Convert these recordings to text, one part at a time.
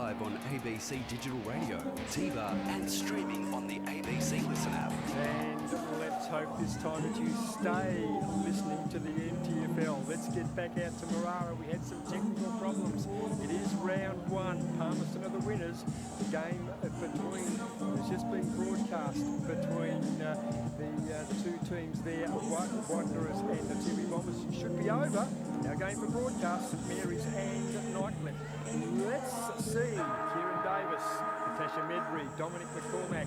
live on ABC Digital Radio, TiVo and streaming on the ABC Listen app. And let's hope this time that you stay listening to the NTFL. Let's get back out to Marara. We had some technical problems. It is round one. Palmerston are the winners. The game has just been broadcast between the two teams there, Wanderers and the Tiwi Bombers. Should be over. Now going for broadcast, St Mary's and Nightcliff. Let's see Kieran Davis, Natasha Medbury, Dominic McCormack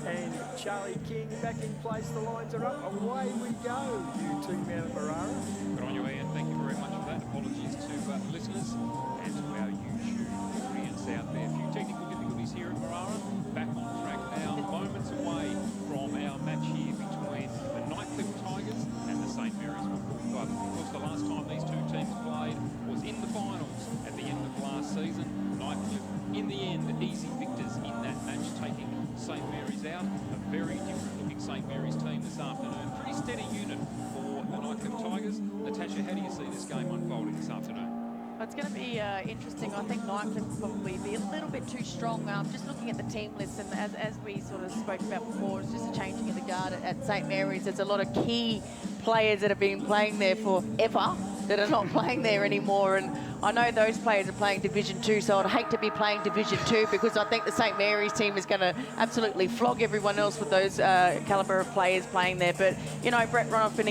and Charlie King back in place. The lines are up. Away we go, you team out of Marara. Good on you, Ian. Thank you very much for that. Apologies to listeners and to our YouTube audience out there. A few technical difficulties here at Marara. Back on track now, moments away from our match here between the Nightcliff Tigers and the St Mary's Football Club. Of course, the last time these two teams played was in the finals at the end of last season. Nightcliff, in the end, easy victors in that match, taking St Mary's out. A very different looking St Mary's team this afternoon. Pretty steady unit for the Nightcliff Tigers. Natasha, how do you see this game unfolding this afternoon? It's going to be interesting. I think Nightcliff will probably be a little bit too strong. Just looking at the team list, and as we sort of spoke about before, it's just a changing of the guard at St Mary's. There's a lot of key players that have been playing there forever that are not playing there anymore. And I know those players are playing Division 2, so I'd hate to be playing Division 2 because I think the St Mary's team is going to absolutely flog everyone else with those calibre of players playing there. But, you know, Brett Ronoff in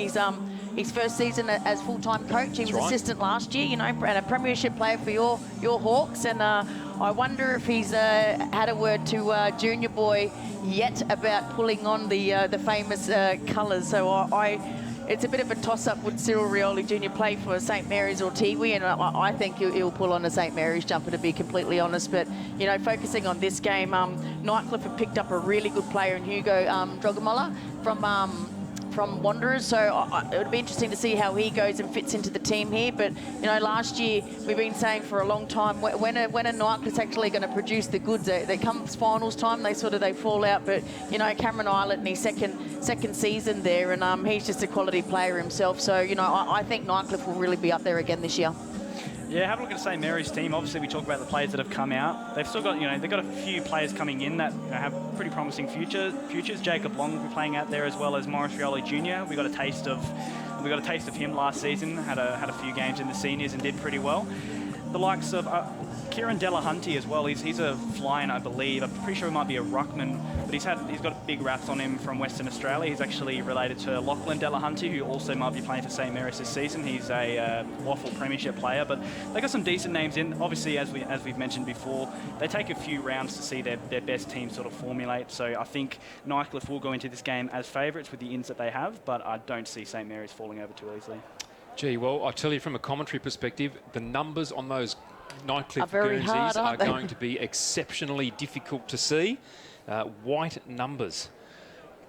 his first season as full-time coach. He was assistant last year, you know, and a premiership player for your Hawks. And I wonder if he's had a word to Junior Boy yet about pulling on the famous colours. So it's a bit of a toss-up. Would Cyril Rioli Jr. play for St Mary's or Tiwi? And I think he'll pull on a St Mary's jumper, to be completely honest. But, you know, focusing on this game, Nightcliff have picked up a really good player in Hugo Drogamola from Wanderers, so it would be interesting to see how he goes and fits into the team here. But, you know, last year we've been saying for a long time, when a Nightcliff's actually going to produce the goods, they come finals time, they fall out. But, you know, Cameron Islet in his second season there, and he's just a quality player himself. So, you know, I think Nightcliff will really be up there again this year. Yeah, have a look at St Mary's team. Obviously, we talk about the players that have come out. They've still got, you know, they've got a few players coming in that have pretty promising futures. Jacob Long will be playing out there, as well as Morris Rioli Jr. We got a taste of him last season. Had a few games in the seniors and did pretty well. The likes of Kieran Delahunty as well. He's a fly-in, I believe. I'm pretty sure he might be a ruckman, but he's got big raps on him from Western Australia. He's actually related to Lachlan Delahunty, who also might be playing for St Mary's this season. He's a Waffle Premiership player, but they got some decent names in. Obviously, as we've mentioned before, they take a few rounds to see their best team sort of formulate. So I think Nightcliff will go into this game as favourites with the ins that they have, but I don't see St Mary's falling over too easily. Gee, well, I tell you from a commentary perspective, the numbers on those Nightcliff Guernseys are going to be exceptionally difficult to see. White numbers.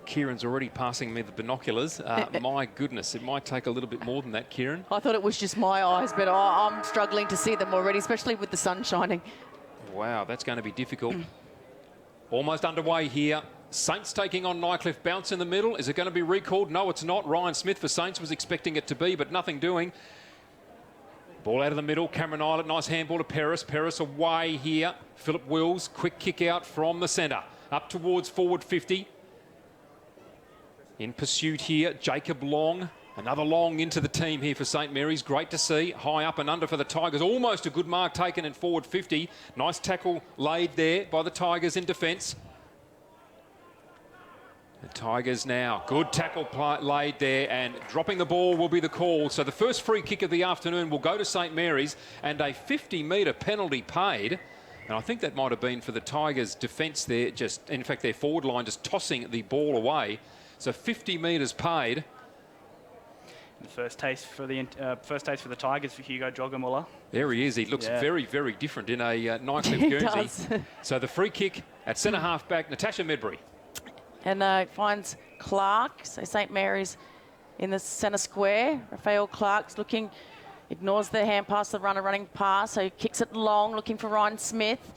Kieran's already passing me the binoculars. My goodness, it might take a little bit more than that, Kieran. I thought it was just my eyes, but I'm struggling to see them already, especially with the sun shining. Wow, that's going to be difficult. Almost underway here. Saints taking on Nightcliff. Bounce in the middle. Is it going to be recalled? No, it's not. Ryan Smith for Saints was expecting it to be, but nothing doing. Ball out of the middle. Cameron Islet. Nice handball to Paris. Paris away here. Philip Wills. Quick kick out from the centre. Up towards forward 50. In pursuit here. Jacob Long. Another long into the team here for St Mary's. Great to see. High up and under for the Tigers. Almost a good mark taken in forward 50. Nice tackle laid there by the Tigers in defence. The Tigers now, good tackle laid there, and dropping the ball will be the call. So the first free kick of the afternoon will go to St Mary's, and a 50-metre penalty paid. And I think that might have been for the Tigers' defence there, in fact, their forward line just tossing the ball away. So 50 metres paid. The first taste for the Tigers for Hugo Drogamola. There he is. He looks very, very different in a Nightcliff Guernsey. So the free kick at centre half back, Natasha Medbury. And finds Clark, so St Mary's in the centre square. Raphael Clark's looking, ignores the hand pass, the runner running past, so he kicks it long, looking for Ryan Smith.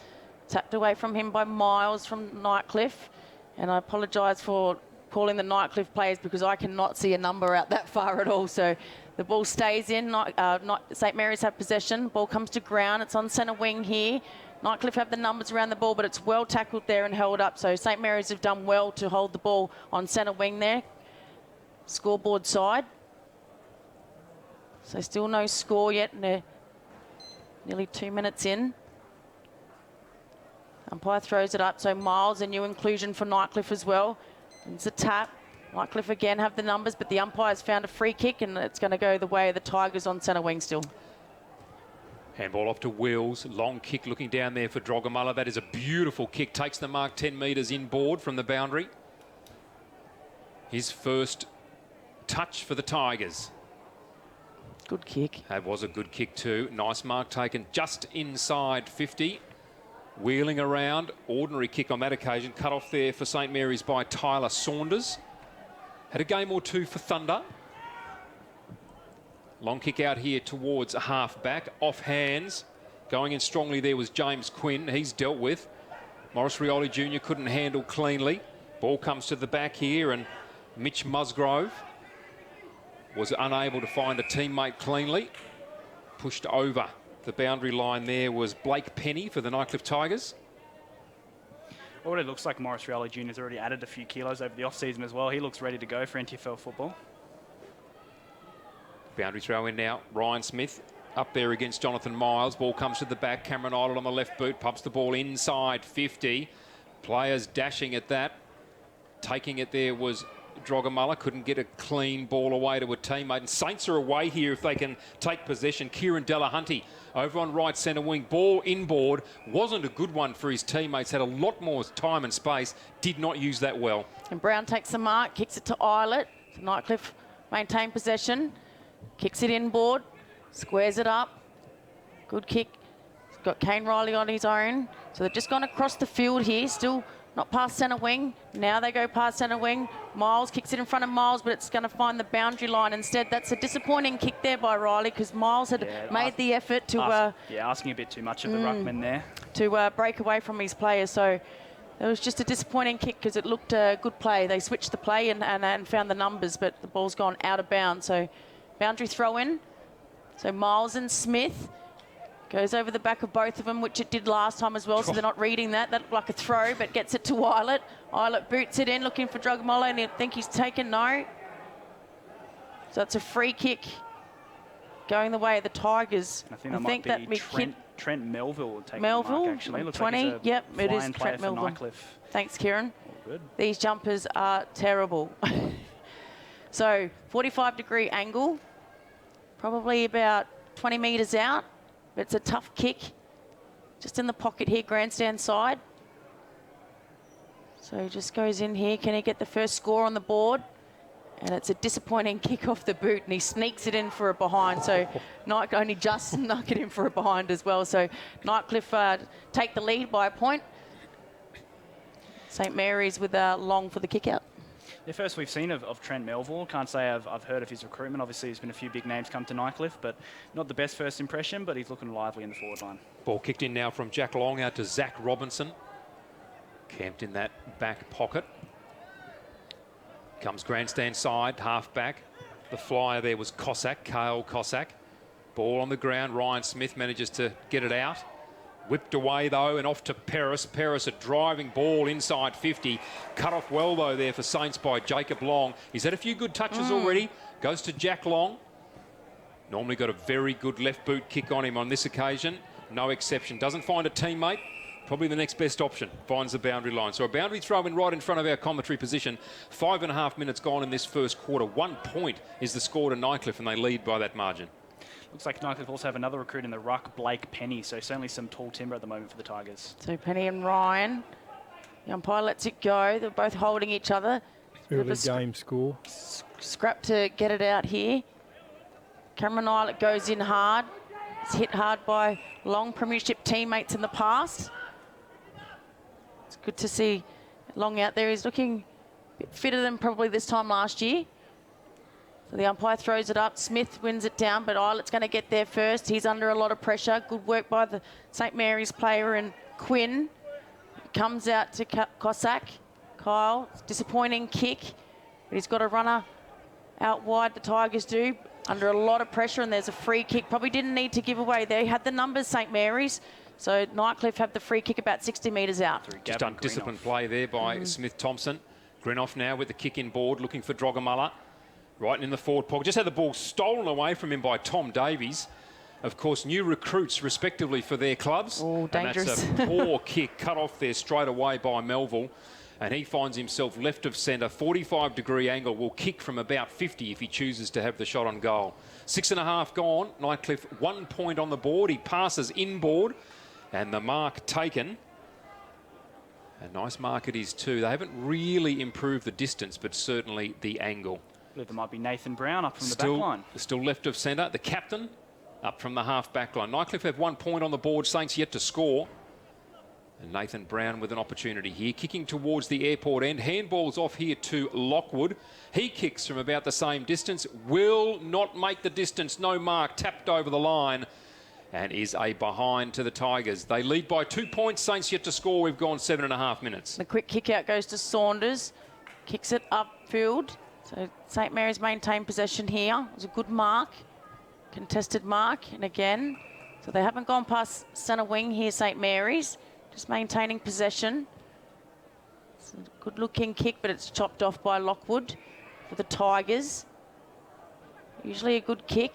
Tapped away from him by Miles from Nightcliff. And I apologise for calling the Nightcliff players because I cannot see a number out that far at all. So the ball stays in. St Mary's have possession. Ball comes to ground. It's on centre wing here. Nightcliff have the numbers around the ball, but it's well tackled there and held up. So St Mary's have done well to hold the ball on centre wing there. Scoreboard side. So still no score yet, and they're nearly 2 minutes in. Umpire throws it up, so Miles, a new inclusion for Nightcliff as well. It's a tap. Nightcliff again have the numbers, but the umpire's found a free kick, and it's going to go the way of the Tigers on centre wing still. Handball off to Wills. Long kick looking down there for Drogamullah. That is a beautiful kick. Takes the mark 10 metres inboard from the boundary. His first touch for the Tigers. Good kick. That was a good kick too. Nice mark taken just inside 50. Wheeling around. Ordinary kick on that occasion. Cut off there for St Mary's by Tyler Saunders. Had a game or two for Thunder. Long kick out here towards a half-back. Off hands. Going in strongly there was James Quinn. He's dealt with. Morris Rioli Jr. couldn't handle cleanly. Ball comes to the back here, and Mitch Musgrove was unable to find a teammate cleanly. Pushed over the boundary line there was Blake Penny for the Nightcliff Tigers. Well, it looks like Morris Rioli Jr. has already added a few kilos over the off-season as well. He looks ready to go for NTFL football. Boundary throw in now. Ryan Smith up there against Jonathan Miles. Ball comes to the back. Cameron Idle on the left boot. Pumps the ball inside 50. Players dashing at that. Taking it there was Drogamullah. Couldn't get a clean ball away to a teammate. And Saints are away here if they can take possession. Kieran Delahunty over on right centre wing. Ball inboard. Wasn't a good one for his teammates. Had a lot more time and space. Did not use that well. And Brown takes the mark, kicks it to Islet. So Nightcliff maintain possession. Kicks it inboard. Squares it up. Good kick. He's got Kane Riley on his own. So they've just gone across the field here. Still not past centre wing. Now they go past centre wing. Miles kicks it in front of Miles, but it's going to find the boundary line instead. That's a disappointing kick there by Riley, because Miles had made the effort to... asking a bit too much of the ruckman there. To break away from his players. So it was just a disappointing kick, because it looked a good play. They switched the play and found the numbers, but the ball's gone out of bounds. So boundary throw in. So Miles and Smith. Goes over the back of both of them, which it did last time as well, so they're not reading that. That looked like a throw, but gets it to Islet. Islet boots it in, looking for Drogamullah, and I think he's taken no. So it's a free kick going the way of the Tigers. I think that might be Trent Melville will take the mark, actually. Looks 20, like yep, it is Trent Melville. Nightcliff. Thanks, Kieran. All good. These jumpers are terrible. So 45-degree angle, probably about 20 metres out. But it's a tough kick, just in the pocket here, grandstand side. So he just goes in here. Can he get the first score on the board? And it's a disappointing kick off the boot, and he sneaks it in for a behind. So Night only just snuck it in for a behind as well. So Nightcliff take the lead by a point. St Mary's with Long for the kick out. The first we've seen of Trent Melville. Can't say I've heard of his recruitment. Obviously, there's been a few big names come to Nightcliff, but not the best first impression, but he's looking lively in the forward line. Ball kicked in now from Jack Long out to Zach Robinson. Camped in that back pocket. Comes grandstand side, half back. The flyer there was Cossack, Kale Cossack. Ball on the ground. Ryan Smith manages to get it out. Whipped away, though, and off to Paris. Paris, a driving ball inside 50. Cut off well, though, there for Saints by Jacob Long. He's had a few good touches already. Goes to Jack Long. Normally got a very good left boot kick on him on this occasion. No exception. Doesn't find a teammate. Probably the next best option. Finds the boundary line. So a boundary throw in right in front of our commentary position. 5.5 minutes gone in this first quarter. 1 point is the score to Nightcliff, and they lead by that margin. Looks like Nightcliff also have another recruit in the ruck, Blake Penny. So certainly some tall timber at the moment for the Tigers. So Penny and Ryan. The umpire lets it go. They're both holding each other. Early game score. Scrap to get it out here. Cameron Islet goes in hard. It's hit hard by Long premiership teammates in the past. It's good to see Long out there. He's looking a bit fitter than probably this time last year. So the umpire throws it up. Smith wins it down, but Islet's going to get there first. He's under a lot of pressure. Good work by the St Mary's player and Quinn. Comes out to Cossack. Kyle, disappointing kick. But he's got a runner out wide, the Tigers do. Under a lot of pressure, and there's a free kick. Probably didn't need to give away there. He had the numbers, St Mary's. So Nightcliff have the free kick about 60 metres out. Just undisciplined play there by Smith-Thompson. Grinoff now with the kick in board, looking for Drogamullah. Right in the forward pocket. Just had the ball stolen away from him by Tom Davies. Of course, new recruits respectively for their clubs. Oh, dangerous. And that's a poor kick cut off there straight away by Melville. And he finds himself left of centre, 45-degree angle, will kick from about 50 if he chooses to have the shot on goal. 6.5 gone. Nightcliff 1 point on the board. He passes inboard. And the mark taken. A nice mark it is too. They haven't really improved the distance, but certainly the angle. I believe there might be Nathan Brown up from the back line. Still left of centre. The captain up from the half back line. Nightcliff have 1 point on the board. Saints yet to score. And Nathan Brown with an opportunity here. Kicking towards the airport end. Handball's off here to Lockwood. He kicks from about the same distance. Will not make the distance. No mark. Tapped over the line. And is a behind to the Tigers. They lead by 2 points. Saints yet to score. We've gone 7.5 minutes. The quick kick out goes to Saunders. Kicks it upfield. So St Mary's maintain possession here. It was a good mark. Contested mark. And again, so they haven't gone past centre wing here, St Mary's. Just maintaining possession. It's a good looking kick, but it's chopped off by Lockwood for the Tigers. Usually a good kick.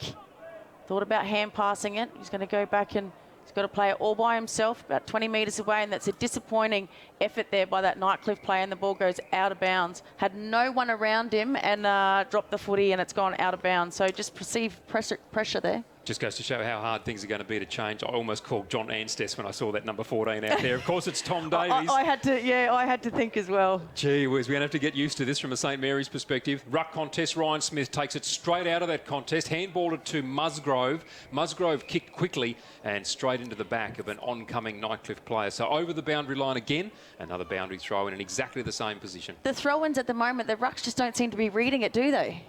Thought about hand passing it. He's going to go back and he's got to play it all by himself, about 20 metres away, and that's a disappointing effort there by that Nightcliff player, and the ball goes out of bounds. Had no one around him and dropped the footy, and it's gone out of bounds. So just perceived pressure there. Just goes to show how hard things are going to be to change. I almost called John Anstess when I saw that number 14 out there. Of course, it's Tom Davies. I had to think as well. Gee whiz, we're going to have to get used to this from a St Mary's perspective. Ruck contest, Ryan Smith takes it straight out of that contest, handballed it to Musgrove. Musgrove kicked quickly and straight into the back of an oncoming Nightcliff player. So over the boundary line again, another boundary throw in exactly the same position. The throw-ins at the moment, the rucks just don't seem to be reading it, do they?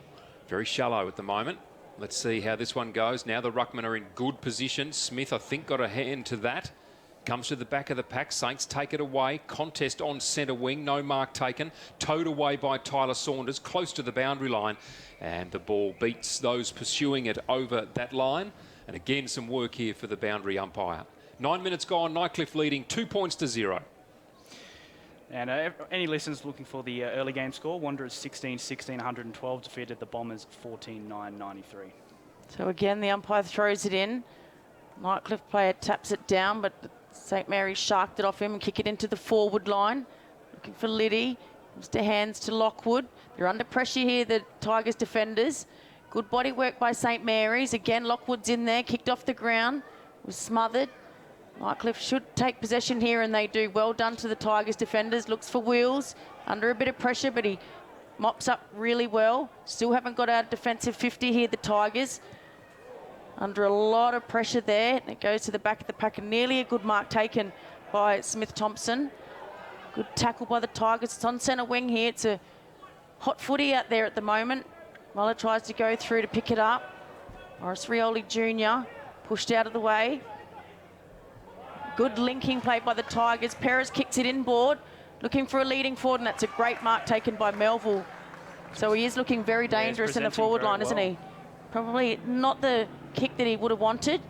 Very shallow at the moment. Let's see how this one goes. Now the ruckmen are in good position. Smith, I think, got a hand to that. Comes to the back of the pack. Saints take it away. Contest on centre wing. No mark taken. Towed away by Tyler Saunders, close to the boundary line. And the ball beats those pursuing it over that line. And again, some work here for the boundary umpire. 9 minutes gone. Nightcliff leading 2 points to 0. And any listeners looking for the early game score, Wanderers 16-16, 112, defeated the Bombers 14-9, 93. So again, the umpire throws it in. Nightcliff player taps it down, but St Mary's sharked it off him and kick it into the forward line. Looking for Liddy. Comes to hands to Lockwood. They're under pressure here, the Tigers defenders. Good body work by St Mary's. Again, Lockwood's in there, kicked off the ground, was smothered. Nightcliff should take possession here, and they do. Well done to the Tigers defenders. Looks for Wheels, under a bit of pressure, but he mops up really well. Still haven't got out of defensive 50 here, the Tigers. Under a lot of pressure there. And it goes to the back of the pack, and nearly a good mark taken by Smith-Thompson. Good tackle by the Tigers. It's on centre wing here. It's a hot footy out there at the moment. Muller tries to go through to pick it up. Morris Rioli Jr. pushed out of the way. Good linking play by the Tigers. Perez kicks it inboard, looking for a leading forward, and that's a great mark taken by Melville. So he is looking very dangerous in the forward line, isn't he? Probably not the kick that he would have wanted,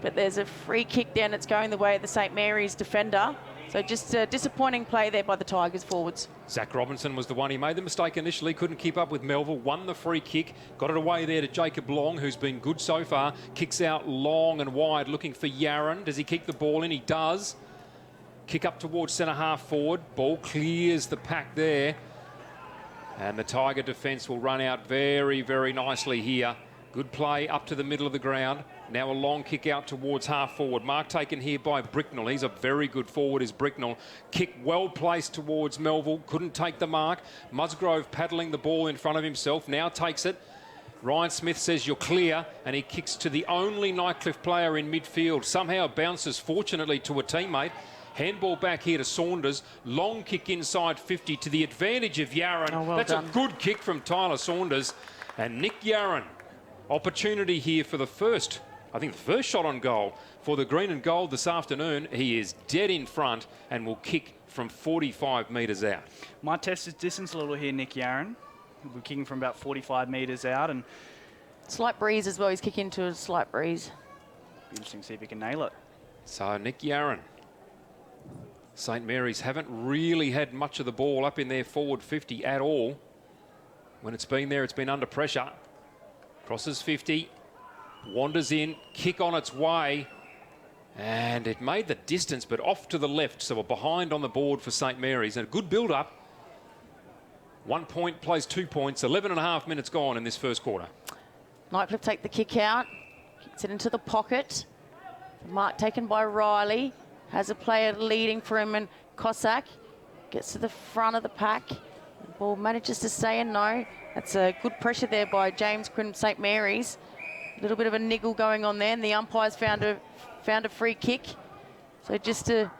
but there's a free kick down. It's going the way of the St Mary's defender. So just a disappointing play there by the Tigers forwards. Zach Robinson was the one. He made the mistake initially, couldn't keep up with Melville, won the free kick, got it away there to Jacob Long, who's been good so far. Kicks out long and wide, looking for Yaron. Does he kick the ball in? He does. Kick up towards centre half forward. Ball clears the pack there. And the Tiger defence will run out very, very nicely here. Good play up to the middle of the ground. Now a long kick out towards half forward. Mark taken here by Bricknell. He's a very good forward, is Bricknell. Kick well placed towards Melville. Couldn't take the mark. Musgrove paddling the ball in front of himself. Now takes it. Ryan Smith says you're clear, and he kicks to the only Nightcliff player in midfield. Somehow bounces, fortunately, to a teammate. Handball back here to Saunders. Long kick inside 50 to the advantage of Yaron. Oh, well That's done. a good kick from Tyler Saunders. And Nick Yaron, opportunity here for the first shot on goal for the green and gold this afternoon. He is dead in front and will kick from 45 metres out. Might test his distance a little here, Nick Yaron. We're kicking from about 45 metres out, and Slight breeze as well. He's kicking into a slight breeze. be interesting to see if he can nail it. So Nick Yarran. St Mary's haven't really had much of the ball up in their forward 50 at all. When it's been there, it's been under pressure. Crosses 50, wanders in, kick on its way. And it made the distance, but off to the left. So we're behind on the board for St Mary's. And a good build-up. 1 point plays 2 points. 11.5 minutes gone in this first quarter. Nightcliff take the kick out. Kicks it into the pocket. The mark taken by Riley. Has a player leading for him, and Cossack gets to the front of the pack. The ball manages to stay in. No, that's a good pressure there by James Quinn, St Mary's. A little bit of a niggle going on there, and the umpires found a free kick. So just a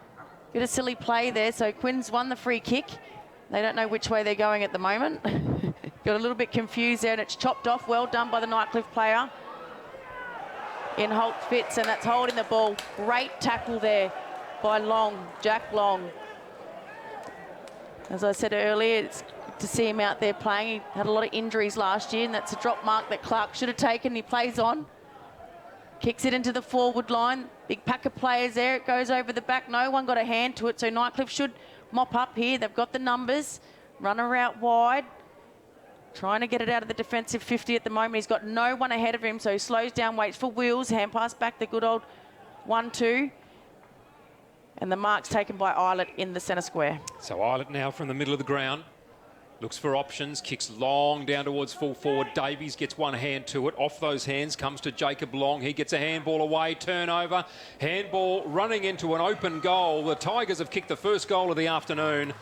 bit of silly play there. So Quinn's won the free kick. They don't know which way they're going at the moment. Got a little bit confused there, and it's chopped off. Well done by the Nightcliff player in Holt Fitz, and that's holding the ball. Great tackle there by Long, Jack Long. As I said earlier, it's good to see him out there playing. He had a lot of injuries last year, and that's a drop mark that Clark should have taken. He plays on. Kicks it into the forward line. Big pack of players there. It goes over the back. No one got a hand to it, so Nightcliff should mop up here. They've got the numbers. Runner out wide. Trying to get it out of the defensive 50 at the moment. He's got no one ahead of him, so he slows down, waits for Wheels. Hand pass back, the good old 1-2. And the mark's taken by Eilert in the centre square. So Eilert now from the middle of the ground. Looks for options, kicks long down towards full forward. Davies gets one hand to it. Off those hands comes to Jacob Long. He gets a handball away, turnover. Handball running into an open goal. The Tigers have kicked the first goal of the afternoon.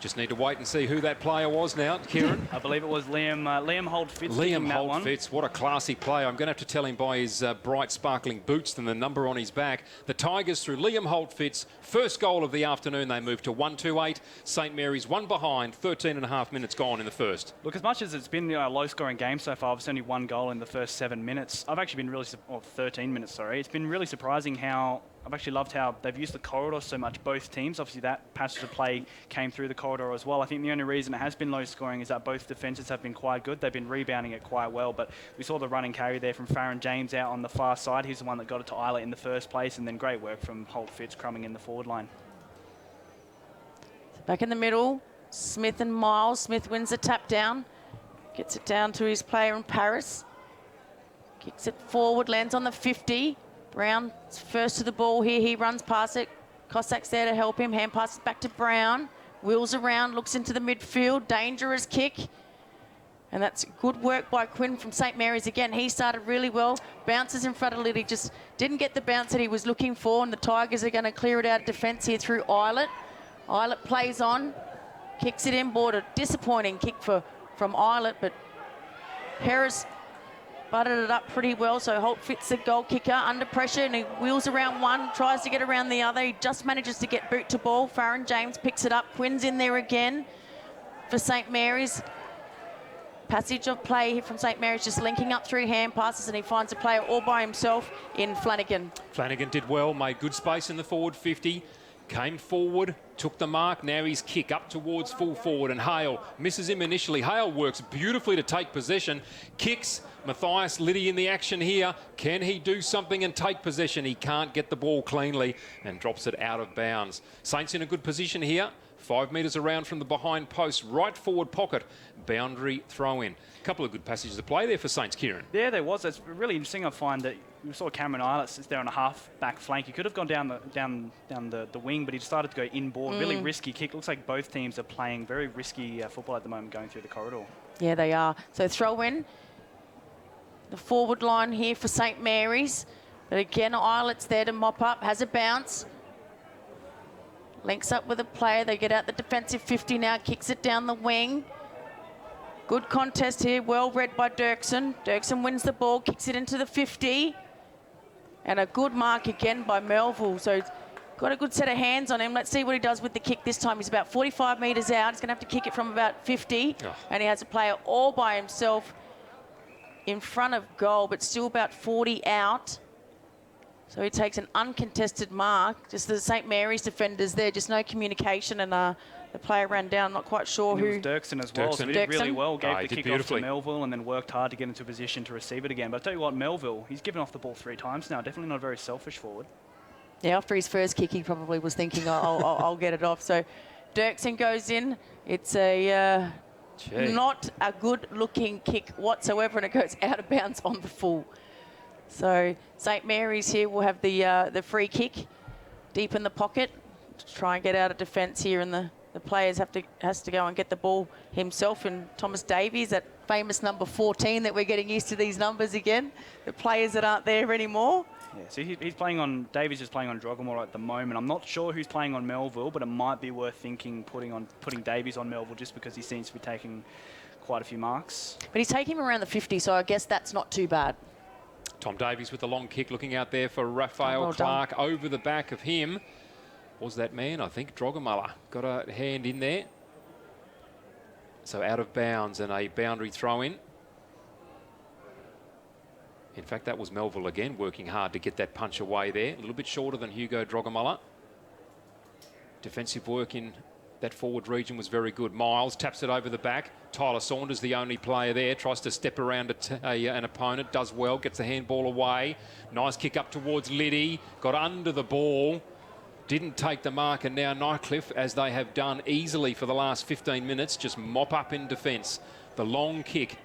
Just need to wait and see who that player was now, Kieran. I believe it was Liam Holt-Fitz. Liam Holt-Fitz, what a classy player. I'm going to have to tell him by his bright, sparkling boots and the number on his back. The Tigers through Liam Holt-Fitz. First goal of the afternoon. They moved to 1-2-8. St Mary's one behind. 13.5 minutes gone in the first. Look, as much as it's been a low-scoring game so far, it's only one goal in the first 7 minutes. I've actually been really, 13 minutes, sorry. It's been really surprising how I've actually loved how they've used the corridor so much, both teams. Obviously, that passage of play came through the corridor as well. I think the only reason it has been low scoring is that both defences have been quite good. They've been rebounding it quite well, but we saw the run and carry there from Farron James out on the far side. He's the one that got it to Eilert in the first place, and then great work from Holt Fitz crumbing in the forward line. Back in the middle, Smith and Miles. Smith wins the tap down, gets it down to his player in Paris. Kicks it forward, lands on the 50. Brown's first to the ball here. He runs past it. Cossack's there to help him. Hand passes back to Brown. Wheels around, looks into the midfield. Dangerous kick. And that's good work by Quinn from St Mary's again. He started really well. Bounces in front of Liddy. Just didn't get the bounce that he was looking for. And the Tigers are going to clear it out of defence here through Eilert. Eilert plays on. Kicks it in. Border. Disappointing kick from Eilert. But Harris butted it up pretty well, so Holt Fitz the goal kicker under pressure, and he wheels around one, tries to get around the other. He just manages to get boot to ball. Farron James picks it up. Quinn's in there again for St Mary's. Passage of play here from St Mary's, just linking up through hand passes, and he finds a player all by himself in Flanagan. Flanagan did well, made good space in the forward 50. Came forward, took the mark. Now he's kick up towards full forward, and Hale misses him initially. Hale works beautifully to take possession. Kicks. Matthias Liddy in the action here. Can he do something and take possession? He can't get the ball cleanly and drops it out of bounds. Saints in a good position here. 5 metres around from the behind post. Right forward pocket. Boundary throw in. A couple of good passages of play there for Saints, Kieran. Yeah, there was. It's really interesting. I find that we saw Cameron Eilert sits there on a half-back flank. He could have gone down the wing, but he decided to go inboard. Really risky kick. Looks like both teams are playing very risky football at the moment going through the corridor. Yeah, they are. So throw in. The forward line here for St Mary's. But again, Eilert's there to mop up. Has a bounce. Links up with a player. They get out the defensive 50 now. Kicks it down the wing. Good contest here. Well read by Dirksen. Dirksen wins the ball. Kicks it into the 50. And a good mark again by Melville. So he's got a good set of hands on him. Let's see what he does with the kick this time. He's about 45 metres out. He's going to have to kick it from about 50. Oh. And he has a player all by himself in front of goal, but still about 40 out. So he takes an uncontested mark. Just the St Mary's defenders there, just no communication, and the player ran down. Not quite sure who. It was Dirksen as well. So he did really well. Gave the kick off to Melville and then worked hard to get into a position to receive it again. But I'll tell you what, Melville, he's given off the ball 3 times now. Definitely not a very selfish forward. Yeah, after his first kick, he probably was thinking, I'll get it off. So Dirksen goes in. It's a not a good-looking kick whatsoever, and it goes out of bounds on the full. So St Mary's here will have the free kick deep in the pocket to try and get out of defence here, and the players has to go and get the ball himself. And Thomas Davies, that famous number 14 that we're getting used to these numbers again, the players that aren't there anymore. Yeah, so he's playing on, Davies is playing on Drogamore at the moment. I'm not sure who's playing on Melville, but it might be worth thinking putting Davies on Melville just because he seems to be taking quite a few marks. But he's taking him around the 50, so I guess that's not too bad. Tom Davies with the long kick, looking out there for Raphael Clark. Over the back of him was that man, I think, Drogamala. Got a hand in there. So out of bounds and a boundary throw in. In fact, that was Melville again, working hard to get that punch away there. A little bit shorter than Hugo Drogamala. Defensive work in that forward region was very good. Miles taps it over the back. Tyler Saunders, the only player there, tries to step around an opponent, does well, gets the handball away. Nice kick up towards Liddy, got under the ball, didn't take the mark, and now Nightcliff, as they have done easily for the last 15 minutes, just mop up in defence. The long kick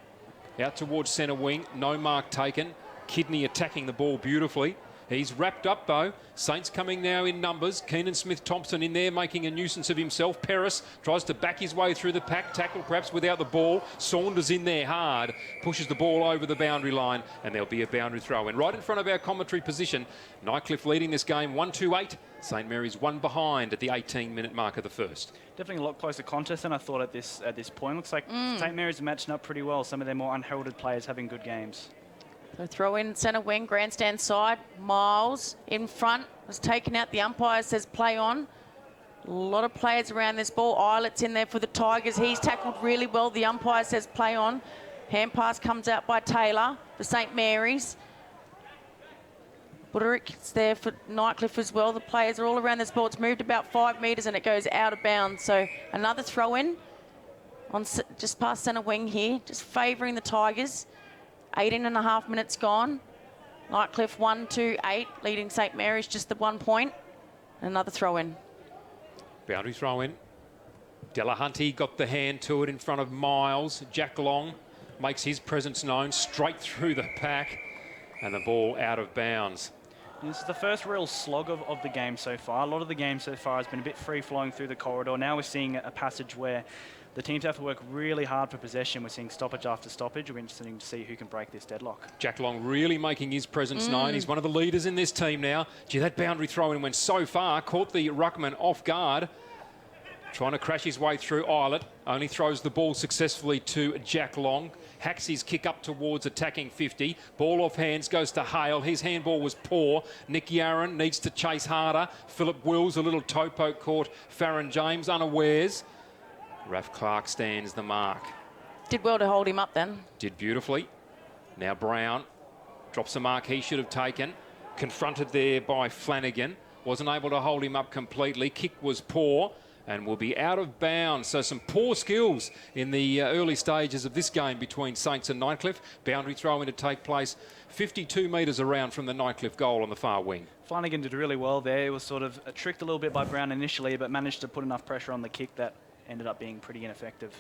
out towards centre wing, no mark taken. Kidney attacking the ball beautifully. He's wrapped up though. Saints coming now in numbers. Keenan Smith-Thompson in there making a nuisance of himself. Paris tries to back his way through the pack. Tackle perhaps without the ball. Saunders in there hard. Pushes the ball over the boundary line, and there'll be a boundary throw in. Right in front of our commentary position. Nightcliff leading this game 1-2-8. St Mary's one behind at the 18-minute mark of the first. Definitely a lot closer contest than I thought at this point. Looks like St Mary's are matching up pretty well. Some of their more unheralded players having good games. So throw in centre wing, grandstand side. Miles in front, was taken out. The umpire says play on. A lot of players around this ball. Islet's in there for the Tigers. He's tackled really well. The umpire says play on. Hand pass comes out by Taylor for St Mary's. Buderick's there for Nightcliff as well. The players are all around this ball. It's moved about 5 metres and it goes out of bounds. So another throw in on just past centre wing here, just favouring the Tigers. 18.5 minutes gone. Nightcliff 1-2-8, leading St Mary's just the 1 point. Another throw in. Boundary throw in. Delahunty got the hand to it in front of Miles. Jack Long makes his presence known straight through the pack, and the ball out of bounds. This is the first real slog of the game so far. A lot of the game so far has been a bit free-flowing through the corridor. Now we're seeing a passage where the teams have to work really hard for possession. We're seeing stoppage after stoppage. It'll be interesting to see who can break this deadlock. Jack Long really making his presence known. He's one of the leaders in this team now. Gee, that boundary throw-in went so far, caught the ruckman off guard. Trying to crash his way through Islet. Only throws the ball successfully to Jack Long. Hacks his kick up towards attacking 50. Ball off hands goes to Hale. His handball was poor. Nick Yarran needs to chase harder. Philip Wills, a little toe poke caught Farron James unawares. Raph Clark stands the mark. Did well to hold him up then. Did beautifully. Now Brown drops a mark he should have taken. Confronted there by Flanagan. Wasn't able to hold him up completely. Kick was poor and will be out of bounds. So some poor skills in the early stages of this game between Saints and Nightcliff. Boundary throw in to take place 52 metres around from the Nightcliff goal on the far wing. Flanagan did really well there. It was sort of tricked a little bit by Brown initially, but managed to put enough pressure on the kick that ended up being pretty ineffective.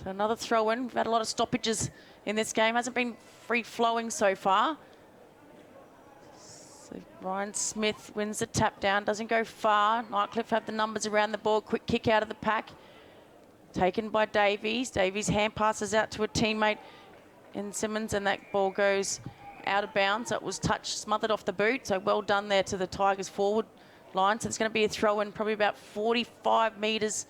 So another throw in. We've had a lot of stoppages in this game. Hasn't been free-flowing so far. So Ryan Smith wins the tap down. Doesn't go far. Nightcliff have the numbers around the ball. Quick kick out of the pack. Taken by Davies. Davies hand passes out to a teammate in Simmons, and that ball goes out of bounds. So it was touched, smothered off the boot. So well done there to the Tigers forward line. So it's going to be a throw in probably about 45 metres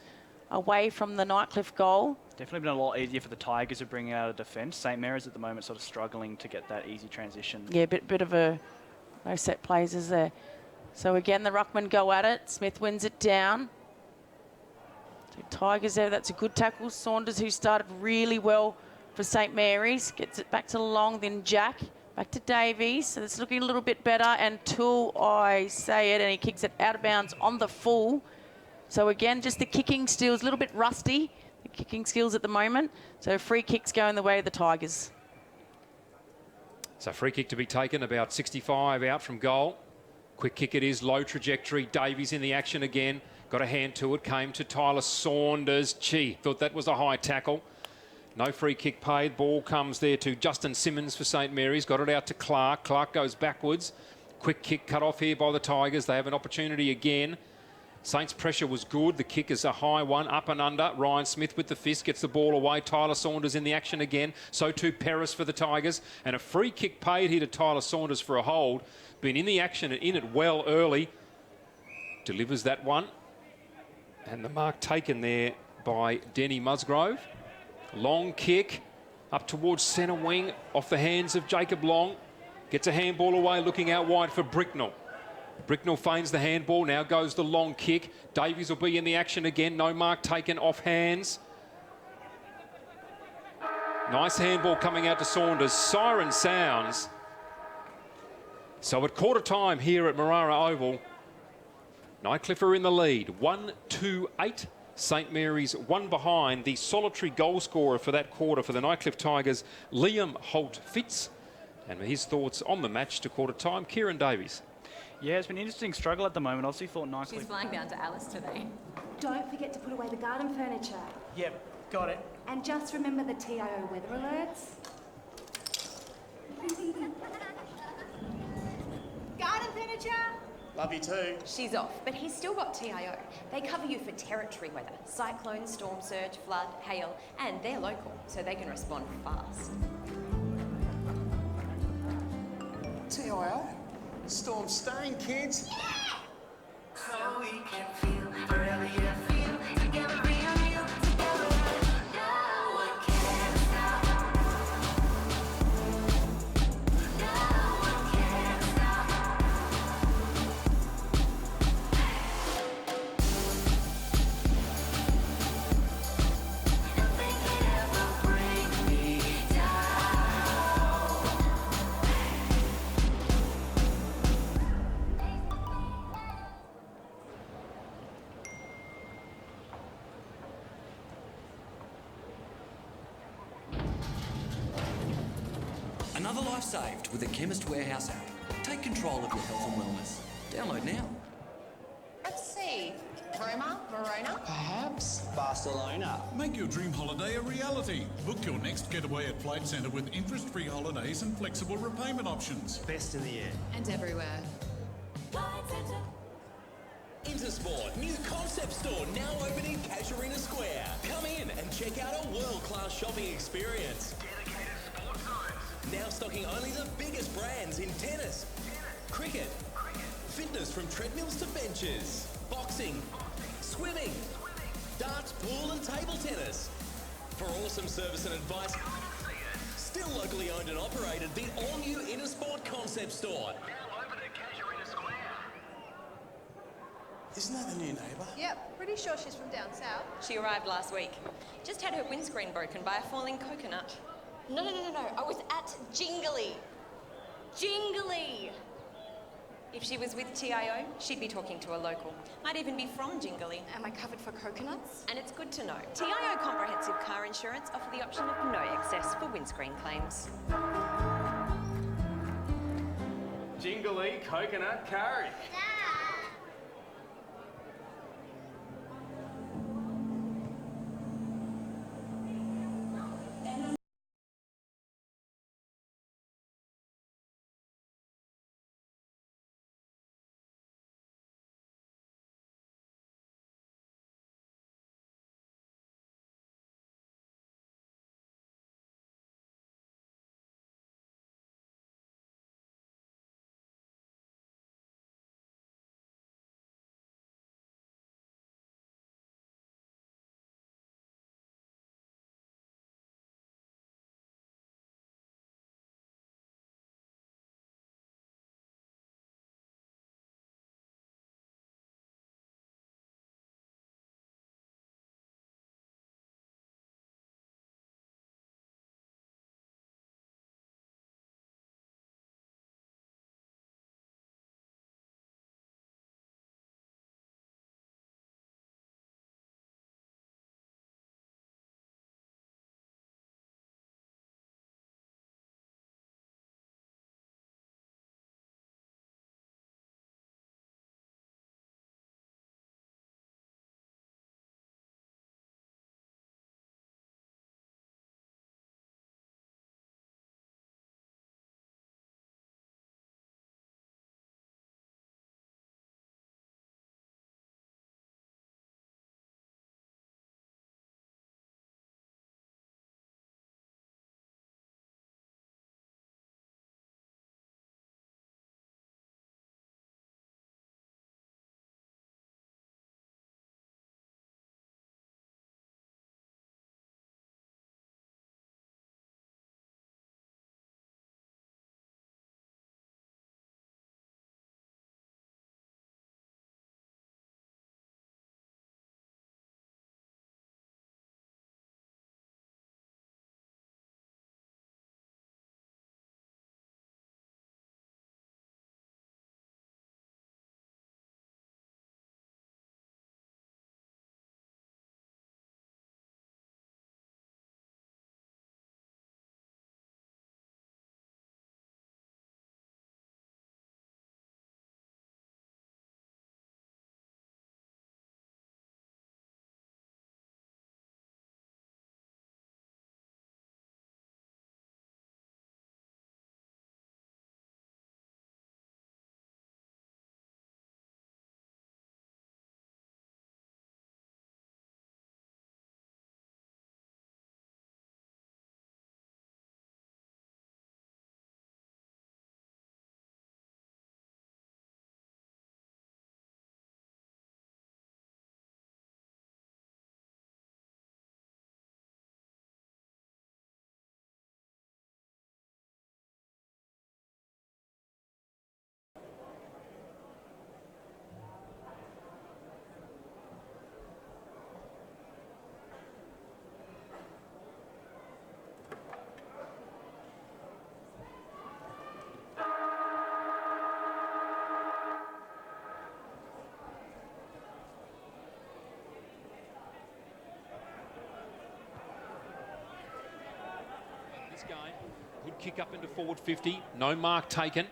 away from the Nightcliff goal. Definitely been a lot easier for the Tigers to bring out of defence. St Mary's at the moment sort of struggling to get that easy transition. Yeah, bit of a no set plays is there. So again, the ruckmen go at it. Smith wins it down. So Tigers there, that's a good tackle. Saunders, who started really well for St Mary's, gets it back to Long, then Jack. Back to Davies, so it's looking a little bit better until I say it, and he kicks it out of bounds on the full. So again, just the kicking skills, a little bit rusty, the kicking skills at the moment. So free kicks going the way of the Tigers. So free kick to be taken, about 65 out from goal. Quick kick it is, low trajectory. Davies in the action again. Got a hand to it, came to Tyler Saunders. Gee, thought that was a high tackle. No free kick paid. Ball comes there to Justin Simmons for St Mary's. Got it out to Clark. Clark goes backwards. Quick kick cut off here by the Tigers. They have an opportunity again. Saints' pressure was good. The kick is a high one, up and under. Ryan Smith with the fist gets the ball away. Tyler Saunders in the action again. So too Paris for the Tigers. And a free kick paid here to Tyler Saunders for a hold. Been in the action and in it well early. Delivers that one. And the mark taken there by Denny Musgrove. Long kick up towards centre wing off the hands of Jacob Long. Gets a handball away, looking out wide for Bricknell. Bricknell feigns the handball. Now goes the long kick. Davies will be in the action again. No mark taken off hands. Nice handball coming out to Saunders. Siren sounds. So at quarter time here at Marara Oval, Nightcliff are in the lead. 1-2-8. St Mary's one behind. The solitary goal scorer for that quarter for the Nightcliff Tigers, Liam Holt-Fitz. And his thoughts on the match to quarter time, Kieran Davies. Yeah, it's been an interesting struggle at the moment. Obviously thought Nightcliff... She's flying down to Alice today. Don't forget to put away the garden furniture. Yep, got it. And just remember the TIO weather alerts. Garden furniture! Love you too. She's off, but he's still got TIO. They cover you for territory weather, cyclone, storm surge, flood, hail, and they're local, so they can respond fast. TIO? Storm staying, kids. So we can feel wherever you feel together, real together. No one can stop. No one can stop. Nothing can ever bring me down. Another life saved with the Chemist Warehouse app. Take control of your health and wellness. Download now. Let's see. Roma, Verona. Perhaps Barcelona. Make your dream holiday a reality. Book your next getaway at Flight Centre with interest-free holidays and flexible repayment options. Best in the air. And everywhere. Intersport, new concept store now open in Casuarina Square. Come in and check out a world-class shopping experience. Dedicated sports zones. Now stocking only the biggest brands in tennis, cricket, fitness from treadmills to benches, boxing, swimming, darts, pool and table tennis. For awesome service and advice, still locally owned and operated, the all-new Intersport concept store. Now open at Casuarina Square. Isn't that the new neighbour? Yep, pretty sure she's from down south. She arrived last week. Just had her windscreen broken by a falling coconut. No. I was at Jingly. Jingly! If she was with TIO, she'd be talking to a local. Might even be from Jingly. Am I covered for coconuts? And it's good to know. TIO Comprehensive Car Insurance offer the option of no excess for windscreen claims. Jingly coconut curry. game. Good kick up into forward 50. No mark taken.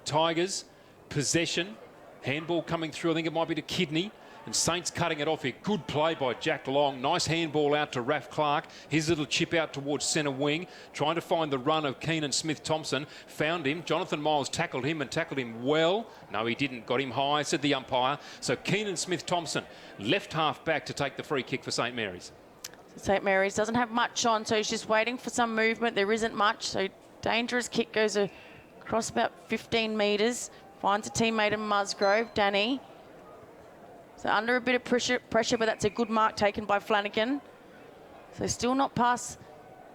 Tigers, possession. Handball coming through. I think it might be to Kidney. And Saints cutting it off here. Good play by Jack Long. Nice handball out to Raph Clark. His little chip out towards centre wing. Trying to find the run of Keenan Smith-Thompson. Found him. Jonathan Miles tackled him and tackled him well. No, he didn't. Got him high, said the umpire. So Keenan Smith-Thompson, left half back to take the free kick for St Mary's. St Mary's doesn't have much on, so he's just waiting for some movement. There isn't much, so dangerous kick goes across about 15 metres. Finds a teammate in Musgrove, Danny. So under a bit of pressure, but that's a good mark taken by Flanagan. So still not past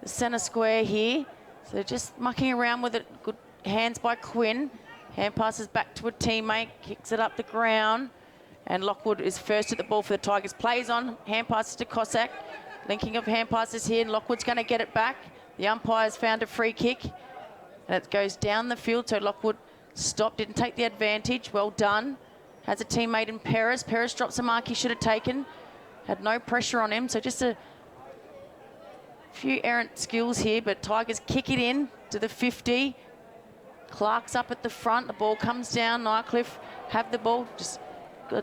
the centre square here. So just mucking around with it. Good hands by Quinn. Hand passes back to a teammate, kicks it up the ground. And Lockwood is first at the ball for the Tigers. Plays on, hand passes to Cossack. Linking of hand passes here, and Lockwood's going to get it back. The umpire's found a free kick. And it goes down the field, so Lockwood stopped, didn't take the advantage. Well done. Has a teammate in Paris. Paris drops a mark he should have taken. Had no pressure on him, so just a few errant skills here, but Tigers kick it in to the 50. Clark's up at the front. The ball comes down. Nightcliff have the ball. Just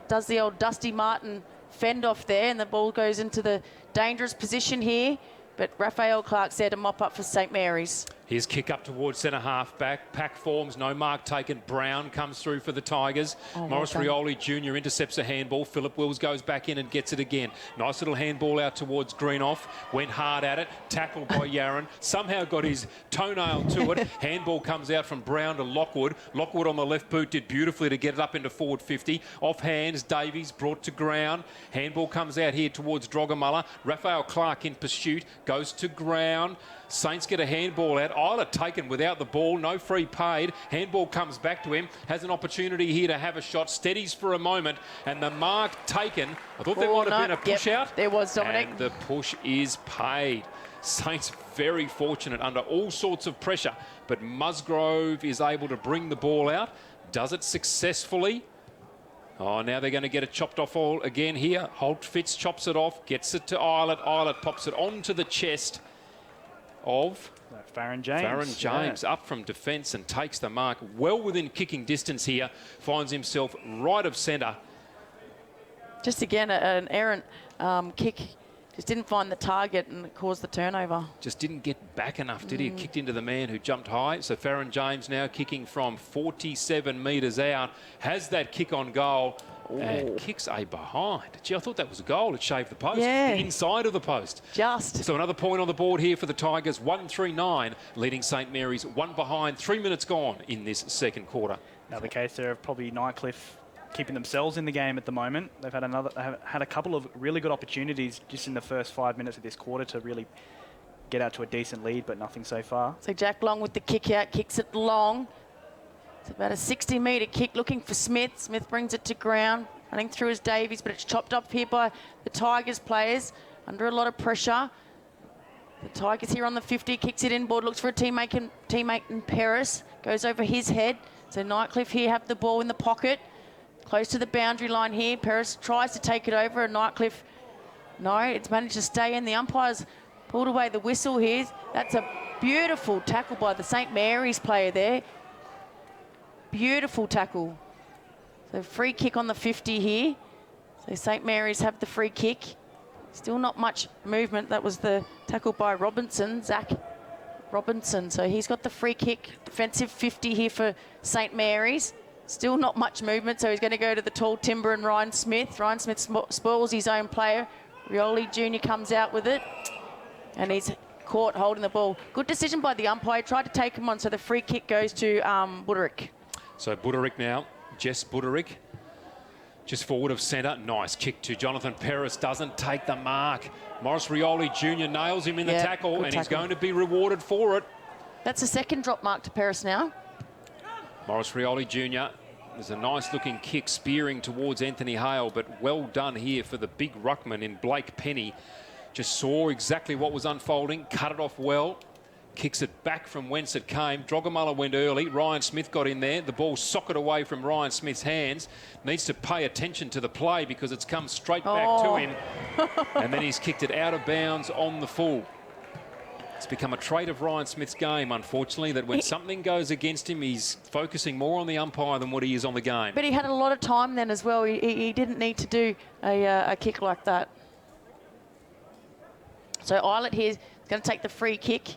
does the old Dusty Martin fend off there, and the ball goes into the dangerous position here. But Raphael Clark's there to mop up for St Mary's. His kick up towards centre half back. Pack forms, no mark taken. Brown comes through for the Tigers. Morris Rioli Jr. intercepts a handball. Philip Wills goes back in and gets it again. Nice little handball out towards Greenoff. Went hard at it. Tackled by Yaron. Somehow got his toenail to it. Handball comes out from Brown to Lockwood. Lockwood on the left boot did beautifully to get it up into forward 50. Off hands, Davies brought to ground. Handball comes out here towards Drogamullah. Raphael Clark in pursuit. Goes to ground. Saints get a handball out. Isla taken without the ball. No free paid. Handball comes back to him. Has an opportunity here to have a shot. Steadies for a moment. And the mark taken. I thought there might have been a push out. There was, Dominic. And the push is paid. Saints very fortunate under all sorts of pressure. But Musgrove is able to bring the ball out. Does it successfully. Oh, now they're going to get it chopped off all again here. Holt Fitz chops it off. Gets it to Islet. Islet pops it onto the chest of Farron James. Farron James up from defence and takes the mark well within kicking distance here. Finds himself right of centre. Just again, an errant kick. Just didn't find the target and caused the turnover. Just didn't get back enough, did he? It kicked into the man who jumped high. So Farron James now kicking from 47 metres out. Has that kick on goal. And kicks a behind. Gee, I thought that was a goal. It shaved the post. Yeah. The inside of the post. Just. So another point on the board here for the Tigers. 1-3-9 leading St Mary's. One behind. 3 minutes gone in this second quarter. Another case there of probably Nightcliff keeping themselves in the game at the moment. They've had a couple of really good opportunities just in the first 5 minutes of this quarter to really get out to a decent lead, but nothing so far. So Jack Long with the kick out, kicks it long. It's about a 60-metre kick looking for Smith. Smith brings it to ground, running through his Davies, but it's chopped up here by the Tigers players under a lot of pressure. The Tigers here on the 50, kicks it inboard, looks for a teammate in Paris, goes over his head. So Nightcliff here have the ball in the pocket, close to the boundary line here. Paris tries to take it over, and Nightcliff, no, it's managed to stay in. The umpire's pulled away the whistle here. That's a beautiful tackle by the St Mary's player there. Beautiful tackle. So free kick on the 50 here. So St Mary's have the free kick. Still not much movement. That was the tackle by Robinson, Zach Robinson. So he's got the free kick. Defensive 50 here for St Mary's. Still not much movement, so he's going to go to the tall timber and Ryan Smith. Ryan Smith spoils his own player. Rioli Jr. comes out with it. And he's caught holding the ball. Good decision by the umpire. Tried to take him on, so the free kick goes to Buderick. So Buderick now, Jess Buderick, just forward of centre. Nice kick to Jonathan Paris, doesn't take the mark. Morris Rioli Jr. nails him in the tackle, and he's going to be rewarded for it. That's a second drop mark to Paris now. Morris Rioli Jr. There's a nice looking kick spearing towards Anthony Hale, but well done here for the big ruckman in Blake Penny. Just saw exactly what was unfolding, cut it off well. Kicks it back from whence it came. Drogamullah went early. Ryan Smith got in there. The ball socked away from Ryan Smith's hands. Needs to pay attention to the play because it's come straight back to him. And then he's kicked it out of bounds on the full. It's become a trait of Ryan Smith's game, unfortunately, that when something goes against him, he's focusing more on the umpire than what he is on the game. But he had a lot of time then as well. He didn't need to do a kick like that. So Eilert here is going to take the free kick.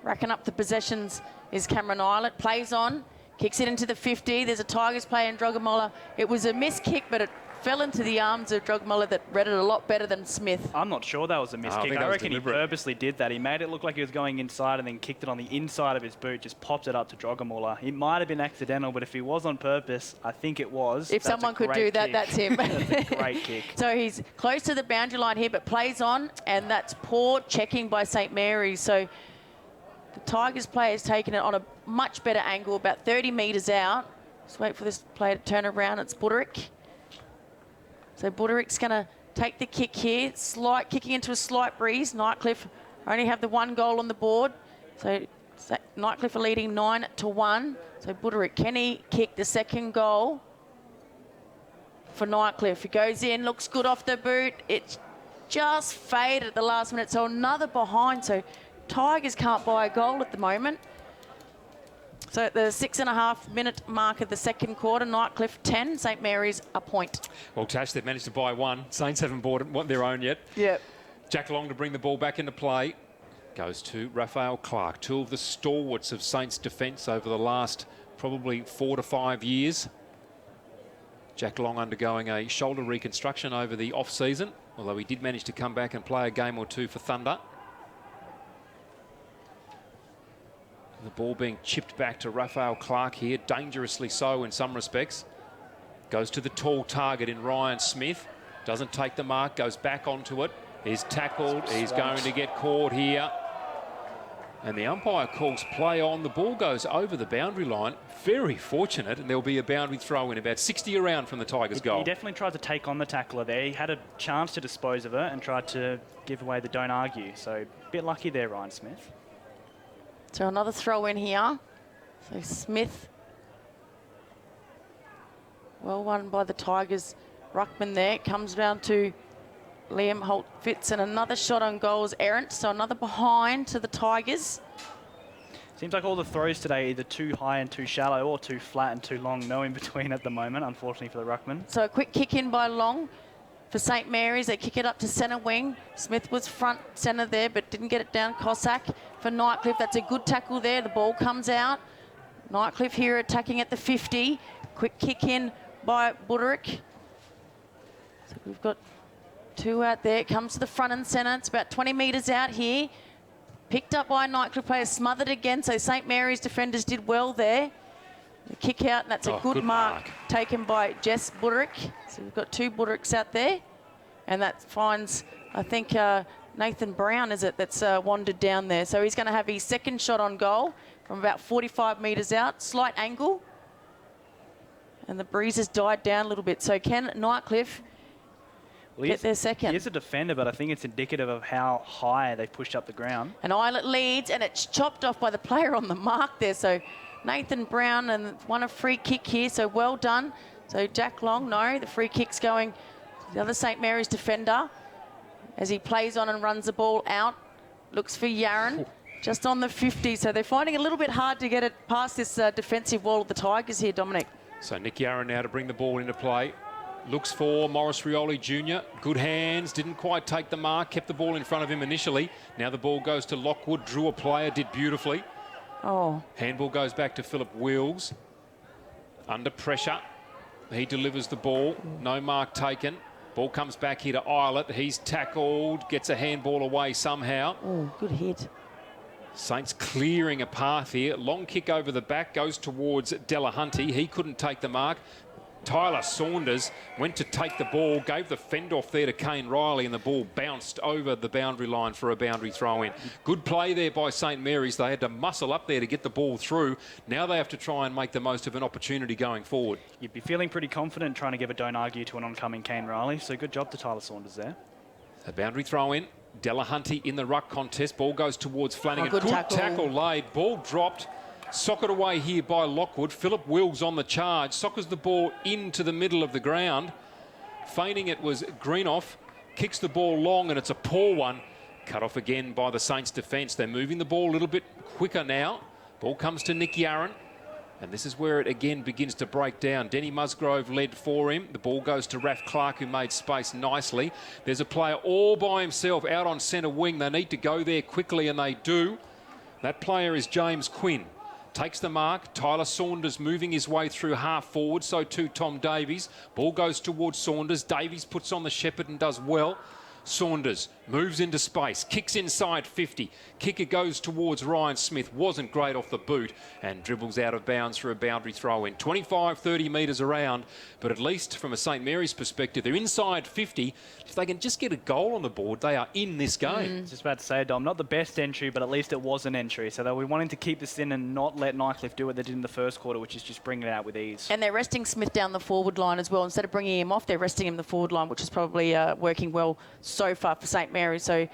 Racking up the possessions is Cameron Eilert. Plays on, kicks it into the 50. There's a Tigers player in Drogamola. It was a missed kick, but it fell into the arms of Drogamola that read it a lot better than Smith. I'm not sure that was a missed kick. I reckon he purposely did that. He made it look like he was going inside and then kicked it on the inside of his boot, just popped it up to Drogamola. It might have been accidental, but if he was on purpose, I think it was. If someone could do that, that's him. That's a great kick. So he's close to the boundary line here, but plays on, and that's poor checking by St. Mary's. So the Tigers player is taking it on a much better angle, about 30 metres out. Just wait for this player to turn around. It's Buderick. So Buderick's going to take the kick here. Slight kicking into a slight breeze. Nightcliff only have the 1 goal on the board. So Nightcliff are leading 9-1. So Buderick, can he kick the second goal for Nightcliff? He goes in, looks good off the boot. It's just faded at the last minute. So another behind. So Tigers can't buy a goal at the moment. So at the 6.5 minute mark of the second quarter, Nightcliff 10, St. Mary's a point. Well, Tash, they've managed to buy one. Saints haven't bought their own yet. Yep. Jack Long to bring the ball back into play. Goes to Raphael Clark, 2 of the stalwarts of Saints defence over the last probably 4 to 5 years. Jack Long undergoing a shoulder reconstruction over the off-season, although he did manage to come back and play a game or two for Thunder. The ball being chipped back to Raphael Clark here, dangerously so in some respects. Goes to the tall target in Ryan Smith. Doesn't take the mark, goes back onto it. He's tackled, he's going to get caught here. And the umpire calls play on. The ball goes over the boundary line. Very fortunate, and there'll be a boundary throw in about 60 around from the Tigers' goal. He definitely tried to take on the tackler there. He had a chance to dispose of it and tried to give away the don't argue. So a bit lucky there, Ryan Smith. So another throw in here. So Smith. Well won by the Tigers. Ruckman there. Comes down to Liam Holt-Fitz, and another shot on goal is errant. So another behind to the Tigers. Seems like all the throws today either too high and too shallow or too flat and too long. No in between at the moment, unfortunately for the Ruckman. So a quick kick in by Long for St. Mary's. They kick it up to centre wing. Smith was front centre there, but didn't get it down. Cossack for Nightcliff. That's a good tackle there. The ball comes out. Nightcliff here attacking at the 50. Quick kick in by Buderick. So we've got 2 out there. It comes to the front and centre. It's about 20 metres out here. Picked up by Nightcliff players, smothered again. So St. Mary's defenders did well there. The kick out, and that's a good mark taken by Jess Buderick. So we've got 2 Budericks out there. And that finds, I think, Nathan Brown, is it, that's wandered down there. So he's going to have his second shot on goal from about 45 metres out. Slight angle. And the breeze has died down a little bit. So can Nightcliff get their second? He is a defender, but I think it's indicative of how high they pushed up the ground. And Eilert leads, and it's chopped off by the player on the mark there. So Nathan Brown, and won a free kick here, so well done. So Jack Long, no, the free kick's going to the other St. Mary's defender as he plays on and runs the ball out. Looks for Yaron, just on the 50. So they're finding it a little bit hard to get it past this defensive wall of the Tigers here, Dominic. So Nick Yaron now to bring the ball into play. Looks for Morris Rioli Jr. Good hands, didn't quite take the mark, kept the ball in front of him initially. Now the ball goes to Lockwood, drew a player, did beautifully. Oh. Handball goes back to Philip Wills. Under pressure. He delivers the ball. No mark taken. Ball comes back here to Eilert. He's tackled. Gets a handball away somehow. Oh, good hit. Saints clearing a path here. Long kick over the back. Goes towards Delahunty. He couldn't take the mark. Tyler Saunders went to take the ball, gave the fend off there to Kane Riley, and the ball bounced over the boundary line for a boundary throw-in. Good play there by St. Mary's. They had to muscle up there to get the ball through. Now they have to try and make the most of an opportunity going forward. You'd be feeling pretty confident trying to give a don't argue to an oncoming Kane Riley, so good job to Tyler Saunders there. A boundary throw-in. Delahunty in the ruck contest. Ball goes towards Flanagan. Good tackle laid. Ball dropped. Socket away here by Lockwood. Philip Wills on the charge. Sockers the ball into the middle of the ground. Feigning it was Greenoff. Kicks the ball long, and it's a poor one. Cut off again by the Saints defence. They're moving the ball a little bit quicker now. Ball comes to Nick Yarran. And this is where it again begins to break down. Denny Musgrove led for him. The ball goes to Raf Clark, who made space nicely. There's a player all by himself out on centre wing. They need to go there quickly, and they do. That player is James Quinn. Takes the mark. Tyler Saunders moving his way through half forward. So too Tom Davies. Ball goes towards Saunders. Davies puts on the shepherd and does well. Saunders moves into space, kicks inside 50. Kicker goes towards Ryan Smith, wasn't great off the boot, and dribbles out of bounds for a boundary throw in. 25, 30 metres around, but at least from a St Mary's perspective, they're inside 50. If they can just get a goal on the board, they are in this game. Just about to say, Dom, not the best entry, but at least it was an entry. So they were wanting to keep this in and not let Nightcliff do what they did in the first quarter, which is just bring it out with ease. And they're resting Smith down the forward line as well. Instead of bringing him off, they're resting him the forward line, which is probably working well so far for St Mary's. So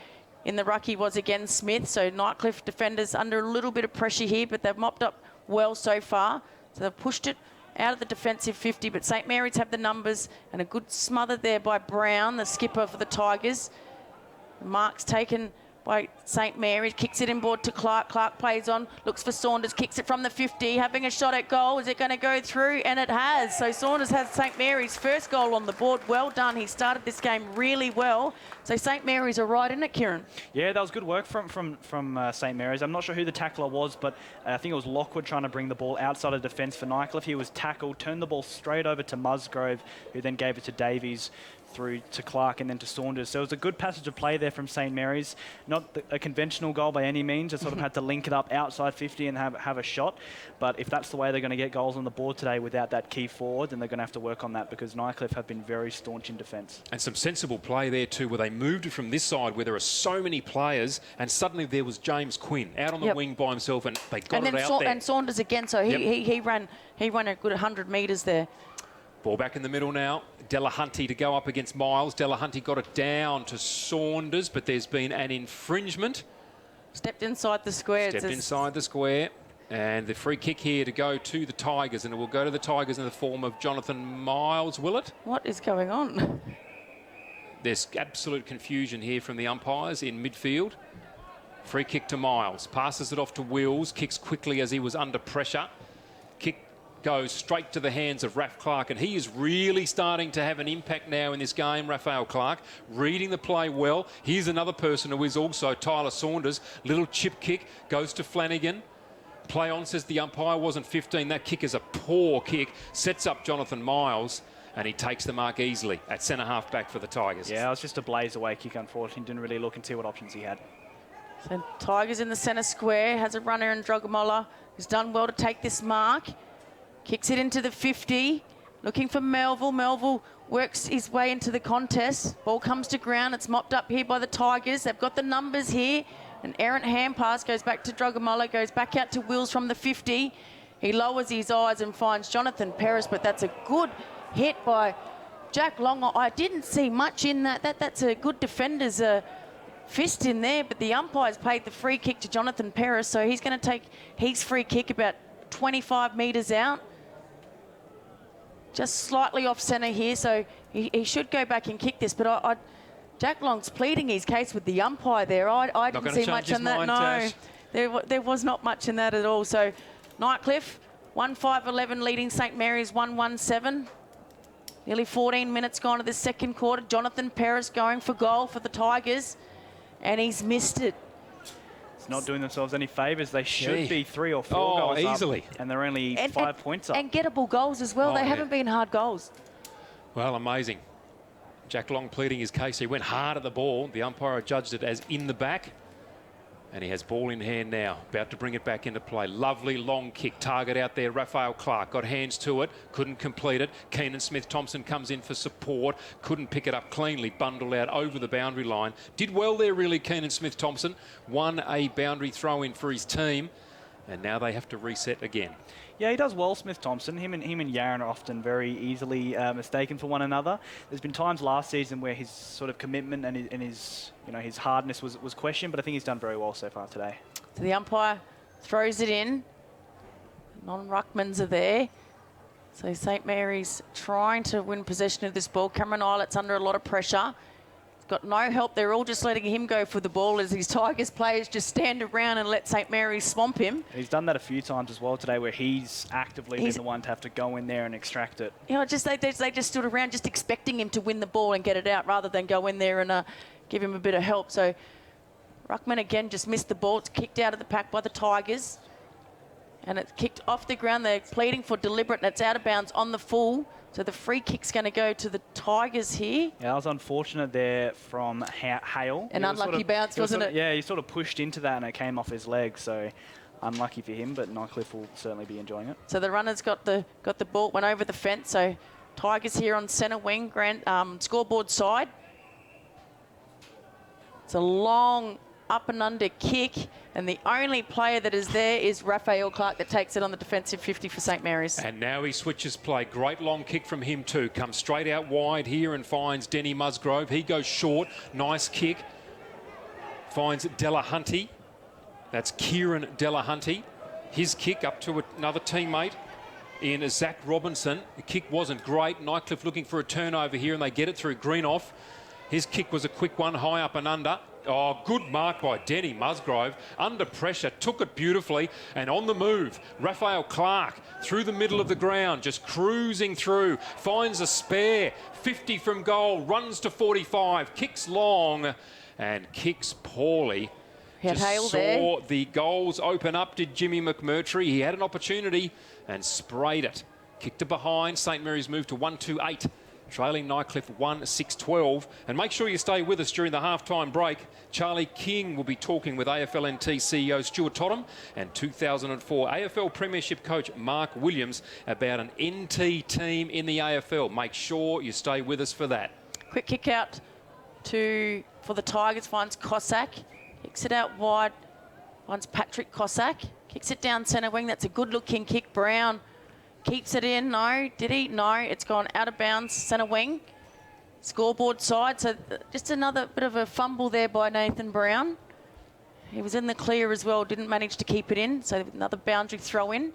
in the ruck he was again Smith. So Nightcliff defenders under a little bit of pressure here, but they've mopped up well so far. So they've pushed it out of the defensive 50, but St Mary's have the numbers, and a good smother there by Brown, the skipper for the Tigers. Mark's taken by St Mary's, kicks it inboard to Clark. Clark plays on, looks for Saunders, kicks it from the 50, having a shot at goal. Is it going to go through? And it has. So Saunders has St Mary's first goal on the board. Well done. He started this game really well. So St Mary's are right in it, Kieran. Yeah, that was good work from St Mary's. I'm not sure who the tackler was, but I think it was Lockwood trying to bring the ball outside of defence for Nightcliff. He was tackled, turned the ball straight over to Musgrove, who then gave it to Davies, through to Clark and then to Saunders. So it was a good passage of play there from St Mary's. Not a conventional goal by any means. Just sort of had to link it up outside 50 and have a shot. But if that's the way they're going to get goals on the board today without that key forward, then they're going to have to work on that, because Nightcliff have been very staunch in defence. And some sensible play there too, where they moved it from this side where there are so many players, and suddenly there was James Quinn out on the wing by himself, and they got it out there. And Saunders again, so he ran a good 100 metres there. Ball back in the middle now. Delahunty to go up against Miles. Delahunty got it down to Saunders, but there's been an infringement. Stepped inside the square. Stepped inside the square. And the free kick here to go to the Tigers, and it will go to the Tigers in the form of Jonathan Miles, will it? What is going on? There's absolute confusion here from the umpires in midfield. Free kick to Miles. Passes it off to Wills. Kicks quickly as he was under pressure. Kick goes straight to the hands of Raf Clark, and he is really starting to have an impact now in this game. Raphael Clark reading the play well. Here's another person who is also Tyler Saunders. Little chip kick goes to Flanagan. Play on, says the umpire, wasn't 15. That kick is a poor kick. Sets up Jonathan Miles, and he takes the mark easily at centre half back for the Tigers. Yeah, it was just a blaze away kick, unfortunately. Didn't really look and see what options he had. So Tigers in the centre square, has a runner in Drugamola, who's done well to take this mark. Kicks it into the 50, looking for Melville. Melville works his way into the contest. Ball comes to ground. It's mopped up here by the Tigers. They've got the numbers here. An errant hand pass goes back to Drugamola, goes back out to Wills from the 50. He lowers his eyes and finds Jonathan Perez, but that's a good hit by Jack Long. I didn't see much in that. That's a good defender's fist in there, but the umpires paid the free kick to Jonathan Perez, so he's going to take his free kick about 25 metres out. Just slightly off centre here, so he should go back and kick this. But Jack Long's pleading his case with the umpire there. I didn't see much in that. No, there was not much in that at all. So Nightcliff, 1-5-11 leading St Mary's 1-1-7. Nearly 14 minutes gone to the second quarter. Jonathan Perez going for goal for the Tigers, and he's missed it. It's not doing themselves any favours. They should be 3 or 4 goals easily up, and they're only 5 points up. And gettable goals as well. They haven't been hard goals. Well, amazing. Jack Long pleading his case. He went hard at the ball. The umpire judged it as in the back. And he has ball in hand now, about to bring it back into play. Lovely long kick, target out there. Raphael Clark got hands to it, couldn't complete it. Keenan Smith-Thompson comes in for support, couldn't pick it up cleanly, bundled out over the boundary line. Did well there really, Keenan Smith-Thompson. Won a boundary throw-in for his team, and now they have to reset again. Yeah, he does well, Smith-Thompson. Him and Yarran are often very easily mistaken for one another. There's been times last season where his sort of commitment and his his hardness was questioned, but I think he's done very well so far today. So the umpire throws it in. Non-ruckmans are there. So St Mary's trying to win possession of this ball. Cameron Islet's under a lot of pressure. got no help. They're all just letting him go for the ball as these Tigers players just stand around and let St Mary's swamp him. He's done that a few times as well today, where he's actively been the one to have to go in there and extract it. You know, just they just stood around just expecting him to win the ball and get it out rather than go in there and give him a bit of help. So Ruckman again just missed the ball. It's kicked out of the pack by the Tigers. And it's kicked off the ground. They're pleading for deliberate, and it's out of bounds on the full. So the free kick's going to go to the Tigers here. Yeah, that was unfortunate there from Hale. An unlucky bounce, wasn't it? Yeah, he sort of pushed into that and it came off his leg. So unlucky for him, but Nightcliff will certainly be enjoying it. So the runner's got the ball, went over the fence. So Tigers here on centre wing, scoreboard side. It's a long up and under kick, and the only player that is there is Raphael Clark that takes it on the defensive 50 for St Mary's. And now he switches play. Great long kick from him too. Comes straight out wide here and finds Denny Musgrove. He goes short. Nice kick. Finds Delahunty. That's Kieran Delahunty. His kick up to another teammate in Zach Robinson. The kick wasn't great. Nightcliff looking for a turnover here, and they get it through Greenoff. His kick was a quick one, high up and under. Oh, good mark by Denny Musgrove. Under pressure, took it beautifully, and on the move, Raphael Clark through the middle of the ground, just cruising through, finds a spare, 50 from goal, runs to 45, kicks long, and kicks poorly. Just saw the goals open up, did Jimmy McMurtry. He had an opportunity and sprayed it. Kicked it behind. St Mary's moved to 1-2-8. Trailing Nightcliff 1-6-12. And make sure you stay with us during the halftime break. Charlie King will be talking with AFLNT CEO Stuart Tottam and 2004 AFL Premiership coach Mark Williams about an NT team in the AFL. Make sure you stay with us for that. Quick kick out for the Tigers, finds Cossack. Kicks it out wide, finds Patrick Cossack. Kicks it down centre wing. That's a good-looking kick. Brown keeps it in. No. Did he? No. It's gone out of bounds. Centre wing. Scoreboard side. So just another bit of a fumble there by Nathan Brown. He was in the clear as well. Didn't manage to keep it in. So another boundary throw in.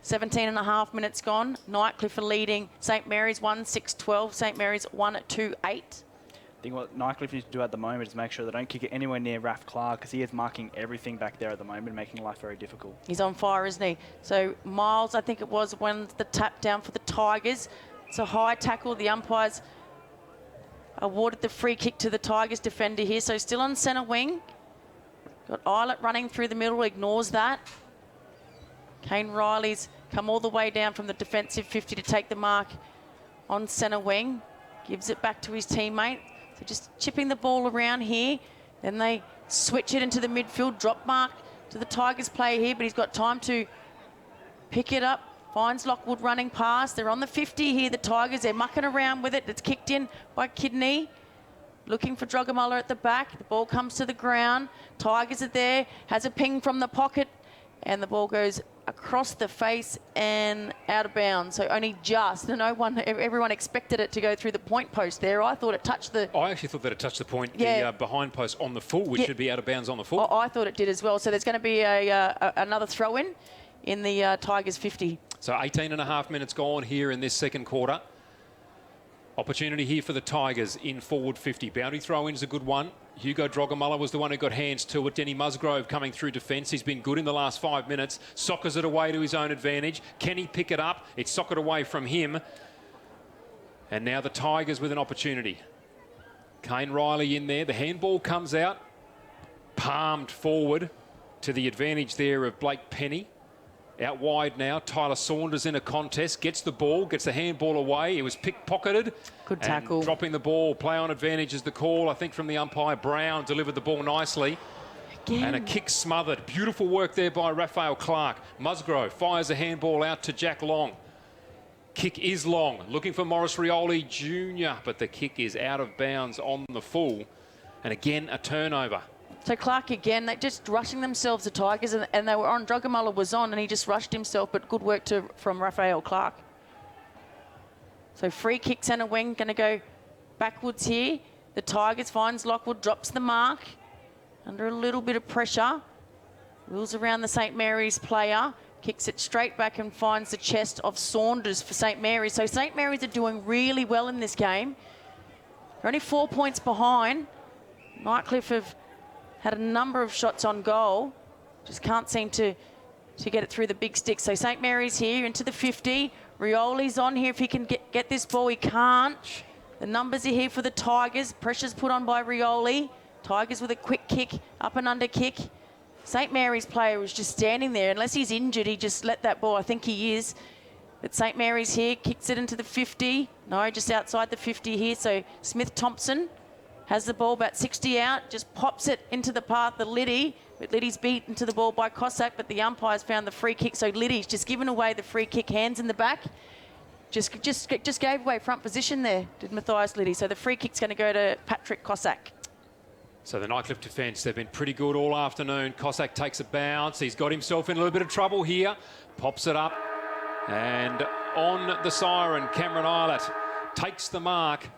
17 and a half minutes gone. Nightcliff are leading St Mary's 1-6-12. St Mary's 1-2-8. I think what Nightcliff needs to do at the moment is make sure they don't kick it anywhere near Raph Clark, because he is marking everything back there at the moment, making life very difficult. He's on fire, isn't he? So Miles, I think it was, wins the tap down for the Tigers. It's a high tackle. The umpires awarded the free kick to the Tigers defender here. So still on centre wing. Got Eilert running through the middle, ignores that. Kane Riley's come all the way down from the defensive 50 to take the mark on centre wing. Gives it back to his teammate. So just chipping the ball around here. Then they switch it into the midfield. Drop mark to the Tigers player here, but he's got time to pick it up. Finds Lockwood running past. They're on the 50 here, the Tigers. They're mucking around with it. It's kicked in by Kidney. Looking for Drogamuller at the back. The ball comes to the ground. Tigers are there. Has a ping from the pocket. And the ball goes across the face and out of bounds. So only just. Everyone expected it to go through the point post there. I thought it touched the... I actually thought that it touched the point, the behind post on the full, which should be out of bounds on the full. I thought it did as well. So there's going to be another throw-in in the Tigers 50. So 18 and a half minutes gone here in this second quarter. Opportunity here for the Tigers in forward 50. Boundary throw-in is a good one. Hugo Drogamuller was the one who got hands to it. Denny Musgrove coming through defence. He's been good in the last 5 minutes. Soccers it away to his own advantage. Can he pick it up? It's soccered away from him. And now the Tigers with an opportunity. Kane Riley in there. The handball comes out. Palmed forward to the advantage there of Blake Penny. Out wide now, Tyler Saunders in a contest, gets the ball, gets the handball away. It was pickpocketed. Good tackle. Dropping the ball, play on advantage is the call, I think, from the umpire. Brown delivered the ball nicely. Again. And a kick smothered. Beautiful work there by Raphael Clark. Musgrove fires a handball out to Jack Long. Kick is long, looking for Morris Rioli Jr., but the kick is out of bounds on the full. And again, a turnover. So Clark again, they're just rushing themselves, the Tigers, and they were on. Drogamuller was on, and he just rushed himself, but good work from Raphael Clark. So free kick centre wing, going to go backwards here. The Tigers finds Lockwood, drops the mark. Under a little bit of pressure. Wheels around the St Mary's player. Kicks it straight back and finds the chest of Saunders for St Mary's. So St Mary's are doing really well in this game. They're only 4 points behind. Nightcliff have had a number of shots on goal. Just can't seem to get it through the big stick. So St. Mary's here into the 50. Rioli's on here if he can get this ball. He can't. The numbers are here for the Tigers. Pressure's put on by Rioli. Tigers with a quick kick, up and under kick. St. Mary's player was just standing there. Unless he's injured, he just let that ball. I think he is. But St. Mary's here, kicks it into the 50. No, just outside the 50 here. So Smith-Thompson has the ball about 60 out, just pops it into the path of Liddy. But Liddy's beaten to the ball by Cossack, but the umpires found the free kick. So Liddy's just given away the free kick, hands in the back. Just gave away front position there, did Matthias Liddy. So the free kick's going to go to Patrick Cossack. So the Nightcliff defence, they've been pretty good all afternoon. Cossack takes a bounce. He's got himself in a little bit of trouble here. Pops it up. And on the siren, Cameron Eilert takes the mark.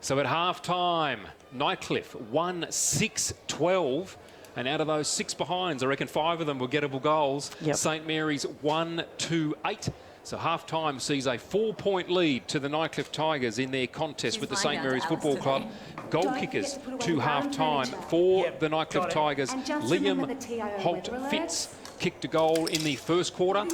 So at half-time, Nightcliff 1-6-12. And out of those 6 behinds, I reckon 5 of them were gettable goals. Yep. St. Mary's 1-2-8. So half-time sees a 4-point lead to the Nightcliff Tigers in their contest with the St. Mary's Football Club. Goal kickers to half-time for the Nightcliff Tigers. Liam Holt-Fitz kicked a goal in the first quarter,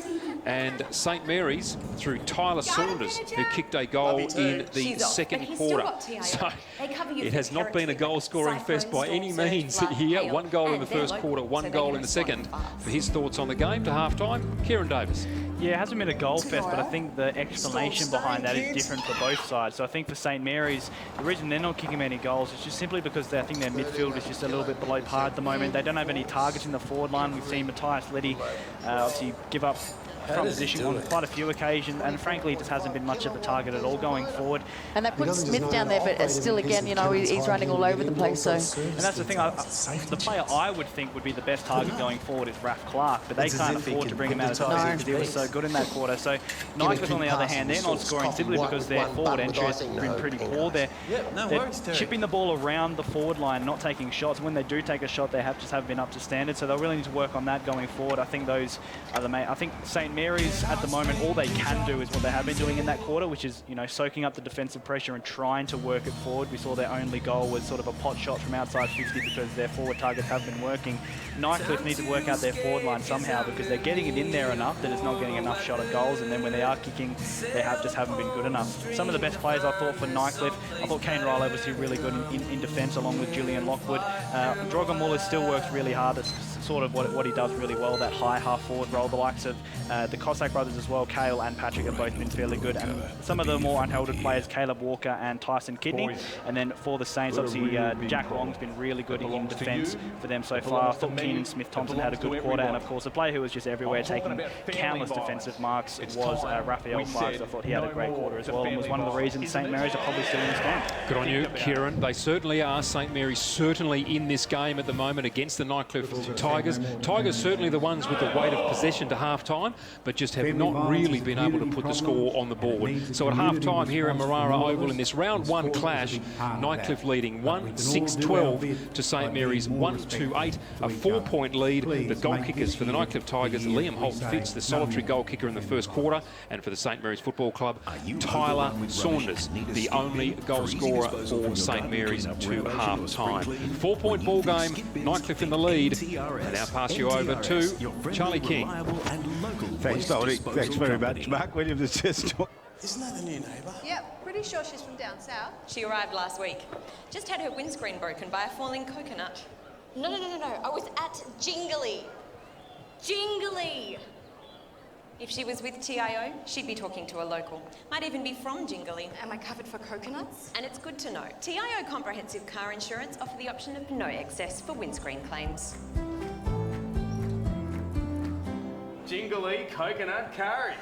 and St. Mary's through Tyler Saunders, who kicked a goal in the second quarter. So it has not been a goal-scoring fest by any means here. 1 goal in the first quarter, 1 goal in the second. For his thoughts on the game to half-time, Kieran Davis. Yeah, it hasn't been a goal fest, but I think the explanation behind that is different for both sides. So I think for St. Mary's, the reason they're not kicking many goals is just simply because I think their midfield is just a little bit below par at the moment. They don't have any targets in the forward line. We've seen Matthias Liddy obviously give up front position on quite a few occasions, and frankly, it just hasn't been much of a target at all going forward. And they put Smith down there, but still, again, you know, he's running all over the place. So, and that's the thing. The player I would think would be the best target going forward is Raph Clark, but they can't afford to bring him out of time because he was so good in that quarter. So Nightcliff, on the other hand, they're not scoring simply because their forward entry has been pretty poor. They're chipping the ball around the forward line, not taking shots. When they do take a shot, they just haven't been up to standard. So they'll really need to work on that going forward. I think those are the main. I think St. Mary's at the moment, all they can do is what they have been doing in that quarter, which is, you know, soaking up the defensive pressure and trying to work it forward. We saw their only goal was sort of a pot shot from outside 50 because their forward targets have been working. Nightcliff need to work out their forward line somehow because they're getting it in there enough that it's not getting enough shot at goals, and then when they are kicking, they just haven't been good enough. Some of the best players I thought for Nightcliff, I thought Kane Riley was really good in defence along with Julian Lockwood. Drogon Muller still works really hard. It's sort of what he does really well, that high half-forward role. The likes of the Cossack brothers as well, Kale and Patrick, have both been fairly good. And some of the more unheralded players, Caleb Walker and Tyson Kidney. And then for the Saints, obviously, Jack Long's been really good in defence for them so far. I thought Keenan Smith-Thompson had a good quarter. And, of course, a player who was just everywhere taking countless defensive marks was Raphael Clark. I thought he had a great quarter as well and was one of the reasons St. Mary's are probably still in this game. Good on you, Kieran. They certainly are. St. Mary's certainly in this game at the moment against the Nightcliff Tigers. Tigers certainly the ones with the weight of possession to half-time, but just have not really been able to put the score on the board. So at half-time here at Marara Oval in this round 1 clash, Nightcliff leading 1-6-12 to St. Mary's 1-2-8, a 4-point lead. The goal kickers for the Nightcliff Tigers, Liam Holt-Fitz, the solitary goal kicker in the first quarter, and for the St. Mary's Football Club, Tyler Saunders, the only goal scorer for St. Mary's to half-time. 4-point ball game, Nightcliff in the lead, and now pass you over to Charlie King. Thanks, Dominic. Thanks very much. Mark Williams is just... Isn't that the new neighbour? Yep, pretty sure she's from down south. She arrived last week. Just had her windscreen broken by a falling coconut. No. I was at Jingly. Jingly! If she was with TIO, she'd be talking to a local. Might even be from Jingly. Am I covered for coconuts? And it's good to know. TIO Comprehensive Car Insurance offer the option of no excess for windscreen claims. Jingly coconut curry.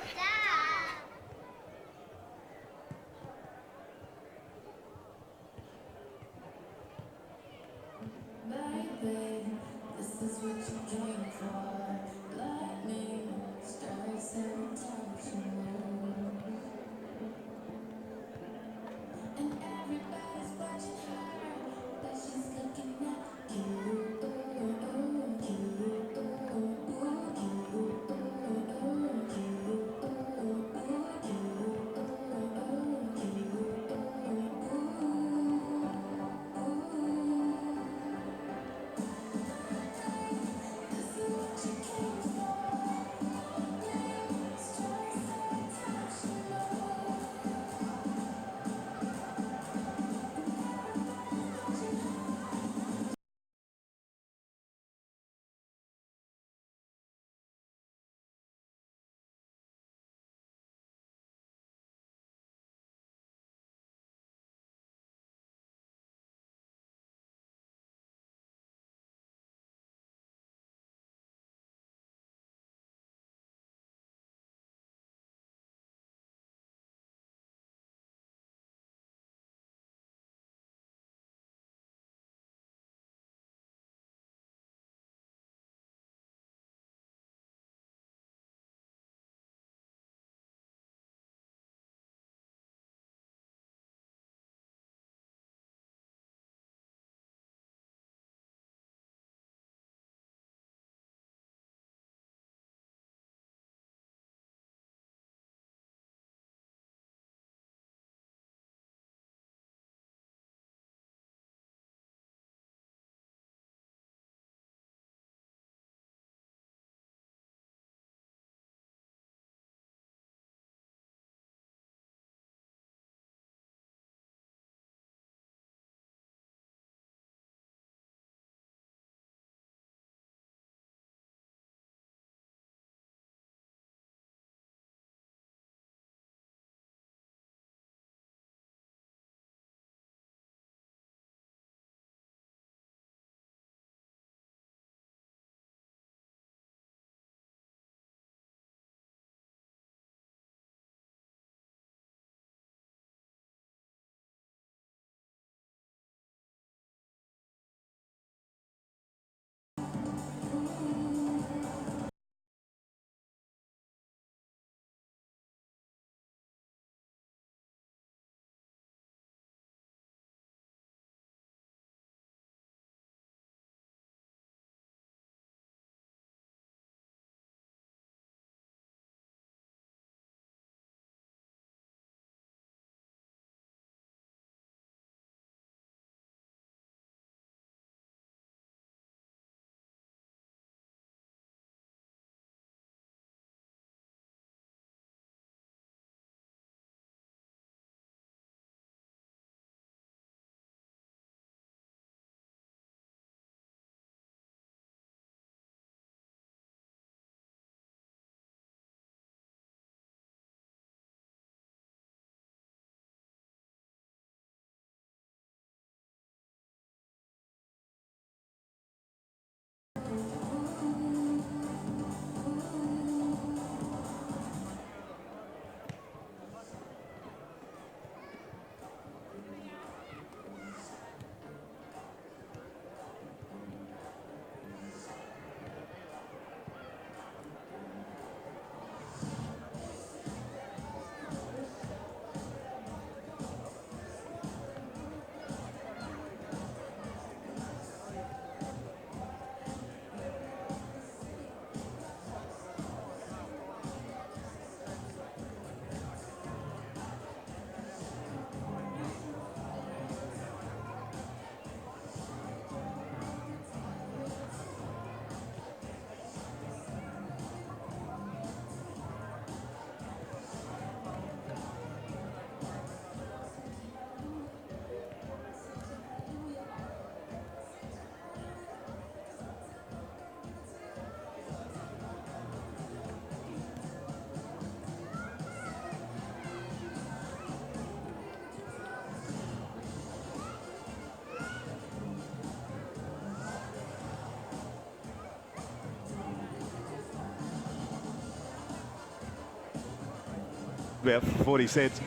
about 40 cents.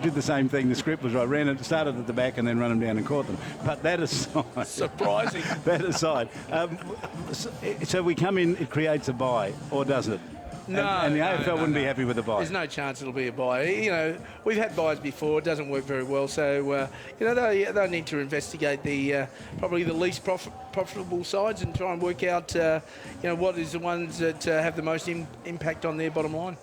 Did the same thing. The script was right. Started at the back and then run them down and caught them. But that aside... Surprising. That aside. So we come in, it creates a buy, or doesn't it? No, and the AFL wouldn't be happy with the buy. There's no chance it'll be a buy. You know, we've had buys before. It doesn't work very well. So, you know, they need to investigate the probably the least profitable sides and try and work out, you know, what is the ones that have the most impact on their bottom line.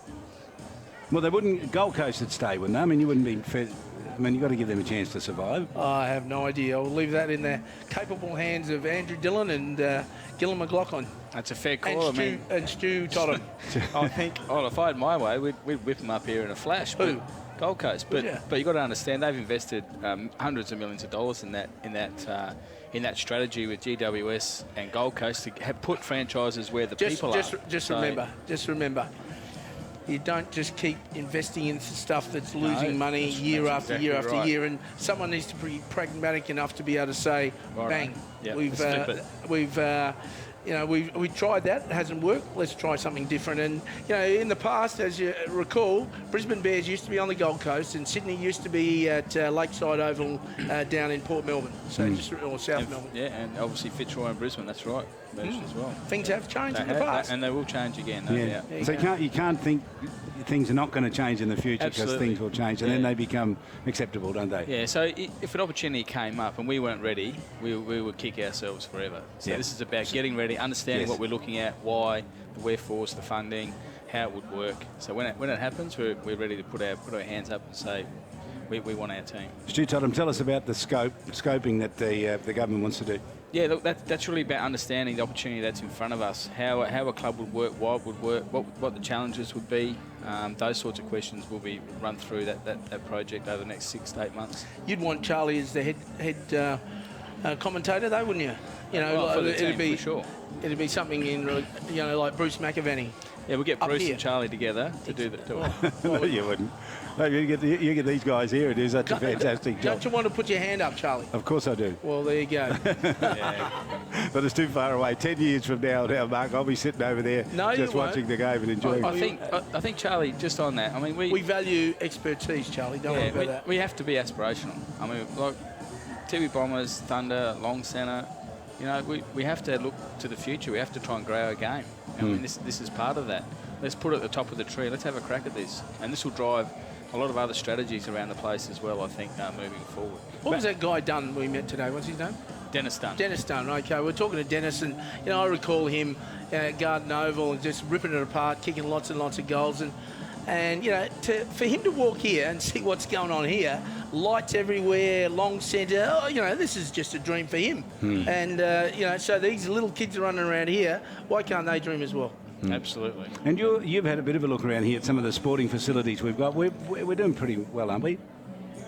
Well, they wouldn't. Gold Coast would stay, wouldn't they? I mean, you wouldn't be fair. I mean, you've got to give them a chance to survive. I have no idea. I'll leave that in the capable hands of Andrew Dillon and Gillan McLaughlin. That's a fair call. And Stu Tottenham. I think, well, if I had my way, we'd whip them up here in a flash. Who? Gold Coast. But you've got to understand, they've invested hundreds of millions of dollars in that strategy with GWS and Gold Coast to have put franchises where the people are. Just remember. You don't just keep investing in stuff that's losing money year after year after year, and someone needs to be pragmatic enough to be able to say, bang, we've you know, we tried that, it hasn't worked, let's try something different. And, you know, in the past, as you recall, Brisbane Bears used to be on the Gold Coast and Sydney used to be at Lakeside Oval down in Port Melbourne, or South Melbourne. Yeah, and obviously Fitzroy and Brisbane, that's right, as well. Things have changed in the past. And they will change again, So you can't think things are not going to change in the future, because things will change, and then they become acceptable, don't they? Yeah, so if an opportunity came up and we weren't ready, we would kick ourselves forever. So this is about getting ready, understanding what we're looking at, why, the wherefores, the funding, how it would work. So when it happens, we're ready to put our hands up and say, we want our team. Stu Tottenham, tell us about the scoping that the government wants to do. Yeah, look, that's really about understanding the opportunity that's in front of us, how a club would work, why it would work, what the challenges would be. Those sorts of questions will be run through that project over the next 6 to 8 months. You'd want Charlie as the head commentator, though, wouldn't you? You know, for the team, be for sure. It'd be something in, you know, like Bruce McAvaney. Yeah, we'll get Bruce and Charlie together to do it. No, you wouldn't. No, you get these guys here. It is such a fantastic job. Don't you want to put your hand up, Charlie? Of course I do. Well, there you go. But it's too far away. 10 years from now, Mark, I'll be sitting over there just watching the game and enjoying it. I think, Charlie, just on that, I mean, we value expertise, Charlie. Don't worry about that. We have to be aspirational. I mean, like Tiwi Bombers, Thunder, Long Centre, you know, we have to look to the future. We have to try and grow our game. I mean, this is part of that. Let's put it at the top of the tree. Let's have a crack at this. And this will drive a lot of other strategies around the place as well, I think, moving forward. What was that guy Dunn we met today? What's his name? Dennis Dunn. Dennis Dunn, okay. We're talking to Dennis, and, you know, I recall him at Garden Oval and just ripping it apart, kicking lots and lots of goals. And you know, for him to walk here and see what's going on here, lights everywhere, long centre, you know, this is just a dream for him. And, you know, so these little kids are running around here, why can't they dream as well? Absolutely. And you've had a bit of a look around here at some of the sporting facilities we've got. We're doing pretty well, aren't we?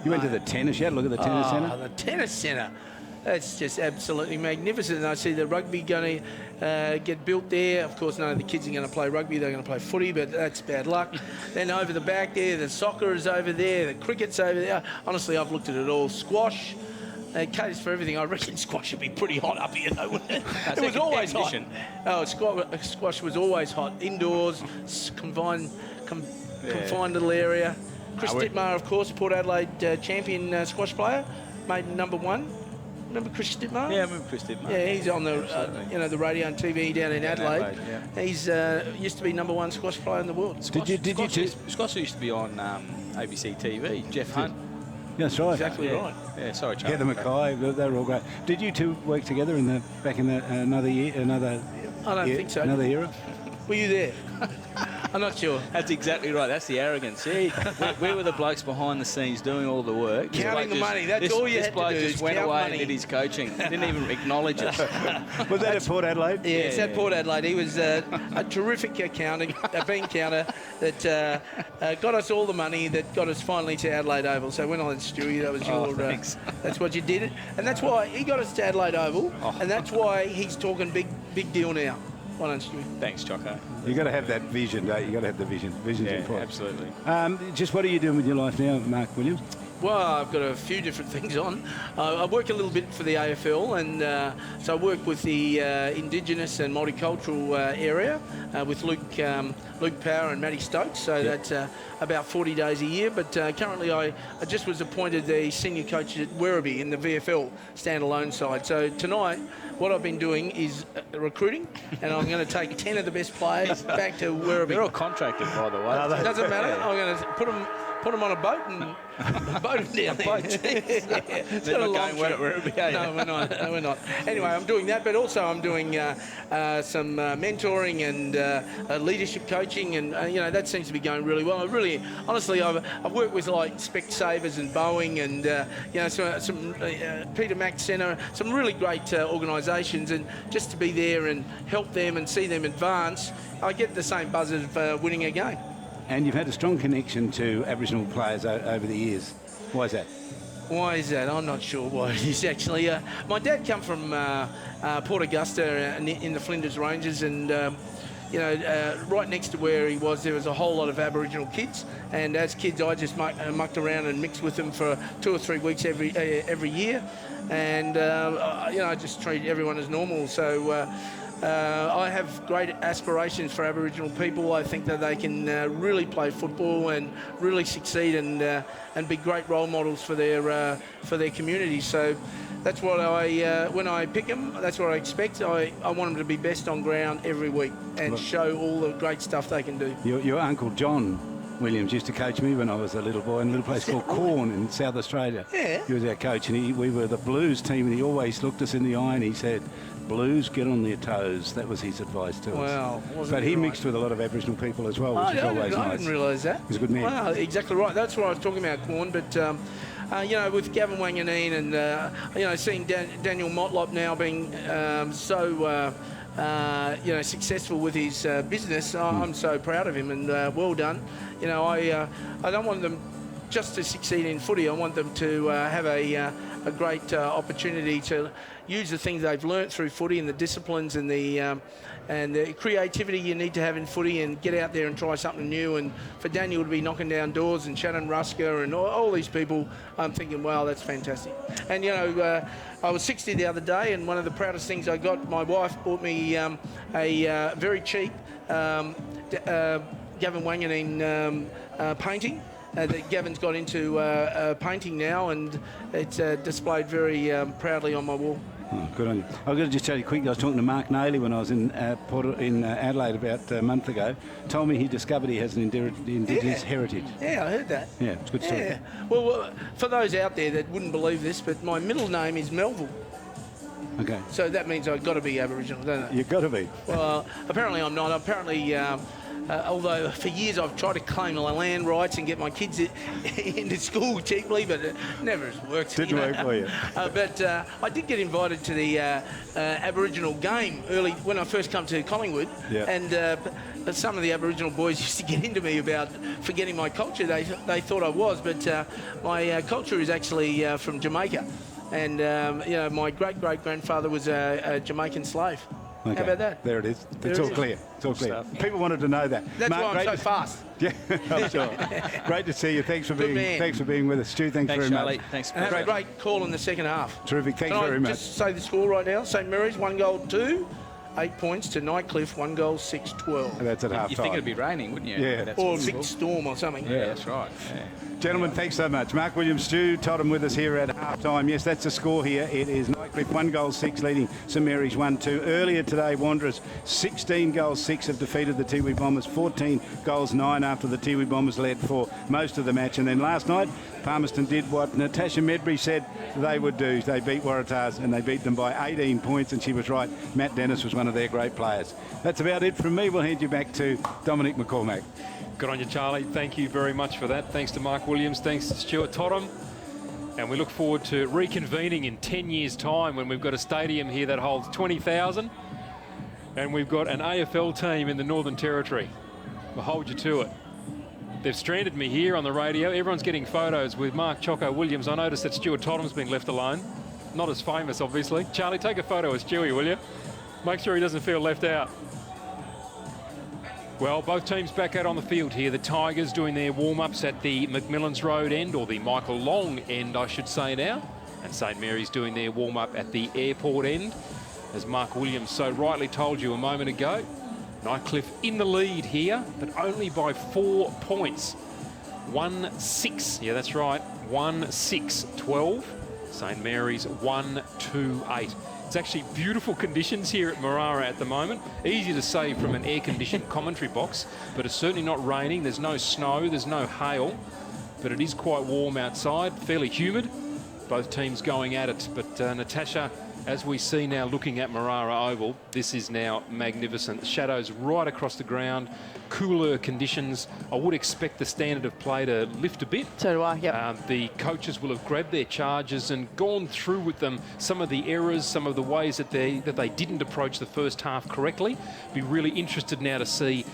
You went to the tennis. You had a look at the tennis centre? The tennis centre. That's just absolutely magnificent. And I see the rugby going to get built there. Of course, none of the kids are going to play rugby. They're going to play footy, but that's bad luck. Then over the back there, the soccer is over there. The cricket's over there. Honestly, I've looked at it all. Squash. Caters for everything. I reckon squash should be pretty hot up here, though, wouldn't it? It was always hot. Oh, squash was always hot. Indoors, confined little area. Chris Dittmar, of course, Port Adelaide champion squash player, made #1. Remember Chris Dittmar? Yeah, I remember Chris Dittmar. Yeah, he's on the you know, the radio and TV down in Adelaide. He's used to be #1 squash player in the world. Squash used to be on ABC TV. Jeff Hunt. That's right. Exactly right. Yeah, sorry, Charlie. Heather Mackay, they were all great. Did you two work together back in another year? I don't think so. Another era? Were you there? I'm not sure. That's exactly right. That's the arrogance. See, we were the blokes behind the scenes doing all the work. Counting the money. That's all you had to do. This bloke just went away and did his coaching. Didn't even acknowledge us. Was that at Port Adelaide? Yeah, it's at Port Adelaide. He was a terrific accounting, bean counter that got us all the money that got us finally to Adelaide Oval. So when I went to Stewie, that was your... thanks. That's what you did. And that's why he got us to Adelaide Oval, and that's why he's talking big deal now. Well done, Stewie. Thanks, Choco. You got to have that vision, don't you? You got to have the vision. Vision's important. Absolutely. Just what are you doing with your life now, Mark Williams? Well, I've got a few different things on. I work a little bit for the AFL, and so I work with the Indigenous and multicultural area with Luke Power and Matty Stokes. So that's about 40 days a year. But currently, I just was appointed the senior coach at Werribee in the VFL standalone side. So tonight, what I've been doing is recruiting, and I'm going to take 10 of the best players back to Werribee. They're all contracted, by the way. It doesn't matter. I'm going to put them on a boat and boat them down there. They're not going Werribee. No, we're not. No, we're not. Anyway, I'm doing that, but also I'm doing some mentoring and leadership coaching, and that seems to be going really well. Honestly, I've worked with like Specsavers and Boeing, and some Peter Mac Centre, some really great organisations, and just to be there and help them and see them advance, I get the same buzz of winning a game. And you've had a strong connection to Aboriginal players over the years. Why is that? Why is that? I'm not sure why it is, actually. My dad come from Port Augusta in the Flinders Ranges, and right next to where he was, there was a whole lot of Aboriginal kids. And as kids, I just mucked around and mixed with them for 2 or 3 weeks every year. And, I just treat everyone as normal. So I have great aspirations for Aboriginal people. I think that they can really play football and really succeed and be great role models for their community. So that's what when I pick them, that's what I expect. I want them to be best on ground every week and show all the great stuff they can do. Your uncle John Williams used to coach me when I was a little boy in a little place called Corn in South Australia. Yeah. He was our coach, and we were the Blues team, and he always looked us in the eye and he said, "Blues, get on their toes." That was his advice to us. Wow. But he mixed with a lot of Aboriginal people as well, which is always nice. I didn't realise that. He's a good man. Wow, exactly right. That's what I was talking about, Corn. But, with Gavin Wanganeen and, seeing Daniel Motlop now being successful with his business, I'm so proud of him, and well done. I don't want them just to succeed in footy. I want them to have a great opportunity to use the things they've learnt through footy and the disciplines and the creativity you need to have in footy, and get out there and try something new. And for Daniel to be knocking down doors, and Shannon Rusker and all these people, I'm thinking, wow, that's fantastic. And, I was 60 the other day, and one of the proudest things I got, my wife bought me a very cheap Gavin Wanganeen painting. That Gavin's got into painting now, and it's displayed very proudly on my wall. Oh, good on you. I've got to just tell you quickly, I was talking to Mark Nayley when I was in Adelaide about a month ago. Told me he discovered he has an Indigenous heritage. Yeah, I heard that. Yeah, it's good stuff. Yeah. Well, for those out there that wouldn't believe this, but my middle name is Melville. Okay. So that means I've got to be Aboriginal, don't I? You've got to be. Well, apparently I'm not. Apparently... although for years I've tried to claim my land rights and get my kids into school cheaply, but it never has worked. Didn't work for you. But I did get invited to the Aboriginal game early when I first come to Collingwood, and some of the Aboriginal boys used to get into me about forgetting my culture. They thought I was, but my culture is actually from Jamaica, and my great-great-grandfather was a Jamaican slave. Okay. How about that? There it is. It's all clear. It's all clear. People wanted to know that. That's Mark, why I'm so fast. Yeah, I'm sure. Great to see you. Thanks for being with us, Stu. Thanks very Charlie. much. Thanks, and have a great call in the second half. Terrific. Thanks very much. Just say the score right now. St Mary's 1-2, 8 points to Nightcliff 1-6-12. That's at half time. You think it'd be raining, wouldn't you? Yeah. Or a big storm or something. Yeah, that's right. Yeah. Gentlemen, thanks so much. Mark Williams, Stu Totham with us here at half-time. Yes, that's the score here. It is Nightcliff 1-6 leading St Mary's 1-2. Earlier today, Wanderers 16-6 have defeated the Tiwi Bombers, 14-9 after the Tiwi Bombers led for most of the match. And then last night, Palmerston did what Natasha Medbury said they would do. They beat Waratahs, and they beat them by 18 points, and she was right. Matt Dennis was one of their great players. That's about it from me. We'll hand you back to Dominic McCormack. Good on you, Charlie. Thank you very much for that. Thanks to Mark Williams. Thanks to Stuart Totham. And we look forward to reconvening in 10 years' time when we've got a stadium here that holds 20,000. And we've got an AFL team in the Northern Territory. We'll hold you to it. They've stranded me here on the radio. Everyone's getting photos with Mark Choco Williams. I noticed that Stuart Totham's been left alone. Not as famous, obviously. Charlie, take a photo of Stewie, will you? Make sure he doesn't feel left out. Well, both teams back out on the field here. The Tigers doing their warm-ups at the McMillans Road end, or the Michael Long end, I should say now. And St Mary's doing their warm-up at the airport end. As Mark Williams so rightly told you a moment ago, Nightcliff in the lead here, but only by 4 points. 1-6, yeah, that's right, 1-6-12. St Mary's 1-2-8. It's actually beautiful conditions here at Marara at the moment. Easy to say from an air-conditioned commentary box, but it's certainly not raining. There's no snow, there's no hail, but it is quite warm outside, fairly humid. Both teams going at it, but Natasha, as we see now looking at Marara Oval, this is now magnificent. Shadows right across the ground, cooler conditions. I would expect the standard of play to lift a bit. So do I, yep. The coaches will have grabbed their charges and gone through with them some of the errors, some of the ways that they didn't approach the first half correctly. Be really interested now to see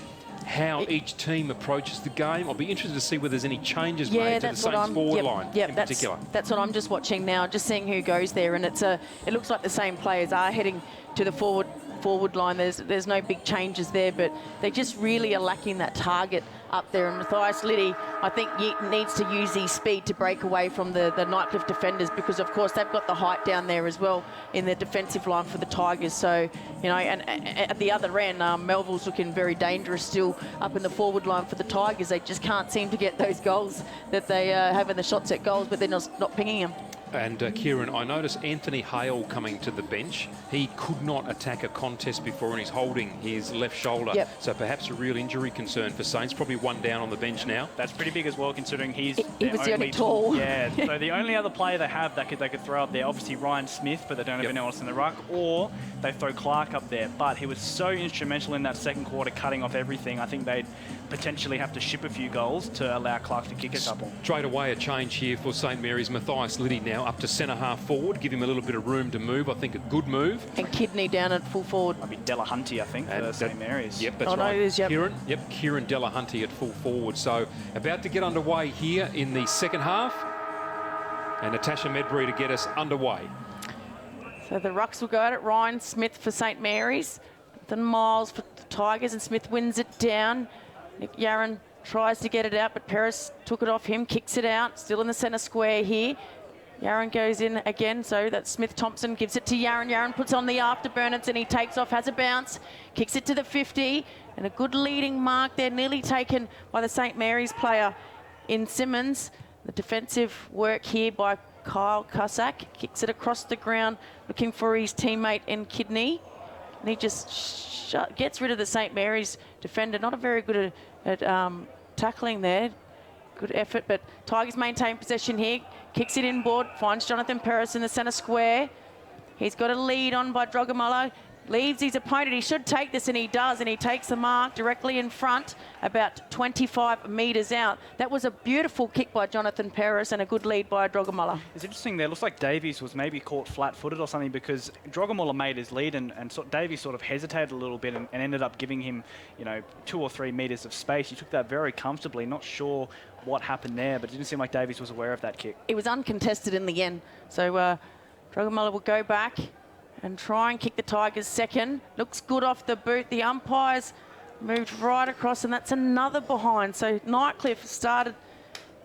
how each team approaches the game. I'll be interested to see whether there's any changes made to the Saints forward line in particular. That's what I'm just watching now, just seeing who goes there, and it looks like the same players are heading to the forward line. There's no big changes there, but they just really are lacking that target up there. And Matthias Liddy, I think, needs to use his speed to break away from the Nightcliff defenders, because of course they've got the height down there as well in the defensive line for the Tigers. So, you know, and at the other end, Melville's looking very dangerous still up in the forward line for the Tigers. They just can't seem to get those goals that they have in the shots at goals, but they're not pinging them. And Kieran, I noticed Anthony Hale coming to the bench. He could not attack a contest before, and he's holding his left shoulder. Yep. So perhaps a real injury concern for Saints. Probably one down on the bench now. That's pretty big as well, considering he was the only tall. Yeah, so the only other player they have that they could throw up there, obviously Ryan Smith, but they don't have anyone else in the ruck, or they throw Clark up there. But he was so instrumental in that second quarter, cutting off everything. I think they'd potentially have to ship a few goals to allow Clark to kick a couple. Straight away a change here for St Mary's. Matthias Liddy now up to centre half forward, give him a little bit of room to move. I think a good move. And Kidney down at full forward. Might be Delahunty, I think, for St Mary's. Yep, that's right. No, it is, yep. Kieran Delahunty at full forward. So about to get underway here in the second half. And Natasha Medbury to get us underway. So the rucks will go at it. Ryan Smith for St Mary's. Then Miles for the Tigers, and Smith wins it down. Nick Yaron tries to get it out, but Peris took it off him, kicks it out. Still in the centre square here. Yaron goes in again, so that Smith-Thompson gives it to Yaron. Yaron puts on the afterburners and he takes off, has a bounce, kicks it to the 50, and a good leading mark there, nearly taken by the St Mary's player in Simmons. The defensive work here by Kyle Cossack, kicks it across the ground, looking for his teammate in Kidney, and he just gets rid of the St Mary's defender. Not a very good at tackling there. Good effort, but Tigers maintain possession here. Kicks it inboard, finds Jonathan Peris in the centre square. He's got a lead on by Drogamullo. Leaves his opponent. He should take this, and he does, and he takes the mark directly in front, about 25 metres out. That was a beautiful kick by Jonathan Peris and a good lead by Drogamullo. It's interesting there. Looks like Davies was maybe caught flat-footed or something, because Drogamullo made his lead, and Davies sort of hesitated a little bit and ended up giving him, 2 or 3 metres of space. He took that very comfortably. Not sure what happened there, but it didn't seem like Davies was aware of that kick. It was uncontested in the end. So Drogamullo will go back and try and kick the Tigers second. Looks good off the boot. The umpires moved right across, and that's another behind. So Nightcliff started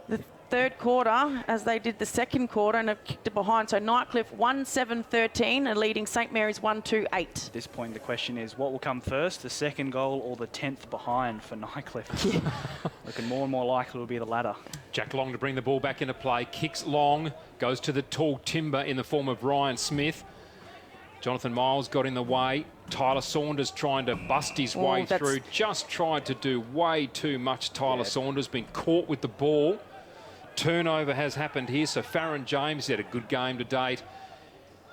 the third quarter as they did the second quarter and have kicked it behind. So Nightcliff 1-7-13 and leading St Mary's 1-2-8. At this point, the question is, what will come first, the second goal or the 10th behind for Nightcliff? Looking more and more likely it will be the latter. Jack Long to bring the ball back into play. Kicks long, goes to the tall timber in the form of Ryan Smith. Jonathan Miles got in the way. Tyler Saunders trying to bust his way through. Just tried to do way too much. Tyler Saunders been caught with the ball. Turnover has happened here. So Farron James had a good game to date.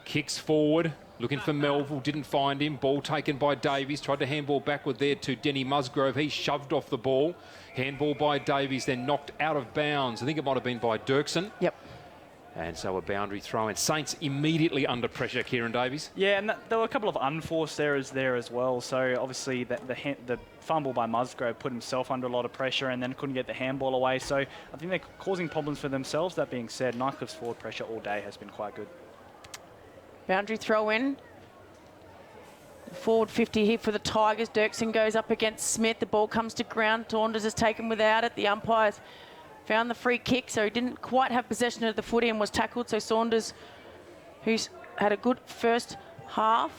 Kicks forward, looking for Melville. Didn't find him. Ball taken by Davies. Tried to handball backward there to Denny Musgrove. He shoved off the ball. Handball by Davies, then knocked out of bounds. I think it might have been by Dirksen. Yep. And so a boundary throw, and Saints immediately under pressure, Kieran Davies. Yeah, and there were a couple of unforced errors there as well. So obviously the fumble by Musgrove put himself under a lot of pressure and then couldn't get the handball away. So I think they're causing problems for themselves. That being said, Nightcliff's forward pressure all day has been quite good. Boundary throw in. Forward 50 here for the Tigers. Dirksen goes up against Smith. The ball comes to ground. Saunders is taken without it. The umpires found the free kick, so he didn't quite have possession of the footy and was tackled. So Saunders, who's had a good first half,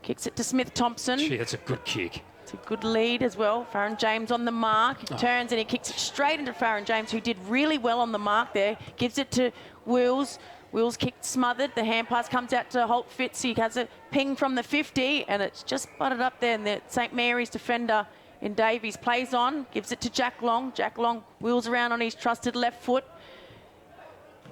kicks it to Smith-Thompson. Gee, that's a good kick. It's a good lead as well. Farron James on the mark. He turns and he kicks it straight into Farron James, who did really well on the mark there. Gives it to Wills. Wills kicked smothered. The hand pass comes out to Holt Fitz. He has a ping from the 50, and it's just butted up there. And the St. Mary's defender in Davies plays on, gives it to Jack Long. Jack Long wheels around on his trusted left foot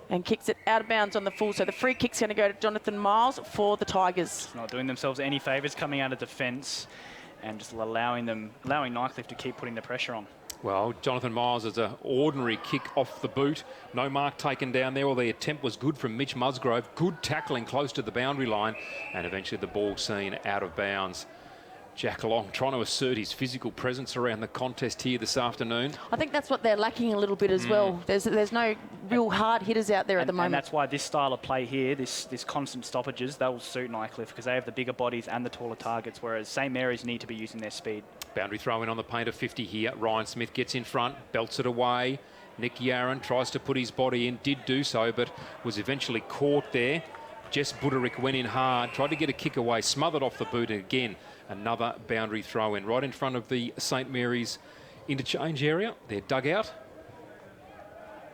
and kicks it out of bounds on the full. So the free kick's going to go to Jonathan Miles for the Tigers. It's not doing themselves any favours coming out of defence and just allowing Nightcliff to keep putting the pressure on. Well, Jonathan Miles is an ordinary kick off the boot. No mark taken down there. Well, the attempt was good from Mitch Musgrove. Good tackling close to the boundary line. And eventually the ball seen out of bounds. Jack Long trying to assert his physical presence around the contest here this afternoon. I think that's what they're lacking a little bit as well. There's no real hard hitters out there at the moment. And that's why this style of play here, this constant stoppages, that will suit Nightcliff because they have the bigger bodies and the taller targets, whereas St. Mary's need to be using their speed. Boundary throw in on the paint of 50 here. Ryan Smith gets in front, belts it away. Nick Yaron tries to put his body in, did do so, but was eventually caught there. Jess Buderick went in hard, tried to get a kick away, smothered off the boot, and again, another boundary throw in right in front of the St. Mary's interchange area, their dugout.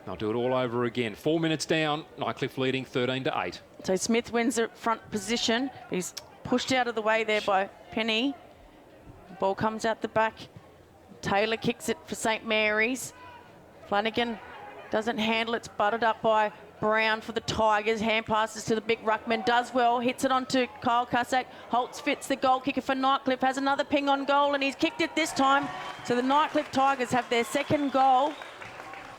They'll do it all over again. 4 minutes down, Nightcliff leading 13-8. So Smith wins the front position. He's pushed out of the way there by Penny. The ball comes out the back. Taylor kicks it for St. Mary's. Flanagan doesn't handle it. It's butted up by Brown for the Tigers. Hand passes to the big ruckman. Does well. Hits it onto Kyle Cusack. Holtz Fitz, the goal kicker for Nightcliff, has another ping on goal, and he's kicked it this time. So the Nightcliff Tigers have their second goal.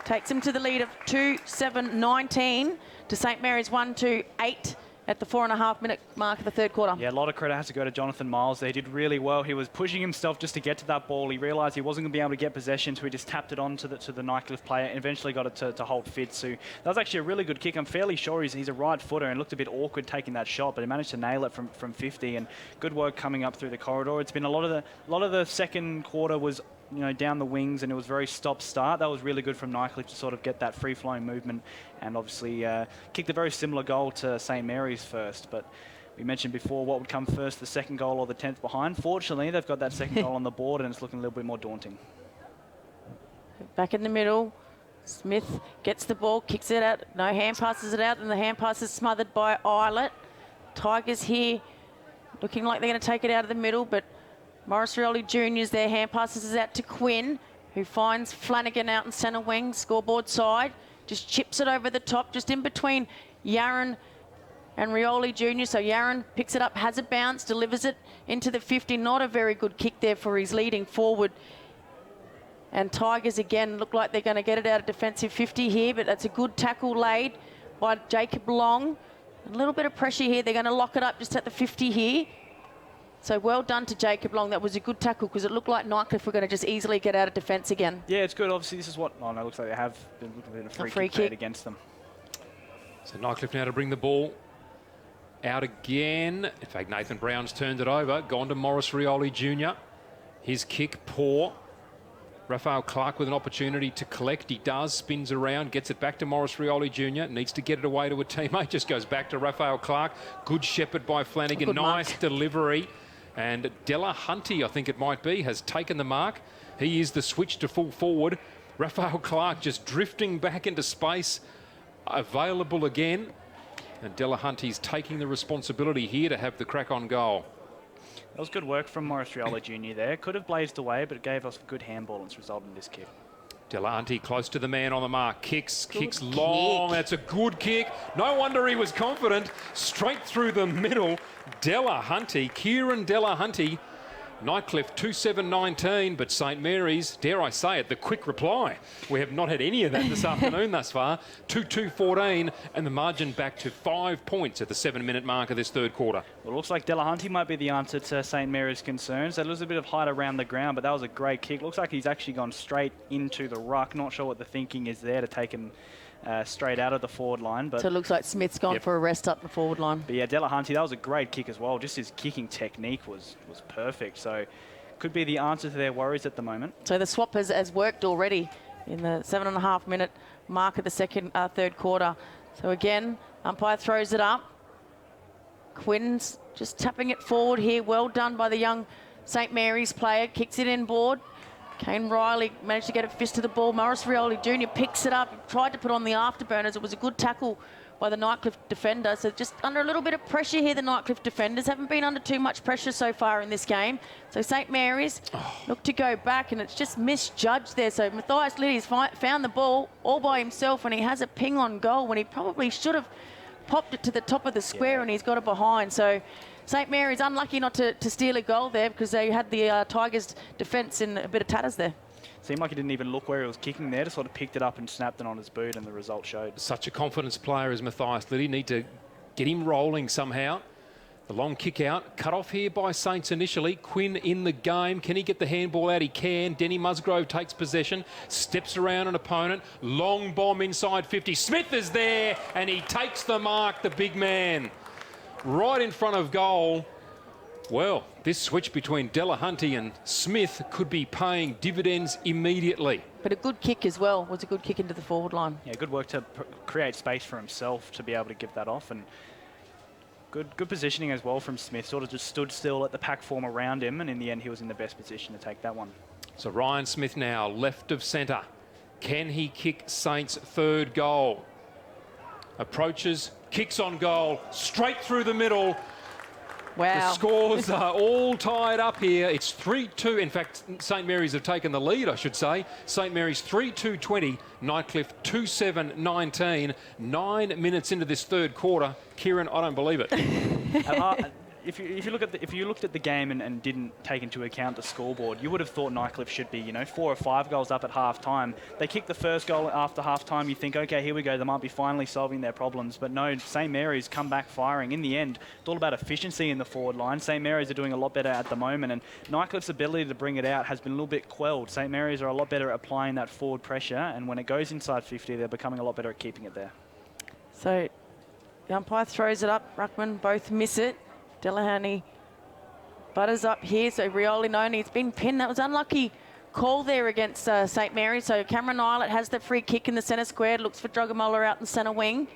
Takes them to the lead of 2-7-19 to St. Mary's 1-2-8 at the 4.5-minute mark of the third quarter. Yeah, a lot of credit has to go to Jonathan Miles there. He did really well. He was pushing himself just to get to that ball. He realised he wasn't going to be able to get possession, so he just tapped it on to the Nightcliff player and eventually got it to Holt Fitz. So that was actually a really good kick. I'm fairly sure he's a right footer and looked a bit awkward taking that shot, but he managed to nail it from 50, and good work coming up through the corridor. It's been a lot of the second quarter was down the wings, and it was very stop-start. That was really good from Nightcliff to sort of get that free-flowing movement and obviously kicked a very similar goal to St. Mary's first. But we mentioned before what would come first, the second goal or the 10th behind. Fortunately, they've got that second goal on the board, and it's looking a little bit more daunting. Back in the middle, Smith gets the ball, kicks it out. No, hand passes it out, and the hand pass is smothered by Eilert. Tigers here looking like they're going to take it out of the middle, but Morris Rioli Jr.'s there. Hand passes is out to Quinn, who finds Flanagan out in centre wing, scoreboard side. Just chips it over the top, just in between Yaron and Rioli Jr. So Yaron picks it up, has a bounce, delivers it into the 50. Not a very good kick there for his leading forward. And Tigers again look like they're going to get it out of defensive 50 here, but that's a good tackle laid by Jacob Long. A little bit of pressure here. They're going to lock it up just at the 50 here. So well done to Jacob Long. That was a good tackle because it looked like Nightcliff were going to just easily get out of defence again. Yeah, it's good. Obviously, this is what... Oh, no, it looks like they have been a free kick against them. So Nightcliff now to bring the ball out again. In fact, Nathan Brown's turned it over. Gone to Morris Rioli Jr. His kick, poor. Raphael Clark with an opportunity to collect. He does, spins around, gets it back to Morris Rioli Jr. Needs to get it away to a teammate. Just goes back to Raphael Clark. Good shepherd by Flanagan. Nice delivery. And Della Hunty, I think it might be, has taken the mark. He is the switch to full forward. Raphael Clark just drifting back into space. Available again. And Della Hunty's taking the responsibility here to have the crack on goal. That was good work from Morris Rioli Jr. there. Could have blazed away, but it gave us a good handball and it's resulted in this kick. Della Hunty close to the man on the mark. Kicks long. That's a good kick. No wonder he was confident. Straight through the middle. Della Hunty, Kieran Della Hunty, Nightcliff 2-7-19, but St Mary's, dare I say it, the quick reply. We have not had any of that this afternoon thus far. 2-2-14, and the margin back to 5 points at the 7-minute mark of this third quarter. Well, it looks like Delahunty might be the answer to St Mary's concerns. There was a bit of height around the ground, but that was a great kick. Looks like he's actually gone straight into the ruck. Not sure what the thinking is there to take him straight out of the forward line. But so it looks like Smith's gone for a rest up the forward line. But yeah, Delahunty, that was a great kick as well. Just his kicking technique was perfect. So could be the answer to their worries at the moment. So the swap has worked already in the 7.5 minute mark of the third quarter. So again, umpire throws it up. Quinn's just tapping it forward here. Well done by the young St Mary's player. Kicks it inboard. Kane Riley managed to get a fist to the ball. Morris Rioli Jr. picks it up. Tried to put on the afterburners. It was a good tackle by the Nightcliff defender. So just under a little bit of pressure here, the Nightcliff defenders. Haven't been under too much pressure so far in this game. So St Mary's look to go back, and it's just misjudged there. So Matthias Liddy's found the ball all by himself, and he has a ping on goal when he probably should have popped it to the top of the square, and he's got it behind. So St Mary's unlucky not to steal a goal there, because they had the Tigers' defence in a bit of tatters there. Seemed like he didn't even look where he was kicking there, just sort of picked it up and snapped it on his boot, and the result showed. Such a confidence player as Matthias Liddy. Need to get him rolling somehow. The long kick out, cut off here by Saints initially. Quinn in the game. Can he get the handball out? He can. Denny Musgrove takes possession, steps around an opponent. Long bomb inside 50. Smith is there, and he takes the mark, the big man. Right in front of goal. Well, this switch between Delahunty and Smith could be paying dividends immediately. But a good kick as well. Was a good kick into the forward line. Yeah, good work to create space for himself to be able to give that off, and good positioning as well from Smith. Sort of just stood still at the pack form around him, and in the end he was in the best position to take that one. So Ryan Smith now left of centre. Can he kick Saints' third goal? Approaches, kicks on goal, straight through the middle. Wow. The scores are all tied up here. It's 3-2. In fact, St Mary's have taken the lead, I should say. St Mary's 3-2-20, Nightcliff 2-7-19. 9 minutes into this third quarter. Kieran, I don't believe it. If you looked at the game and didn't take into account the scoreboard, you would have thought Nightcliff should be, 4 or 5 goals up at half time. They kicked the first goal after half time. You think, okay, here we go. They might be finally solving their problems. But no, St Mary's come back firing. In the end, it's all about efficiency in the forward line. St Mary's are doing a lot better at the moment, and Nightcliff's ability to bring it out has been a little bit quelled. St Mary's are a lot better at applying that forward pressure, and when it goes inside 50, they're becoming a lot better at keeping it there. So the umpire throws it up. Ruckman both miss it. Delahunty butters up here, so Rioli known he's been pinned. That was unlucky call there against St Mary's. So Cameron Eilert has the free kick in the centre square, looks for Drogamola out in centre wing.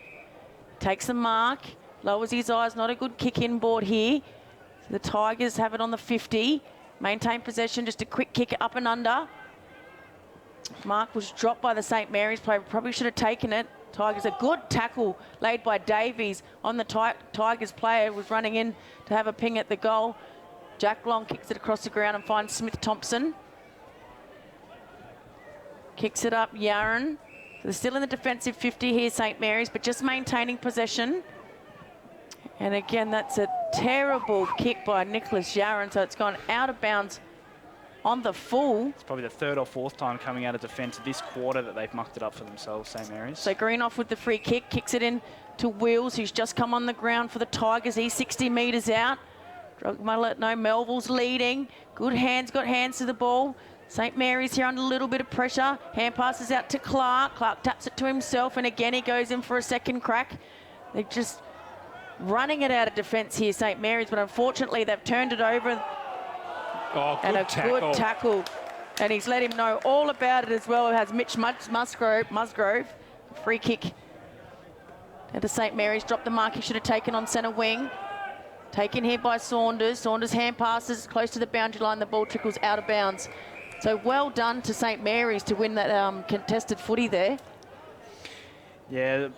Takes the mark, lowers his eyes, not a good kick inboard here. So the Tigers have it on the 50. Maintain possession, just a quick kick up and under. Mark was dropped by the St Mary's player, probably should have taken it. Tigers, a good tackle laid by Davies on the Tigers player, was running in to have a ping at the goal. Jack Long kicks it across the ground and finds Smith Thompson. Kicks it up, Yaron. So they're still in the defensive 50 here, St Mary's, but just maintaining possession. And again, that's a terrible kick by Nicholas Yaron, so it's gone out of bounds on the full. It's probably the third or fourth time coming out of defence this quarter that they've mucked it up for themselves, St Mary's. So Greenoff with the free kick, kicks it in to Wheels, who's just come on the ground for the Tigers. He's 60 metres out. Melville's leading. Good hands, got hands to the ball. St Mary's here under a little bit of pressure. Hand passes out to Clark. Clark taps it to himself, and again he goes in for a second crack. They're just running it out of defence here, St Mary's, but unfortunately they've turned it over. Oh, good tackle. Good tackle. And he's let him know all about it as well. It has Mitch Musgrove. Free kick. And to St Mary's, dropped the mark he should have taken on centre wing. Taken here by Saunders. Saunders hand passes close to the boundary line. The ball trickles out of bounds. So well done to St Mary's to win that contested footy there. Yeah,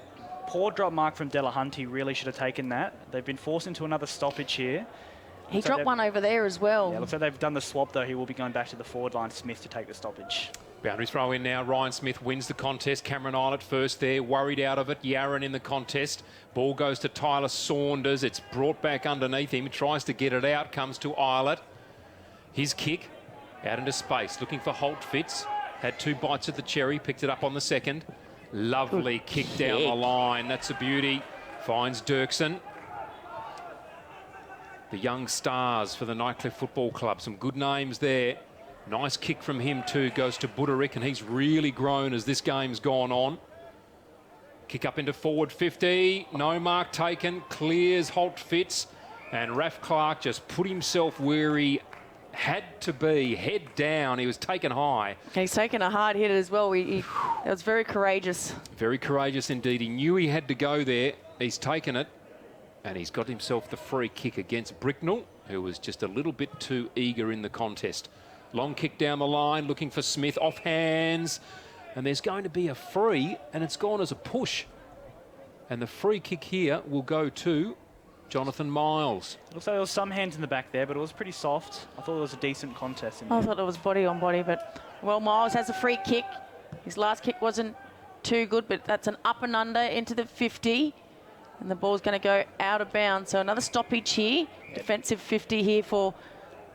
poor drop mark from Delahunty. Really should have taken that. They've been forced into another stoppage here. He dropped one over there as well. Yeah, looks like they've done the swap, though. He will be going back to the forward line, Smith, to take the stoppage. Boundary throw in now. Ryan Smith wins the contest. Cameron Eilert first there, worried out of it. Yaron in the contest. Ball goes to Tyler Saunders. It's brought back underneath him. He tries to get it out. Comes to Eilert. His kick out into space, looking for Holt Fitz. Had 2 bites at the cherry, picked it up on the second. Lovely kick down the line. That's a beauty. Finds Dirksen. The young stars for the Nightcliff Football Club. Some good names there. Nice kick from him too. Goes to Buderick, and he's really grown as this game's gone on. Kick up into forward 50. No mark taken. Clears Holt Fitz. And Raf Clark just put himself where he had to be, head down. He was taken high. He's taken a hard hit as well. That was very courageous. Very courageous indeed. He knew he had to go there. He's taken it, and he's got himself the free kick against Bricknell, who was just a little bit too eager in the contest. Long kick down the line, looking for Smith, off hands, and there's going to be a free, and it's gone as a push. And the free kick here will go to Jonathan Miles. Looks like there was some hands in the back there, but it was pretty soft. I thought it was a decent contest in I there. thought it was body on body, but well, Miles has a free kick. His last kick wasn't too good, but that's an up and under into the 50. And the ball's going to go out of bounds. So another stoppage here. Defensive 50 here for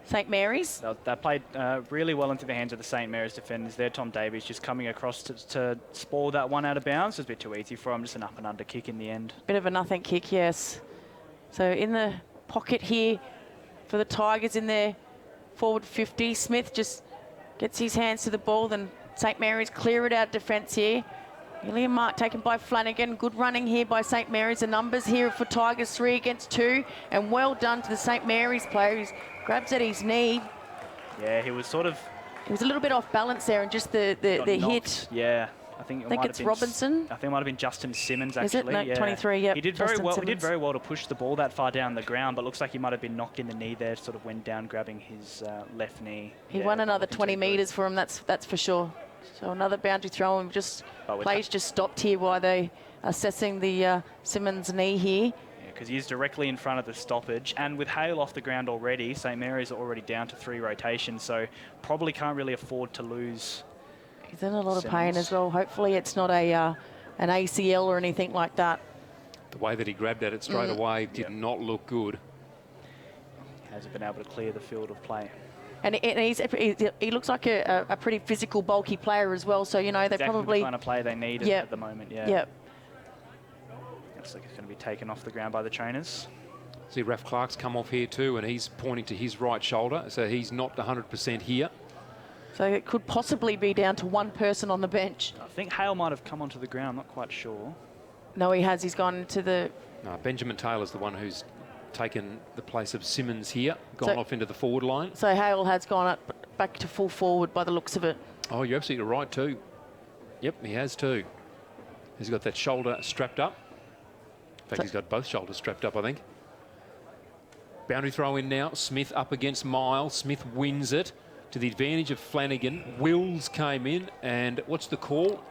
St Mary's. That played really well into the hands of the St Mary's defenders there. Tom Davies just coming across to spoil that one out of bounds. It was a bit too easy for him. Just an up and under kick in the end. Bit of a nothing kick, yes. So in the pocket here for the Tigers in their forward 50. Smith just gets his hands to the ball. Then St Mary's clear it out defence here. Nearly a mark taken by Flanagan. Good running here by St Mary's. The numbers here for Tigers 3 against 2. And well done to the St Mary's player. He grabs at his knee. Yeah, he was sort of... He was a little bit off balance there and just the hit. Yeah. I think it's Robinson. I think it might have been Justin Simmons, Is actually. it? No, 23, yep. He did very well. Simmons. He did very well to push the ball that far down the ground, but looks like he might have been knocked in the knee there. Sort of went down, grabbing his left knee. He won another 20 metres for him. That's for sure. So another boundary throw, and plays just stopped here while they assessing the Simmons knee here. Because he is directly in front of the stoppage, and with Hale off the ground already, St Mary's are already down to 3 rotations, so probably can't really afford to lose. He's in a lot of pain as well. Hopefully it's not an ACL or anything like that. The way that he grabbed at it straight away did not look good. He hasn't been able to clear the field of play. And he looks like a pretty physical, bulky player as well. So, you know, they probably... the kind of play they need at the moment, Yep. Looks like it's going to be taken off the ground by the trainers. See, Raf Clark's come off here too, and he's pointing to his right shoulder, so he's not 100% here. So it could possibly be down to one person on the bench. I think Hale might have come onto the ground, not quite sure. No, he has. He's gone into the... No, Benjamin Taylor's the one who's taken the place of Simmons here, gone off into the forward line. So Hale has gone up back to full forward by the looks of it. Oh, you're absolutely right too. Yep, he has too. He's got that shoulder strapped up. In fact, he's got both shoulders strapped up, I think. Boundary throw in now. Smith up against Miles. Smith wins it to the advantage of Flanagan. Wills came in, and what's the call?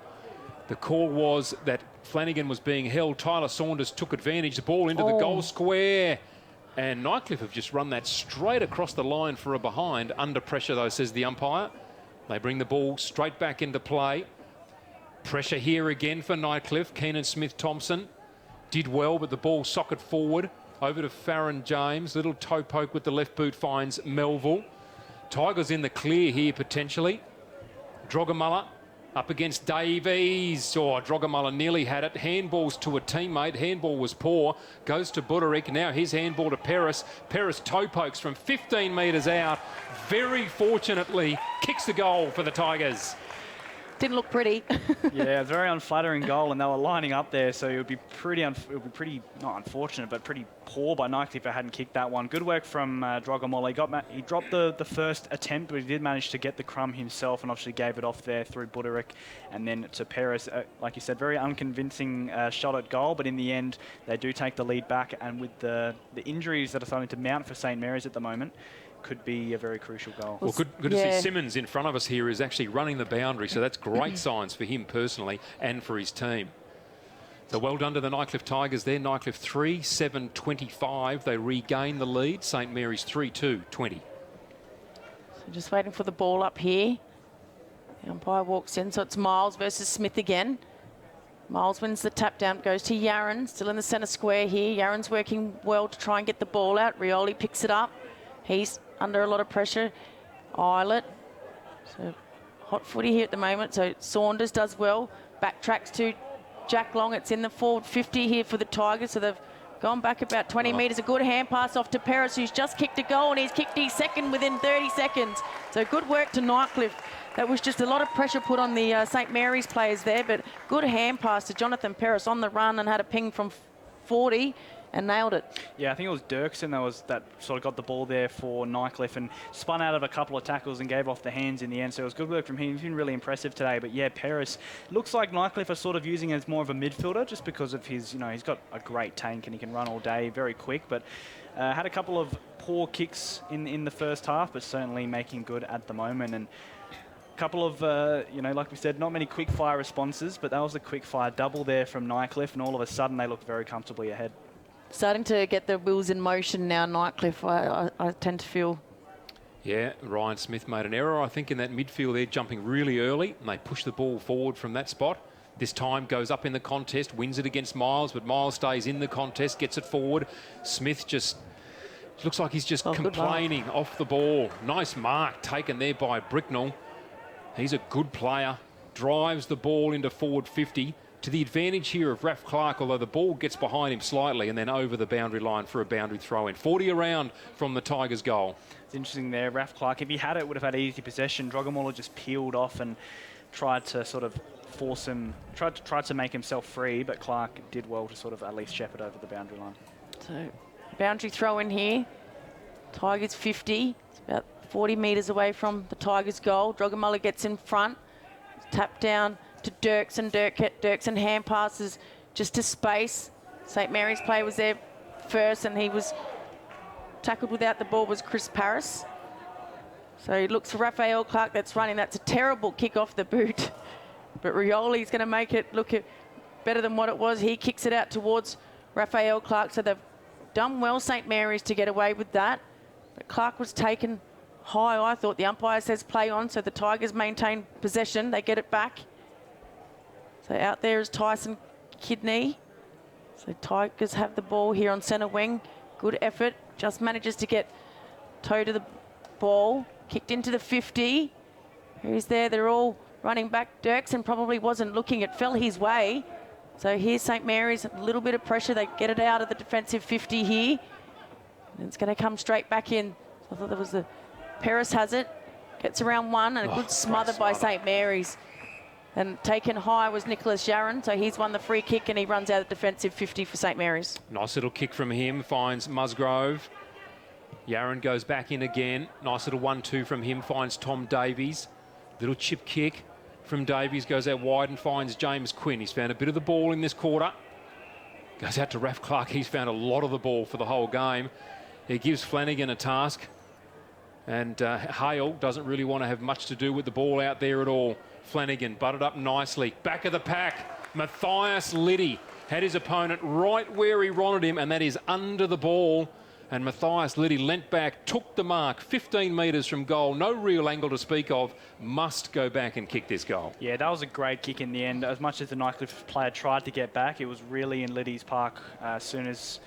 The call was that Flanagan was being held. Tyler Saunders took advantage. The ball into the goal square. And Nightcliff have just run that straight across the line for a behind. Under pressure, though, says the umpire. They bring the ball straight back into play. Pressure here again for Nightcliff. Keenan Smith-Thompson did well, but the ball socket forward over to Farron James. Little toe poke with the left boot finds Melville. Tigers in the clear here potentially. Drogamulla up against Davies. Oh, Drogamulla nearly had it. Handballs to a teammate. Handball was poor. Goes to Buderick. Now his handball to Peris. Peris toe pokes from 15 metres out. Very fortunately kicks the goal for the Tigers. Didn't look pretty. Yeah, very unflattering goal, and they were lining up there, so it would be pretty, not unfortunate, but pretty poor by Nightcliff if I hadn't kicked that one. Good work from Drogamulla. He dropped the first attempt, but he did manage to get the crumb himself, and obviously gave it off there through Buderick, and then to Peris. Like you said, very unconvincing shot at goal, but in the end, they do take the lead back, and with the injuries that are starting to mount for St Mary's at the moment, could be a very crucial goal. Well, good to see Simmons in front of us here is actually running the boundary, so that's great signs for him personally and for his team. So well done to the Nightcliff Tigers there. Nightcliff 3-7-25. They regain the lead. St Mary's 3-2-20. So just waiting for the ball up here. The umpire walks in, so it's Miles versus Smith again. Miles wins the tap down, goes to Yaron, still in the centre square here. Yaron's working well to try and get the ball out. Rioli picks it up. He's under a lot of pressure. Eilert. So hot footy here at the moment. So Saunders does well. Backtracks to Jack Long. It's in the forward 50 here for the Tigers. So they've gone back about 20 metres. A good hand pass off to Paris, who's just kicked a goal, and he's kicked his second within 30 seconds. So good work to Nightcliff. That was just a lot of pressure put on the St Mary's players there, but good hand pass to Jonathan Paris on the run and had a ping from 40 and nailed it. Yeah, I think it was Dirksen that sort of got the ball there for Nightcliff and spun out of a couple of tackles and gave off the hands in the end. So it was good work from him. He's been really impressive today. But yeah, Paris looks like Nightcliff are sort of using as more of a midfielder just because of his, he's got a great tank and he can run all day, very quick. But had a couple of poor kicks in the first half, but certainly making good at the moment. And a couple of, like we said, not many quick fire responses, but that was a quick fire double there from Nightcliff, and all of a sudden they look very comfortably ahead. Starting to get the wheels in motion now, Nightcliff, I tend to feel. Yeah, Ryan Smith made an error, I think, in that midfield there, jumping really early, and they push the ball forward from that spot. This time goes up in the contest, wins it against Miles, but Miles stays in the contest, gets it forward. Smith just looks like he's just complaining off the ball. Nice mark taken there by Bricknell. He's a good player, drives the ball into forward 50 to the advantage here of Raf Clark, although the ball gets behind him slightly and then over the boundary line for a boundary throw in. 40 around from the Tigers' goal. It's interesting there, Raf Clark, if he had it, would have had easy possession. Drogamula just peeled off and tried to sort of force him, tried to make himself free, but Clark did well to sort of at least shepherd over the boundary line. So, boundary throw in here. Tigers 50. It's about 40 metres away from the Tigers' goal. Drogamula gets in front. Tap down to Dirksen. Dirksen hand passes just to space. St Mary's player was there first, and he was tackled without the ball was Chris Paris. So he looks for Raphael Clark that's running. That's a terrible kick off the boot. But Rioli's going to make it look better than what it was. He kicks it out towards Raphael Clark. So they've done well, St Mary's, to get away with that. But Clark was taken high, I thought. The umpire says play on, so the Tigers maintain possession. They get it back. So out there is Tyson Kidney. So Tigers have the ball here on centre wing. Good effort. Just manages to get toe to the ball. Kicked into the 50. Who's there? They're all running back. Dirksen probably wasn't looking. It fell his way. So here's St Mary's. A little bit of pressure. They get it out of the defensive 50 here. And it's going to come straight back in. I thought there was the... Paris has it. Gets around one, and a good smother by St Mary's. And taken high was Nicholas Yaron, so he's won the free kick and he runs out of defensive 50 for St Mary's. Nice little kick from him, finds Musgrove. Yaron goes back in again. Nice little 1-2 from him, finds Tom Davies. Little chip kick from Davies, goes out wide and finds James Quinn. He's found a bit of the ball in this quarter. Goes out to Raf Clark. He's found a lot of the ball for the whole game. He gives Flanagan a task. And Hale doesn't really want to have much to do with the ball out there at all. Flanagan butted up nicely. Back of the pack, Matthias Liddy had his opponent right where he wanted him, and that is under the ball. And Matthias Liddy leant back, took the mark, 15 metres from goal. No real angle to speak of. Must go back and kick this goal. Yeah, that was a great kick in the end. As much as the Nightcliff player tried to get back, it was really in Liddy's park as soon as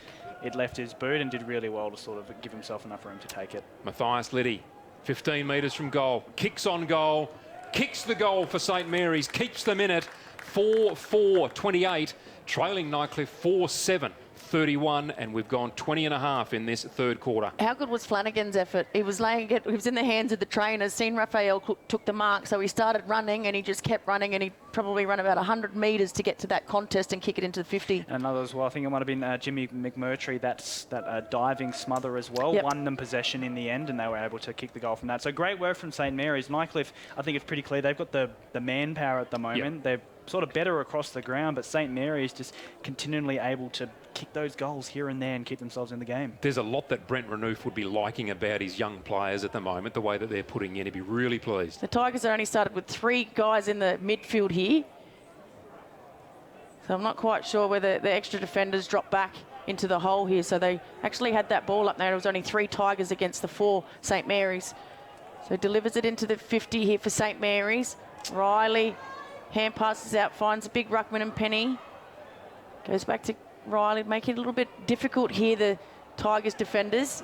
it left his boot, and did really well to sort of give himself enough room to take it. Matthias Liddy, 15 metres from goal, kicks on goal, kicks the goal for St Mary's, keeps them in it, 4-4-28, trailing Nightcliff 4-7-31, and we've gone 20 and a half in this third quarter. How good was Flanagan's effort? He was laying it, he was in the hands of the trainers, seen Raphael took the mark, so he started running and he just kept running, and he probably run about 100 metres to get to that contest and kick it into the 50. And another as well, I think it might have been Jimmy McMurtry, that diving smother as well, won them possession in the end, and they were able to kick the goal from that. So great work from St Mary's. Nightcliff, I think it's pretty clear, they've got the manpower at the moment. They're sort of better across the ground, but St Mary's just continually able to kick those goals here and there and keep themselves in the game. There's a lot that Brent Renouf would be liking about his young players at the moment, the way that they're putting in. He'd be really pleased. The Tigers are only started with 3 guys in the midfield here. So I'm not quite sure whether the extra defenders drop back into the hole here. So they actually had that ball up there. It was only 3 Tigers against the 4 St Mary's. So delivers it into the 50 here for St Mary's. Riley hand passes out, finds a big ruckman and Penny. Goes back to Riley, making it a little bit difficult here, the Tigers defenders.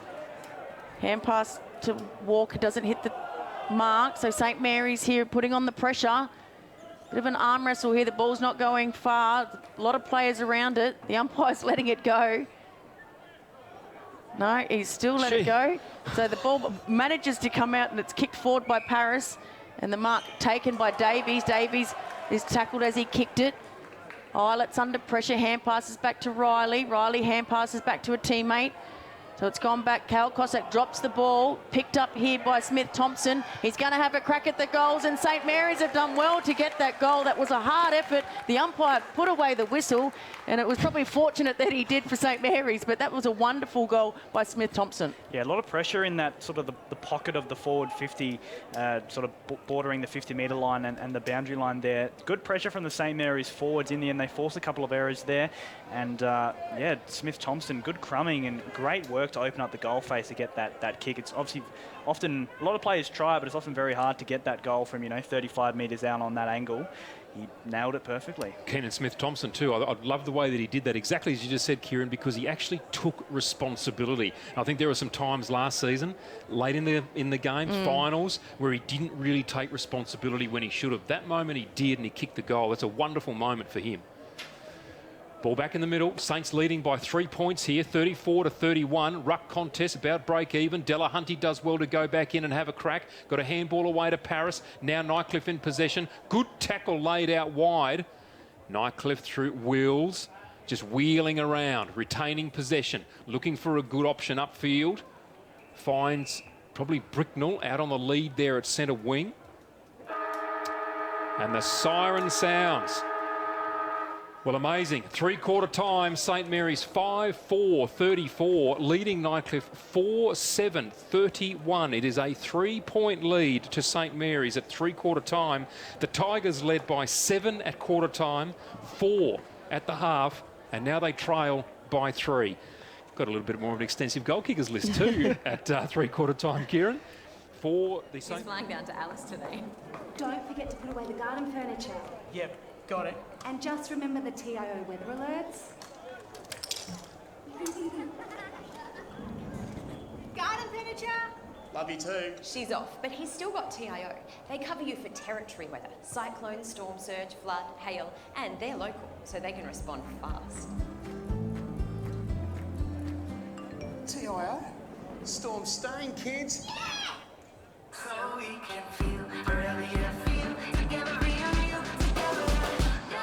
Hand pass to Walker, doesn't hit the mark. So St. Mary's here putting on the pressure. Bit of an arm wrestle here. The ball's not going far. A lot of players around it. The umpire's letting it go. No, he's still let it go. So the ball manages to come out and it's kicked forward by Paris. And the mark taken by Davies. Davies is tackled as he kicked it. Islet's under pressure. Hand passes back to Riley. Riley hand passes back to a teammate. So it's gone back. Cal Cossack drops the ball. Picked up here by Smith-Thompson. He's going to have a crack at the goals, and St. Mary's have done well to get that goal. That was a hard effort. The umpire put away the whistle, and it was probably fortunate that he did for St. Mary's, but that was a wonderful goal by Smith-Thompson. Yeah, a lot of pressure in that sort of the pocket of the forward 50, sort of bordering the 50-metre line and the boundary line there. Good pressure from the St. Mary's forwards in the end. They forced a couple of errors there. And, yeah, Smith-Thompson, good crumbing and great work to open up the goal face to get that kick. It's obviously often, a lot of players try, but it's often very hard to get that goal from, 35 metres out on that angle. He nailed it perfectly. Kenan Smith-Thompson too. I love the way that he did that, exactly as you just said, Kieran, because he actually took responsibility. I think there were some times last season, late in the games, finals, where he didn't really take responsibility when he should have. That moment he did, and he kicked the goal. That's a wonderful moment for him. Ball back in the middle. Saints leading by 3 points here, 34-31. Ruck contest about break even. Delahunty does well to go back in and have a crack. Got a handball away to Paris. Now Nightcliff in possession. Good tackle laid out wide. Nightcliff through Wills, just wheeling around, retaining possession, looking for a good option upfield. Finds probably Bricknell out on the lead there at centre wing. And the siren sounds. Well, amazing. Three-quarter time, St. Mary's 5-4-34, leading Nightcliff 4-7-31. It is a 3-point lead to St. Mary's at three-quarter time. The Tigers led by 7 at quarter time, 4 at the half, and now they trail by 3. Got a little bit more of an extensive goal kickers list too at three-quarter time, Kieran. For the He's flying down to Alice today. Don't forget to put away the garden furniture. Yep, got it. And just remember the TIO weather alerts. Garden furniture! Love you too. She's off, but he's still got TIO. They cover you for territory weather, cyclone, storm surge, flood, hail, and they're local, so they can respond fast. TIO? Storm staying, kids? So we can feel, really feel, together real, together. No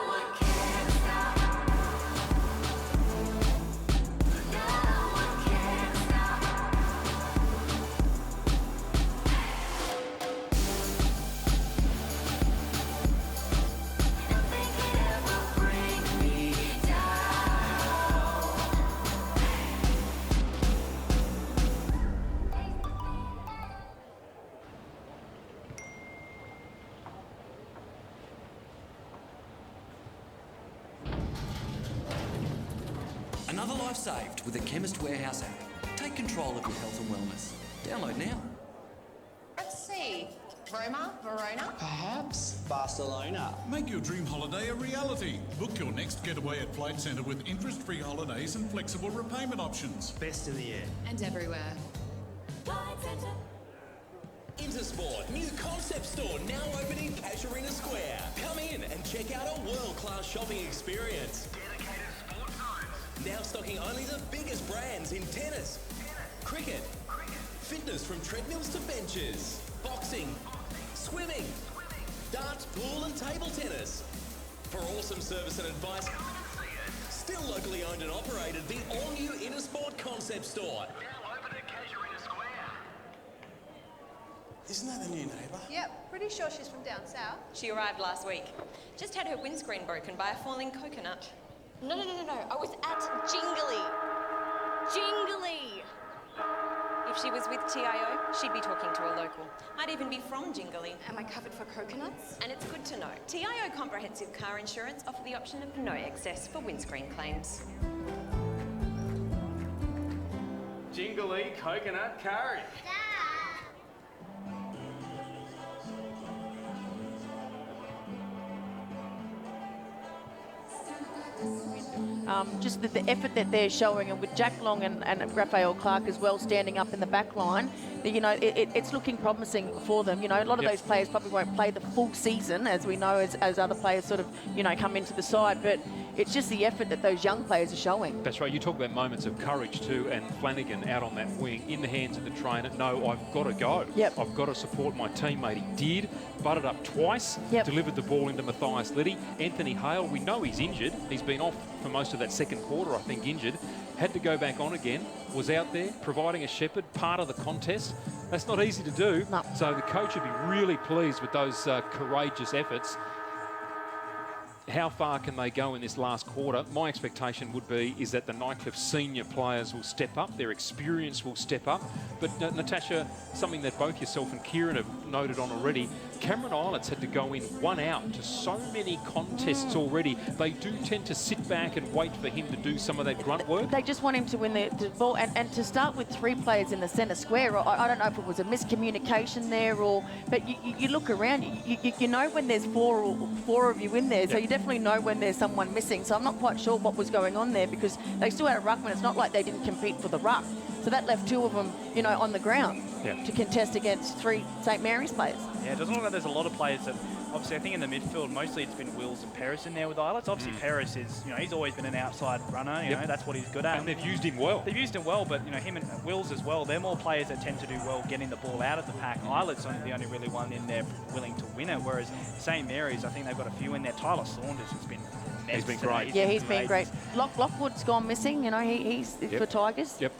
one can stop. No one can stop. Nothing can ever bring me down. Another life saved with the Chemist Warehouse app. Take control of your health and wellness. Download now. Let's see. Roma, Verona. Perhaps Barcelona. Make your dream holiday a reality. Book your next getaway at Flight Centre with interest-free holidays and flexible repayment options. Best in the air. And everywhere. Intersport, new concept store now open in Casuarina Square. Come in and check out a world-class shopping experience. Dedicated sports zones. Now stocking only the biggest brands in tennis, cricket, fitness from treadmills to benches, boxing, swimming, darts, pool and table tennis. For awesome service and advice, still locally owned and operated, the all-new Intersport concept store. Now open at Casuarina Square. Isn't that the new neighbour? Yep, pretty sure she's from down south. She arrived last week. Just had her windscreen broken by a falling coconut. No. I was at Jingly. Jingly! If she was with TIO, she'd be talking to a local. Might even be from Jingly. Am I covered for coconuts? And it's good to know. TIO Comprehensive Car Insurance offer the option of no excess for windscreen claims. Jingly coconut curry. Just the effort that they're showing, and with Jack Long and Raphael Clark as well standing up in the back line, you know, it's looking promising for them. You know, a lot of those players probably won't play the full season, as we know, as other players sort of, you know, come into the side. But it's just the effort that those young players are showing. That's right. You talk about moments of courage too, and Flanagan out on that wing, in the hands of the trainer. No, I've got to go. Yep. I've got to support my teammate. He did. Butted up twice. Yep. Delivered the ball into Matthias Liddy. Anthony Hale, we know he's injured. He's been off for most of that second quarter, I think, injured. Had to go back on again. Was out there providing a shepherd, part of the contest. That's not easy to do. No. So the coach would be really pleased with those courageous efforts. How far can they go in this last quarter? My expectation would be is that the Nightcliff senior players will step up, their experience will step up. But Natasha, something that both yourself and Kieran have noted on already, Cameron Islets had to go in 1 out to so many contests already. They do tend to sit back and wait for him to do some of that grunt work. They just want him to win the ball, and to start with 3 players in the centre square. I don't know if it was a miscommunication there, but you look around, you know when there's four of you in there, so you definitely know when there's someone missing. So I'm not quite sure what was going on there, because they still had a ruckman. It's not like they didn't compete for the ruck. So that left 2 of them, you know, on the ground to contest against 3 St Mary's players. Yeah, it doesn't look like there's a lot of players that, obviously, I think in the midfield, mostly it's been Wills and Paris in there with Islets. Obviously, Paris is, you know, he's always been an outside runner, you know, that's what he's good at. And they've used him well. They've used him well, but, you know, him and Wills as well, they're more players that tend to do well getting the ball out of the pack. Islets only the only really one in there willing to win it, whereas St Mary's, I think they've got a few in there. Tyler Saunders has been He's been great. Yeah, he's been great. Lockwood's gone missing, you know, he's for Tigers. Yep.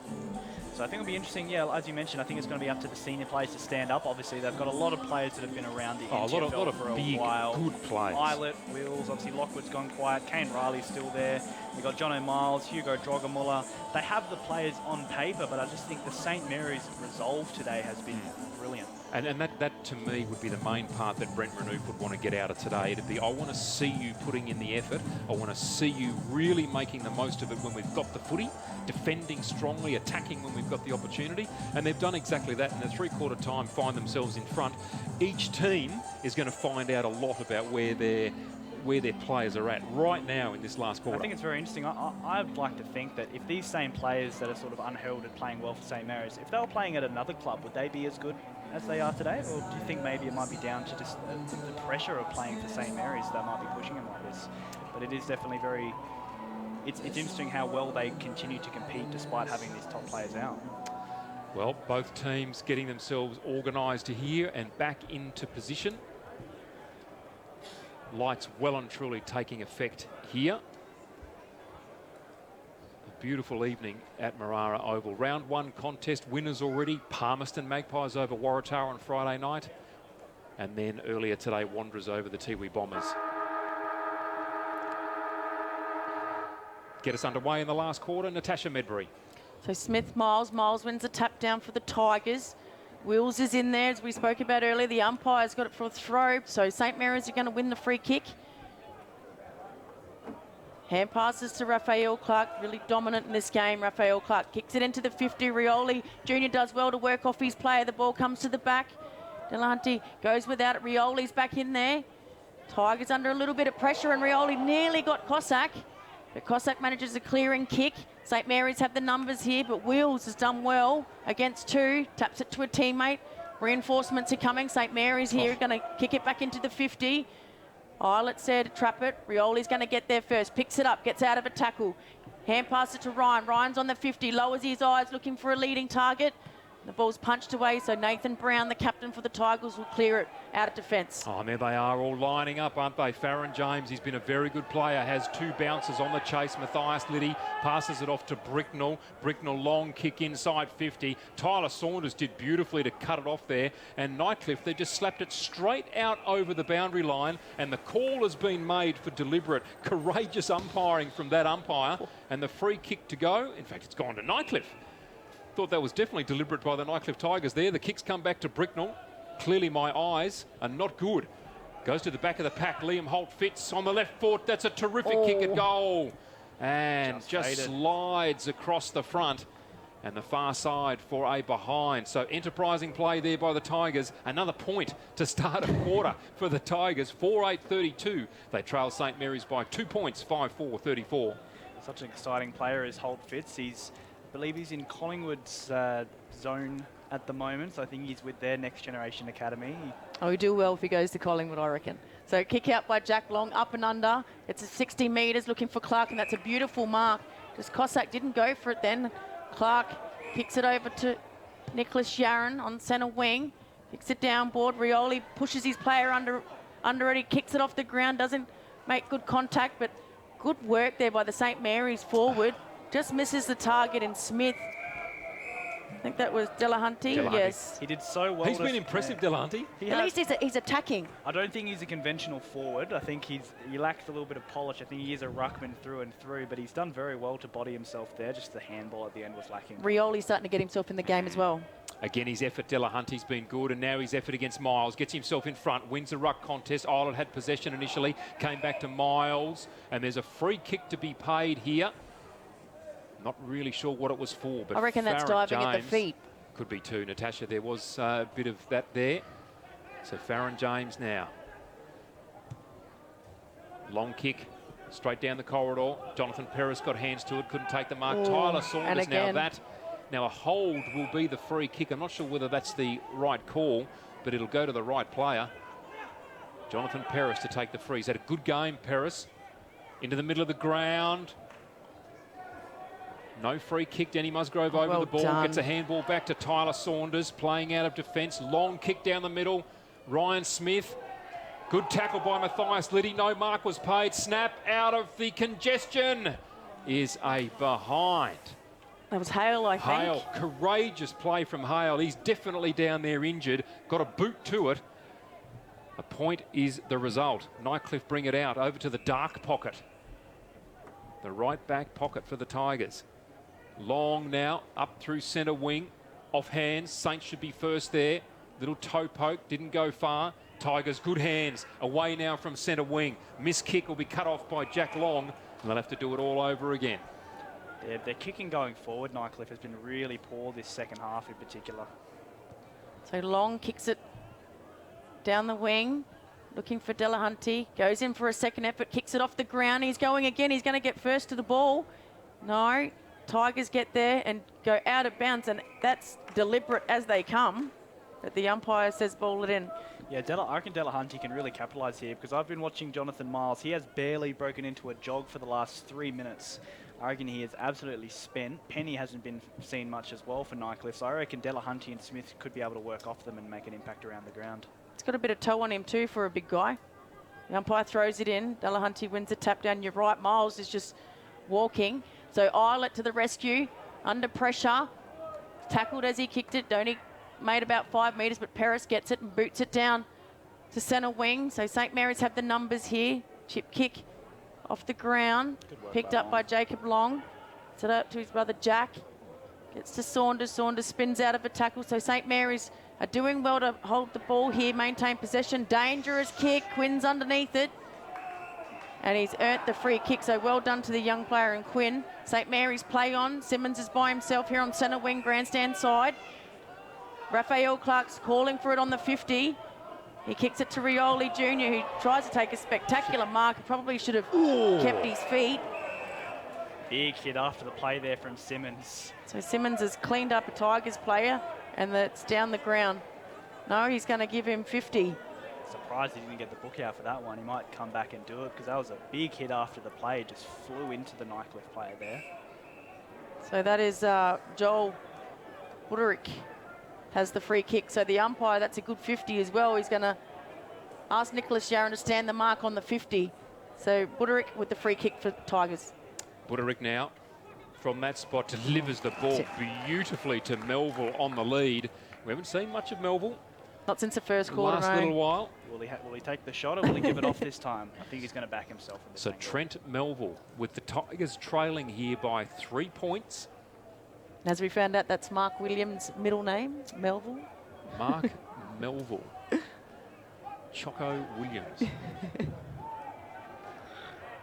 So I think it'll be interesting. Yeah, as you mentioned, I think it's going to be up to the senior players to stand up. Obviously, they've got a lot of players that have been around the NTFL a lot of for a big, while. good players. Islet, Wills, obviously Lockwood's gone quiet. Kane Riley's still there. We've got Jono Miles, Hugo Drogamuller. They have the players on paper, but I just think the St Mary's resolve today has been brilliant. And that to me would be the main part that Brent Renouf would want to get out of today. It'd be, I want to see you putting in the effort. I want to see you really making the most of it when we've got the footy, defending strongly, attacking when we've got the opportunity. And they've done exactly that. In the 3/4 time, find themselves in front. Each team is going to find out a lot about where their players are at right now in this last quarter. I think it's very interesting. I'd like to think that if these same players that are sort of unheralded playing well for St Mary's, if they were playing at another club, would they be as good as they are today? Or do you think maybe it might be down to just the pressure of playing for St Mary's that might be pushing them like this? But it is definitely very... It's interesting how well they continue to compete despite having these top players out. Well, both teams getting themselves organised here and back into position. Lights well and truly taking effect here. A beautiful evening at Marara Oval. Round 1 contest winners already. Palmerston Magpies over Waratah on Friday night. And then earlier today, Wanderers over the Tiwi Bombers. Get us underway in the last quarter, Natasha Medbury. So Smith, Miles wins a tap down for the Tigers. Wills is in there, as we spoke about earlier. The umpire's got it for a throw, so St Mary's are going to win the free kick. Hand passes to Raphael Clark, really dominant in this game. Raphael Clark kicks it into the 50. Rioli Jr. does well to work off his player. The ball comes to the back. Delante goes without it. Rioli's back in there. Tigers under a little bit of pressure, and Rioli nearly got Cossack. But Cossack manages a clearing kick. St Mary's have the numbers here, but Wills has done well against 2. Taps it to a teammate. Reinforcements are coming. St Mary's here going to kick it back into the 50. Islet said trap it. Rioli's going to get there first. Picks it up, gets out of a tackle. Hand pass it to Ryan. Ryan's on the 50, lowers his eyes, looking for a leading target. The ball's punched away, so Nathan Brown, the captain for the Tigers, will clear it out of defence. Oh, and there they are, all lining up, aren't they? Farron James, he's been a very good player, has 2 bounces on the chase. Matthias Liddy passes it off to Bricknell. Bricknell, long kick inside 50. Tyler Saunders did beautifully to cut it off there. And Nightcliff, they just slapped it straight out over the boundary line. And the call has been made for deliberate, courageous umpiring from that umpire. And the free kick to go, in fact, it's gone to Nightcliff. Thought that was definitely deliberate by the Nightcliff Tigers there. The kicks come back to Bricknell. Clearly my eyes are not good. Goes to the back of the pack. Liam Holt fits on the left foot. That's a terrific kick at goal. And just slides across the front and the far side for a behind. So enterprising play there by the Tigers. Another point to start a quarter for the Tigers. 4-8-32. They trail St Mary's by 2 points, 5-4-34. Such an exciting player as Holt Fitz. I believe he's in Collingwood's zone at the moment, so I think he's with their next generation academy. Oh, he'll do well if he goes to Collingwood, I reckon. So kick out by Jack Long, up and under. It's a 60 metres, looking for Clark, and that's a beautiful mark. Just Cossack didn't go for it then. Clark kicks it over to Nicholas Yaron on centre wing. Kicks it downboard. Rioli pushes his player under it. He kicks it off the ground, doesn't make good contact, but good work there by the St. Mary's forward. Just misses the target in Smith. I think that was Delahunty. Yes. He did so well. He's been impressive, Delahunty. At least he's attacking. I don't think he's a conventional forward. I think he lacks a little bit of polish. I think he is a ruckman through and through, but he's done very well to body himself there. Just the handball at the end was lacking. Rioli's starting to get himself in the game as well. Again, his effort, Delahunty's been good, and now his effort against Miles. Gets himself in front, wins the ruck contest. Island had possession initially, came back to Miles, and there's a free kick to be paid here. Not really sure what it was for, but I reckon that's diving at the feet. Could be too, Natasha. There was a bit of that there. So Farron James now. Long kick, straight down the corridor. Jonathan Perris got hands to it, couldn't take the mark. Ooh, Tyler Saunders now a hold will be the free kick. I'm not sure whether that's the right call, but it'll go to the right player. Jonathan Perris to take the free. He's had a good game, Perris. Into the middle of the ground. No free kick. Danny Musgrove over the ball. Done. Gets a handball back to Tyler Saunders, playing out of defence. Long kick down the middle. Ryan Smith. Good tackle by Matthias Liddy. No mark was paid. Snap out of the congestion is a behind. That was Hale, I think. Hale, courageous play from Hale. He's definitely down there injured. Got a boot to it. A point is the result. Nightcliff bring it out over to the dark pocket. The right back pocket for the Tigers. Long now, up through centre wing. Off hands, Saints should be first there. Little toe poke, didn't go far. Tigers, good hands. Away now from centre wing. Missed kick will be cut off by Jack Long, and they'll have to do it all over again. Their kicking going forward, Nightcliff, has been really poor this second half in particular. So Long kicks it down the wing, looking for Delahunty. Goes in for a second effort, kicks it off the ground. He's going again. He's going to get first to the ball. No. Tigers get there and go out of bounds, and that's deliberate as they come. But the umpire says ball it in. Yeah, I reckon Delahunty can really capitalise here, because I've been watching Jonathan Miles. He has barely broken into a jog for the last 3 minutes. I reckon he is absolutely spent. Penny hasn't been seen much as well for Nightcliff, so I reckon Delahunty and Smith could be able to work off them and make an impact around the ground. It's got a bit of toe on him too for a big guy. The umpire throws it in. Delahunty wins the tap down. You're right, Miles is just walking. So Eilert to the rescue, under pressure. Tackled as he kicked it. Donny made about 5 metres, but Perris gets it and boots it down to centre wing. So St. Mary's have the numbers here. Chip kick off the ground, picked up by Jacob Long. Set up to his brother Jack. Gets to Saunders. Saunders spins out of a tackle. So St. Mary's are doing well to hold the ball here, maintain possession. Dangerous kick. Quinn's underneath it. And he's earned the free kick, so well done to the young player in Quinn. St. Mary's play on. Simmons is by himself here on centre wing, grandstand side. Raphael Clark's calling for it on the 50. He kicks it to Rioli Jr., who tries to take a spectacular mark. He probably should have kept his feet. Big hit after the play there from Simmons. So Simmons has cleaned up a Tigers player, and that's down the ground. No, he's going to give him 50. Surprised he didn't get the book out for that one. He might come back and do it, because that was a big hit after the play. Just flew into the Nightcliff player there. So that is Joel Wooderick has the free kick. So the umpire, that's a good 50 as well. He's going to ask Nicholas Yaron to stand the mark on the 50. So Wooderick with the free kick for Tigers. Wooderick now from that spot delivers the ball beautifully to Melville on the lead. We haven't seen much of Melville. Not since the first quarter. Last little while. Will he take the shot, or will he give it off this time? I think he's going to back himself. In this so angle. Trent Melville with the Tigers trailing here by 3 points. As we found out, that's Mark Williams' middle name, Melville. Mark Melville. Choco Williams.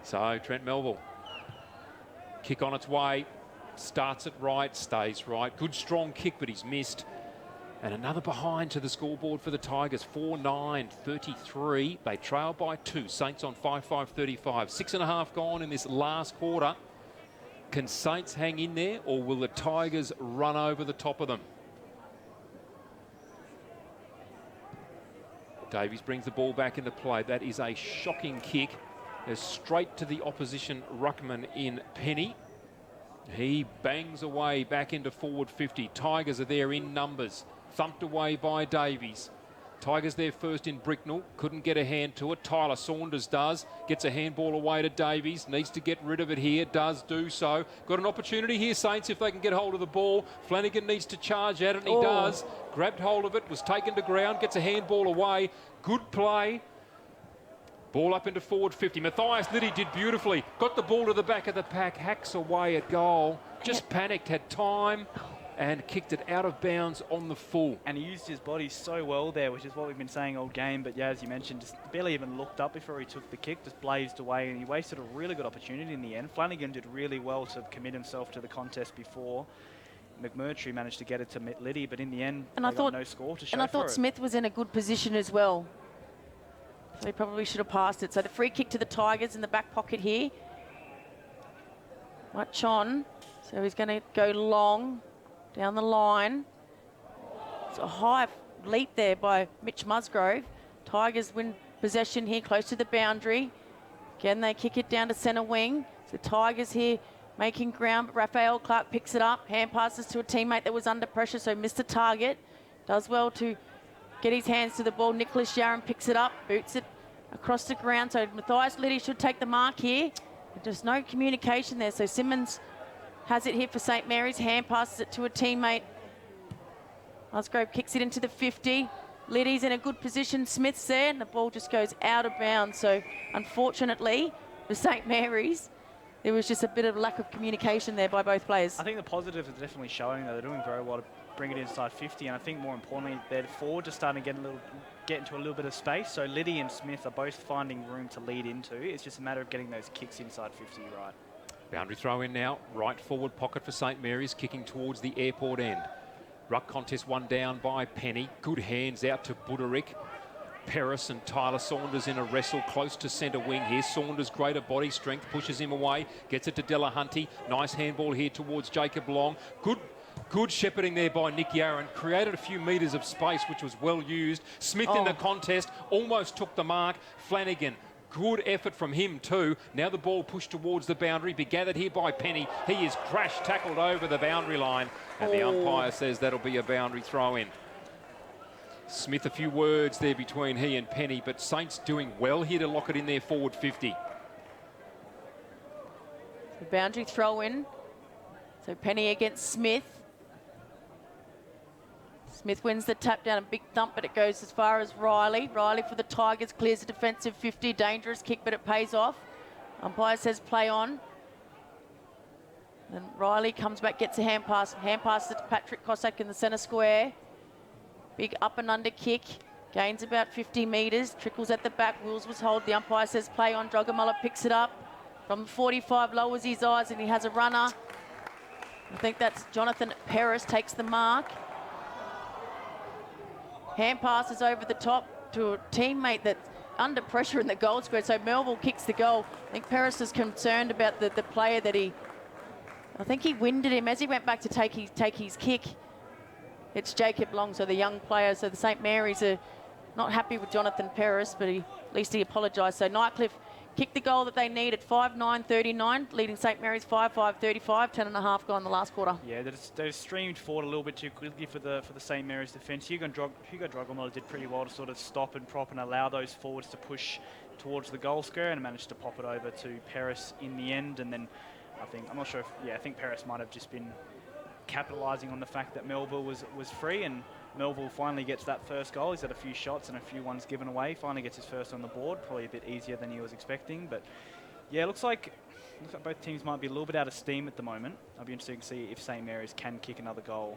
So Trent Melville. Kick on its way. Starts it right, stays right. Good strong kick, but he's missed. And another behind to the scoreboard for the Tigers. 4-9-33. They trail by 2. Saints on 5-5-35. 6.5 gone in this last quarter. Can Saints hang in there, or will the Tigers run over the top of them? Davies brings the ball back into play. That is a shocking kick. It's straight to the opposition ruckman in Penny. He bangs away back into forward 50. Tigers are there in numbers. Thumped away by Davies. Tigers there first in Bricknell. Couldn't get a hand to it. Tyler Saunders does. Gets a handball away to Davies. Needs to get rid of it here. Does do so. Got an opportunity here, Saints, if they can get hold of the ball. Flanagan needs to charge at it, and he does. Grabbed hold of it. Was taken to ground. Gets a handball away. Good play. Ball up into forward 50. Matthias Liddy did beautifully. Got the ball to the back of the pack. Hacks away at goal. Just panicked. Had time. And kicked it out of bounds on the full. And he used his body so well there, which is what we've been saying all game. But yeah, as you mentioned, just barely even looked up before he took the kick, just blazed away, and he wasted a really good opportunity in the end. Flanagan did really well to commit himself to the contest before. McMurtry managed to get it to Liddy, but in the end, they got no score to show for it. And I thought Smith was in a good position as well. So he probably should have passed it. So the free kick to the Tigers in the back pocket here. Much on. So he's going to go long. Down the line. It's a high leap there by Mitch Musgrove. Tigers win possession here close to the boundary. Again, they kick it down to centre wing. So Tigers here making ground, but Raphael Clark picks it up. Hand passes to a teammate that was under pressure, so missed the target. Does well to get his hands to the ball. Nicholas Yaron picks it up, boots it across the ground. So Matthias Liddy should take the mark here. There's no communication there, so Simmons has it here for St. Mary's. Hand passes it to a teammate. Musgrove kicks it into the 50. Liddy's in a good position. Smith's there, and the ball just goes out of bounds. So, unfortunately, for St. Mary's, there was just a bit of lack of communication there by both players. I think the positives are definitely showing that they're doing very well to bring it inside 50, and I think more importantly, their forward just starting to get into a little bit of space. So Liddy and Smith are both finding room to lead into. It's just a matter of getting those kicks inside 50 right. Boundary throw in now, right forward pocket for St. Mary's, kicking towards the airport end. Ruck contest one down by Penny. Good hands out to Buderick. Paris and Tyler Saunders in a wrestle close to centre wing here. Saunders, greater body strength, pushes him away, gets it to Delahunty. Nice handball here towards Jacob Long. Good shepherding there by Nick Yaron. Created a few metres of space, which was well used. Smith in the contest, almost took the mark. Flanagan. Good effort from him too. Now the ball pushed towards the boundary. Be gathered here by Penny. He is crash tackled over the boundary line. And the umpire says that'll be a boundary throw in. Smith, a few words there between he and Penny, but Saints doing well here to lock it in there forward 50. The boundary throw in. So Penny against Smith. Smith wins the tap down, a big thump, but it goes as far as Riley. Riley for the Tigers clears the defensive 50. Dangerous kick, but it pays off. Umpire says play on. Then Riley comes back, gets a hand pass. Hand passes it to Patrick Cossack in the centre square. Big up and under kick. Gains about 50 metres. Trickles at the back. Wills was hold. The umpire says play on. Drogamulla picks it up. From 45, lowers his eyes, and he has a runner. I think that's Jonathan Paris takes the mark. Hand passes over the top to a teammate that's under pressure in the goal square. So Melville kicks the goal. I think Paris is concerned about the player that I think he winded him as he went back to take his kick. It's Jacob Long, so the young player. So the St. Mary's are not happy with Jonathan Paris, but at least he apologised. So Nightcliff kicked the goal that they need at 5-9-39, leading St. Mary's 5-5-35, 10.5 gone in the last quarter. Yeah, they've streamed forward a little bit too quickly for the St. Mary's defence. Hugo Drogamulla did pretty well to sort of stop and prop and allow those forwards to push towards the goal square, and managed to pop it over to Paris in the end. And then I think Paris might have just been capitalising on the fact that Melville was free, and Melville finally gets that first goal. He's had a few shots and a few ones given away. Finally gets his first on the board. Probably a bit easier than he was expecting. But yeah, looks like both teams might be a little bit out of steam at the moment. I'll be interested to see if St. Mary's can kick another goal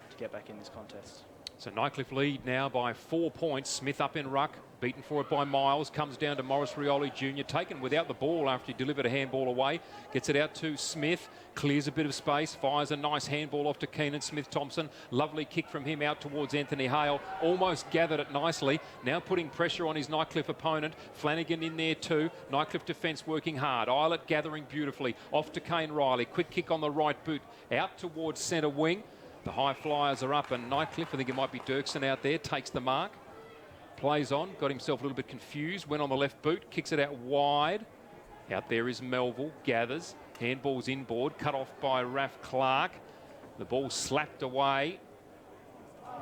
to get back in this contest. So Nightcliff lead now by 4 points. Smith up in ruck, beaten for it by Miles. Comes down to Morris Rioli Jr. Taken without the ball after he delivered a handball away. Gets it out to Smith. Clears a bit of space. Fires a nice handball off to Keenan Smith-Thompson. Lovely kick from him out towards Anthony Hale. Almost gathered it nicely. Now putting pressure on his Nightcliff opponent. Flanagan in there too. Nightcliff defence working hard. Eilert gathering beautifully. Off to Kane Riley. Quick kick on the right boot. Out towards centre wing. The high flyers are up, and Nightcliff, I think it might be Dirksen out there, takes the mark. Plays on, got himself a little bit confused, went on the left boot, kicks it out wide. Out there is Melville, gathers, handball's inboard, cut off by Raf Clark. The ball slapped away.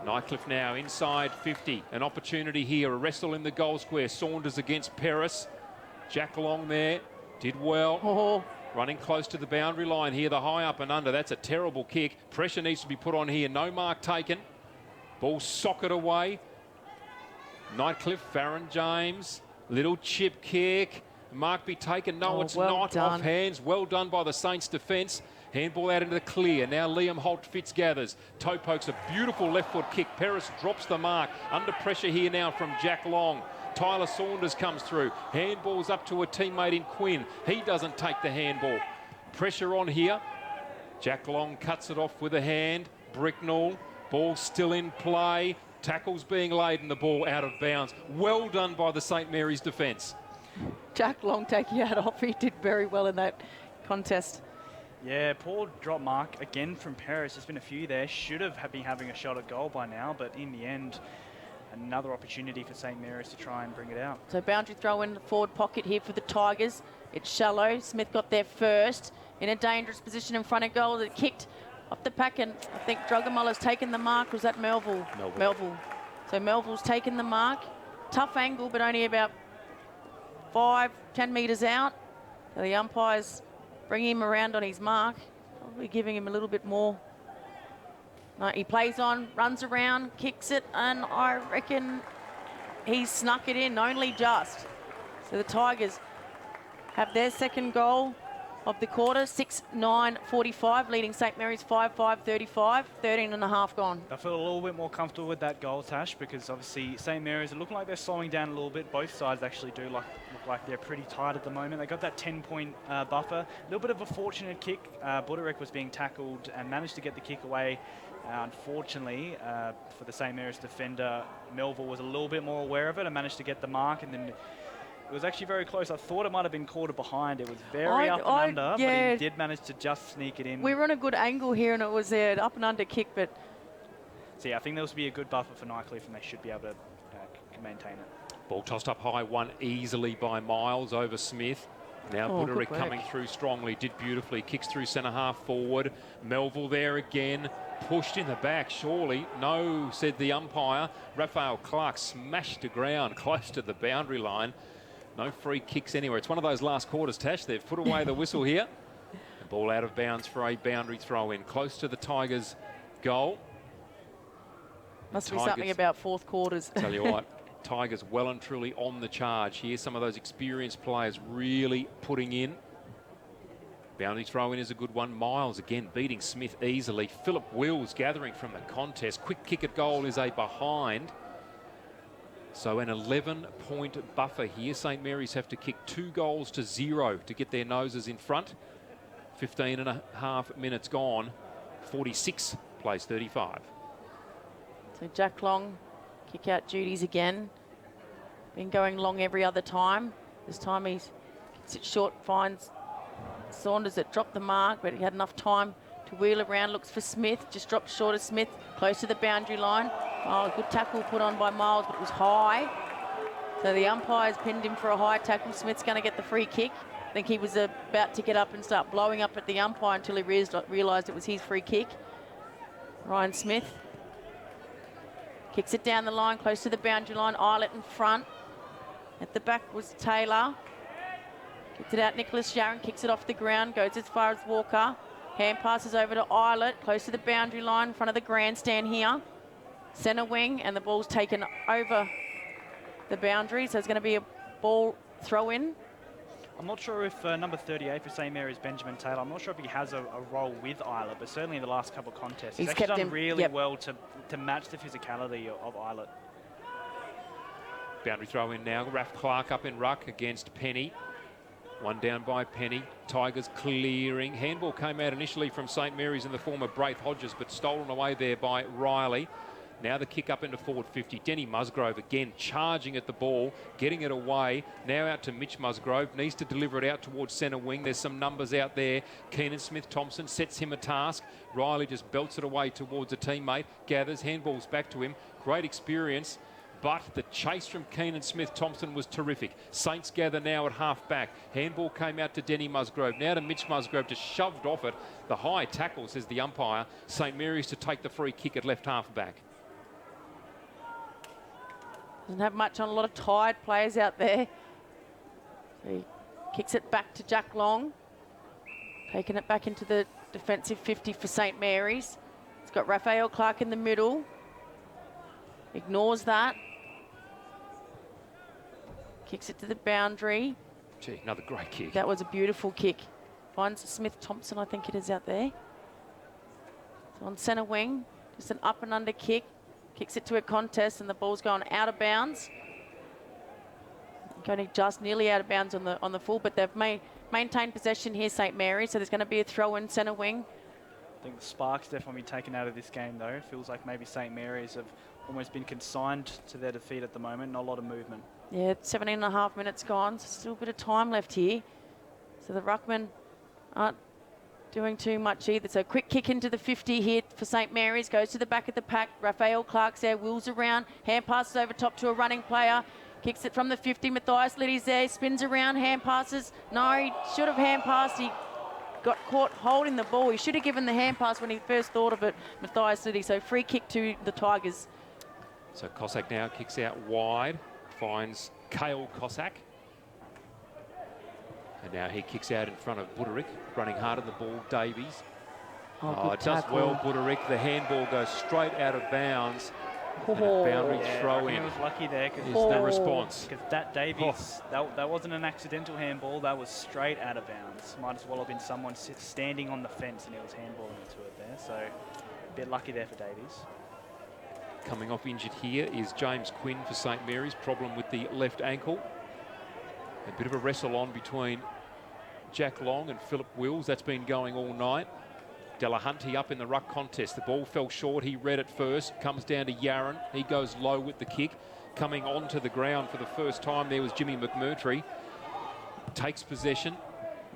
Nightcliff now inside 50. An opportunity here, a wrestle in the goal square. Saunders against Paris. Jack Long there, did well. Running close to the boundary line here, the high up and under. That's a terrible kick. Pressure needs to be put on here. No mark taken. Ball socket away. Nightcliff, Farron James. Little chip kick. Mark be taken. No, it's well not. done. Off hands. Well done by the Saints defence. Handball out into the clear. Now Liam Holt Fitz gathers. Toe pokes a beautiful left foot kick. Paris drops the mark. Under pressure here now from Jack Long. Tyler Saunders comes through. Handball's up to a teammate in Quinn. He doesn't take the handball. Pressure on here. Jack Long cuts it off with a hand. Bricknell. Ball still in play. Tackles being laid and the ball out of bounds. Well done by the St Mary's defence. Jack Long taking it off. He did very well in that contest. Yeah, poor drop mark again from Paris. There's been a few there. Should have been having a shot at goal by now, but in the end, another opportunity for St Mary's to try and bring it out. So boundary throw in the forward pocket here for the Tigers. It's shallow. Smith got there first in a dangerous position in front of goal. It kicked off the pack, and I think Drugamuller's taken the mark. Was that Melville? Melville. So Melville's taken the mark. Tough angle, but only about 5-10 metres out. So the umpires bring him around on his mark, probably giving him a little bit more. No, he plays on, runs around, kicks it, and I reckon he snuck it in, only just. So the Tigers have their second goal of the quarter, 6-9-45, leading St Mary's 5-5-35, 13 and a half gone. I feel a little bit more comfortable with that goal, Tash, because obviously St Mary's are looking like they're slowing down a little bit. Both sides actually do look like they're pretty tight at the moment. They got that 10-point buffer. A little bit of a fortunate kick. Budarek was being tackled and managed to get the kick away. Unfortunately, for the St Mary's defender, Melville was a little bit more aware of it and managed to get the mark, and then it was actually very close. I thought it might have been quarter behind. It was very up and under, yeah. but he did manage to just sneak it in. We were on a good angle here, and it was an up and under kick, but... So yeah, I think there will be a good buffer for Nightcliff, and they should be able to maintain it. Ball tossed up high, won easily by Miles over Smith. Now Budarek coming through strongly, did beautifully, kicks through centre half forward. Melville there again, pushed in the back, surely. No, said the umpire. Raphael Clark smashed to ground close to the boundary line. No free kicks anywhere. It's one of those last quarters, Tash. They've put away the whistle here. The ball out of bounds for a boundary throw in, close to the Tigers' goal. Must be something about fourth quarters. Tell you what, Tigers well and truly on the charge here. Some of those experienced players really putting in. Boundary throw in is a good one. Miles again beating Smith easily. Philip Wills gathering from the contest. Quick kick at goal is a behind. So an 11-point buffer here. St Mary's have to kick 2-0 to get their noses in front. 15 and a half minutes gone. 46 plays 35. So Jack Long, kick out duties again. Been going long every other time. This time he kicks it short, finds Saunders that dropped the mark, but he had enough time to wheel around, looks for Smith, just drops short of Smith, close to the boundary line. Oh, good tackle put on by Miles, but it was high. So the umpires pinned him for a high tackle. Smith's going to get the free kick. I think he was about to get up and start blowing up at the umpire until he realised it was his free kick. Ryan Smith kicks it down the line, close to the boundary line. Eilert in front. At the back was Taylor. Kicks it out. Nicholas Sharon kicks it off the ground, goes as far as Walker. Hand passes over to Eilert, close to the boundary line, in front of the grandstand here. Centre wing, and the ball's taken over the boundary, so it's going to be a ball throw in. I'm not sure if number 38 for St Mary's, Benjamin Taylor, I'm not sure if he has a role with Eilert, but certainly in the last couple of contests, he's actually done really well to match the physicality of Eilert. Boundary throw in now. Raf Clark up in ruck against Penny. One down by Penny. Tigers clearing. Handball came out initially from St Mary's in the form of Braith Hodges, but stolen away there by Riley. Now the kick up into forward 50. Denny Musgrove again charging at the ball, getting it away. Now out to Mitch Musgrove. Needs to deliver it out towards centre wing. There's some numbers out there. Keenan Smith-Thompson sets him a task. Riley just belts it away towards a teammate. Gathers. Handballs back to him. Great experience. but the chase from Keenan Smith-Thompson was terrific. Saints gather now at half-back. Handball came out to Denny Musgrove. Now to Mitch Musgrove, just shoved off it. The high tackle, says the umpire. St Mary's to take the free kick at left half-back. Doesn't have much on, a lot of tired players out there. So he kicks it back to Jack Long. Taking it back into the defensive 50 for St Mary's. It's got Raphael Clark in the middle. Ignores that. Kicks it to the boundary. Gee, another great kick. That was a beautiful kick. Finds Smith-Thompson, I think it is out there. So on centre wing, just an up and under kick. Kicks it to a contest and the ball's gone out of bounds. Going just nearly out of bounds on the full, but they've maintained possession here, St Mary's, so there's going to be a throw in centre wing. I think the spark's definitely been taken out of this game, though. It feels like maybe St Mary's have almost been consigned to their defeat at the moment. Not a lot of movement. Yeah, 17.5 minutes gone. So still a bit of time left here. So the ruckmen aren't doing too much either. So quick kick into the 50 here for St Mary's. Goes to the back of the pack. Raphael Clark's there, wheels around. Hand passes over top to a running player. Kicks it from the 50. Matthias Liddy's there. Spins around. Hand passes. No, he should have hand passed. He got caught holding the ball. He should have given the hand pass when he first thought of it, Matthias Liddy. So free kick to the Tigers. So Cossack now kicks out wide. Finds Cale Cossack. And now he kicks out in front of Buderick. Running hard on the ball, Davies. Oh, does well, Buderick. The handball goes straight out of bounds. And a boundary throw in. He was lucky there. Is the response. Because that Davies, that wasn't an accidental handball. That was straight out of bounds. Might as well have been someone standing on the fence and he was handballing into it there. So a bit lucky there for Davies. Coming off injured here is James Quinn for St Mary's. Problem with the left ankle. A bit of a wrestle on between Jack Long and Philip Wills. That's been going all night. Delahunty up in the ruck contest. The ball fell short. He read it first. Comes down to Yaron. He goes low with the kick. Coming onto the ground for the first time there was Jimmy McMurtry. Takes possession.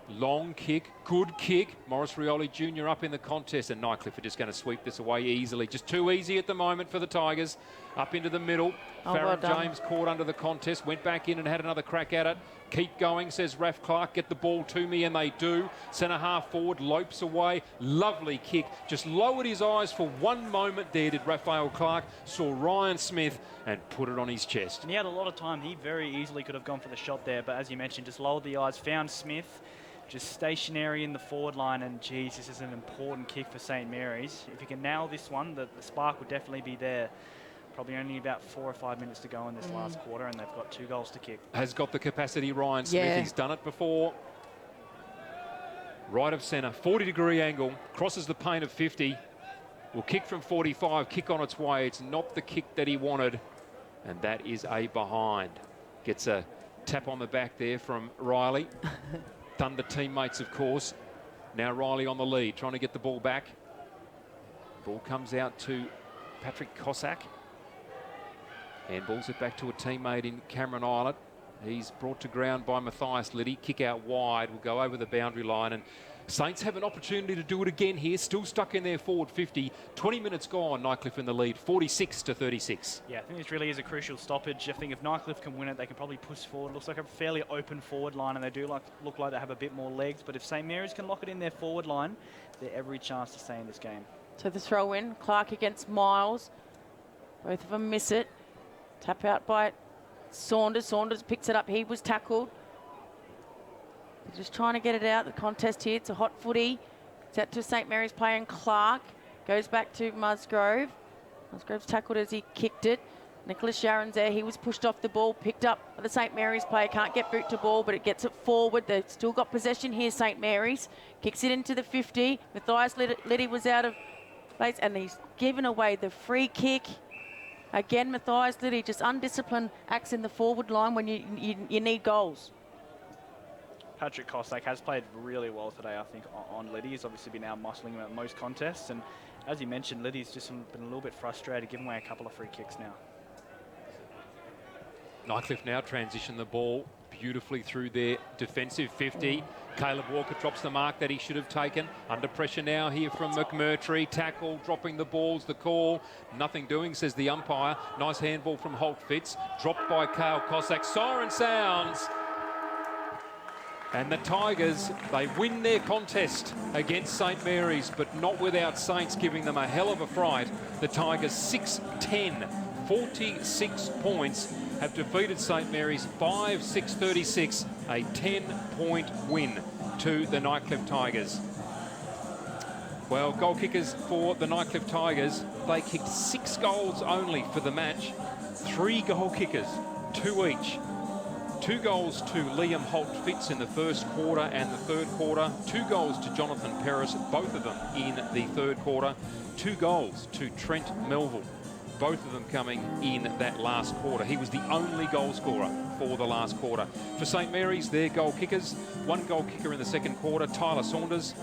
Long kick. Good kick. Morris Rioli Jr. up in the contest. And Nightcliff are just going to sweep this away easily. Just too easy at the moment for the Tigers. Up into the middle. Farron James caught under the contest. Went back in and had another crack at it. Keep going, says Raph Clark. Get the ball to me, and they do. Centre half forward, lopes away. Lovely kick. Just lowered his eyes for one moment there, did Raphael Clark. Saw Ryan Smith and put it on his chest. And he had a lot of time. He very easily could have gone for the shot there, but as you mentioned, just lowered the eyes, found Smith. Just stationary in the forward line, and geez, this is an important kick for St Mary's. If you can nail this one, the spark would definitely be there. Probably only about 4 or 5 minutes to go in this last quarter, and they've got 2 goals to kick. Has got the capacity, Ryan Smith. Yeah. He's done it before. Right of centre, 40-degree angle, crosses the paint of 50. Will kick from 45, kick on its way. It's not the kick that he wanted, and that is a behind. Gets a tap on the back there from Riley. Thunder teammates, of course. Now Riley on the lead, trying to get the ball back. Ball comes out to Patrick Cossack. Handballs it back to a teammate in Cameron Islet. He's brought to ground by Matthias Liddy. Kick out wide, will go over the boundary line, and Saints have an opportunity to do it again here. Still stuck in their forward 50. 20 minutes gone, Nightcliff in the lead, 46-36. Yeah, I think this really is a crucial stoppage. I think if Nightcliff can win it, they can probably push forward. Looks like a fairly open forward line, and they do look like they have a bit more legs. But if St Mary's can lock it in their forward line, they're every chance to stay in this game. So the throw in, Clark against Miles. Both of them miss it. Tap out by Saunders. Saunders picks it up. He was tackled. They're just trying to get it out. The contest here. It's a hot footy. It's out to St Mary's player and Clark. Goes back to Musgrove. Musgrove's tackled as he kicked it. Nicholas Sharon's there. He was pushed off the ball. Picked up by the St Mary's player. Can't get boot to ball, but it gets it forward. They've still got possession here, St Mary's. Kicks it into the 50. Matthias Liddy was out of place, and he's given away the free kick. Again, Matthias Liddy, just undisciplined acts in the forward line when you need goals. Patrick Cossack has played really well today, I think, on Liddy. He's obviously been out muscling him at most contests. And as you mentioned, Liddy's just been a little bit frustrated, giving away a couple of free kicks now. Nightcliff now transition the ball beautifully through their defensive 50. Caleb Walker drops the mark that he should have taken. Under pressure now here from McMurtry. Tackle, dropping the balls, the call. Nothing doing, says the umpire. Nice handball from Holt Fitz. Dropped by Cale Cossack. Siren sounds. And the Tigers, they win their contest against St Mary's, but not without Saints giving them a hell of a fright. The Tigers 6-10, 46 points, have defeated St Mary's 5-6-36, a 10-point win to the Nightcliff Tigers. Well, goal kickers for the Nightcliff Tigers, they kicked 6 goals only for the match. 3 goal kickers, 2 each. 2 goals to Liam Holt Fitz in the first quarter and the third quarter. 2 goals to Jonathan Paris, both of them in the third quarter. 2 goals to Trent Melville, both of them coming in that last quarter. He was the only goal scorer for the last quarter. For St Mary's, their goal kickers, 1 goal kicker in the second quarter, Tyler Saunders,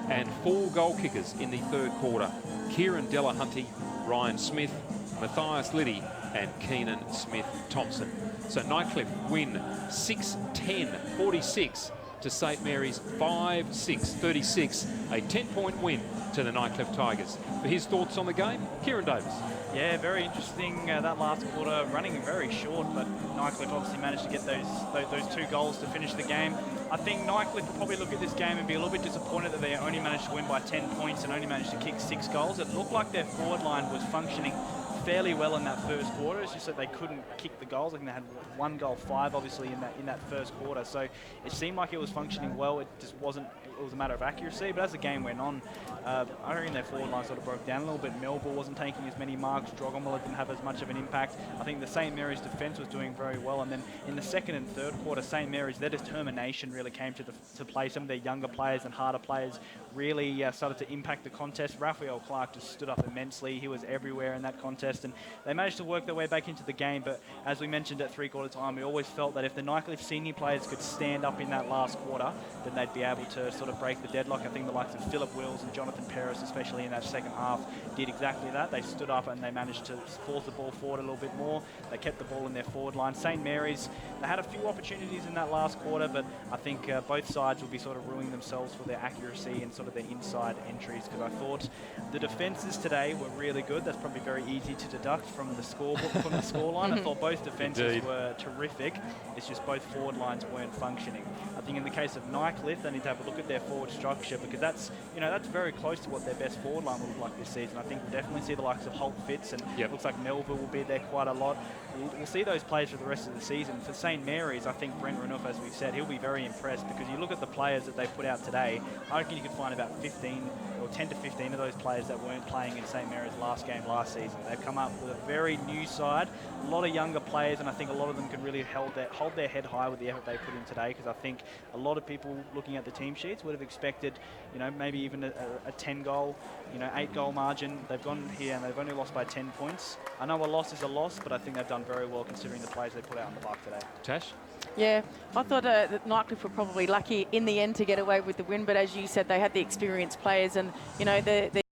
and 4 goal kickers in the third quarter. Kieran Delahunty, Ryan Smith, Matthias Liddy, and Keenan Smith-Thompson. So Nightcliff win 6-10-46 to St Mary's 5-6-36, a 10-point win to the Nightcliff Tigers. For his thoughts on the game, Kieran Davis. Yeah, very interesting. That last quarter running very short, but Nightcliff obviously managed to get those 2 goals to finish the game. I think Nightcliff will probably look at this game and be a little bit disappointed that they only managed to win by 10 points and only managed to kick 6 goals. It looked like their forward line was functioning fairly well in that first quarter. It's just that they couldn't kick the goals. I think they had 1 goal 5 obviously in that first quarter. So it seemed like it was functioning well. It just wasn't. It was a matter of accuracy. But as the game went on, I reckon their forward line sort of broke down a little bit. Melville wasn't taking as many marks. Drogomola didn't have as much of an impact. I think the St Mary's defence was doing very well. And then in the second and third quarter, St Mary's, their determination really came to play. Some of their younger players and harder players really started to impact the contest. Raphael Clark just stood up immensely. He was everywhere in that contest, and they managed to work their way back into the game. But as we mentioned at 3/4 time, we always felt that if the Nightcliff senior players could stand up in that last quarter, then they'd be able to sort of break the deadlock. I think the likes of Philip Wills and Jonathan Paris, especially in that second half, did exactly that. They stood up and they managed to force the ball forward a little bit more. They kept the ball in their forward line. St Mary's, they had a few opportunities in that last quarter, but I think both sides will be sort of ruining themselves for their accuracy and sort of their inside entries, because I thought the defences today were really good. That's probably very easy to deduct from the scorebook, from the scoreline. I thought both defences were terrific. It's just both forward lines weren't functioning. I think in the case of Nightcliff, they need to have a look at their forward structure, because that's very close to what their best forward line will look like this season. I think we'll definitely see the likes of Holt Fitz, and it looks like Melville will be there quite a lot. We'll see those players for the rest of the season. For St Mary's, I think Brent Renouf, as we've said, he'll be very impressed, because you look at the players that they put out today, I reckon you could find about 15 or 10 to 15 of those players that weren't playing in St Mary's last game last season. They've come up with a very new side, a lot of younger players, and I think a lot of them can really hold their head high with the effort they put in today, because I think a lot of people looking at the team sheets would have expected, maybe even a 10-goal, 8-goal margin. They've gone here and they've only lost by 10 points. I know a loss is a loss, but I think they've done very well considering the players they put out on the park today. Tash? Yeah, I thought that Nightcliff were probably lucky in the end to get away with the win, but as you said, they had the experienced players, and the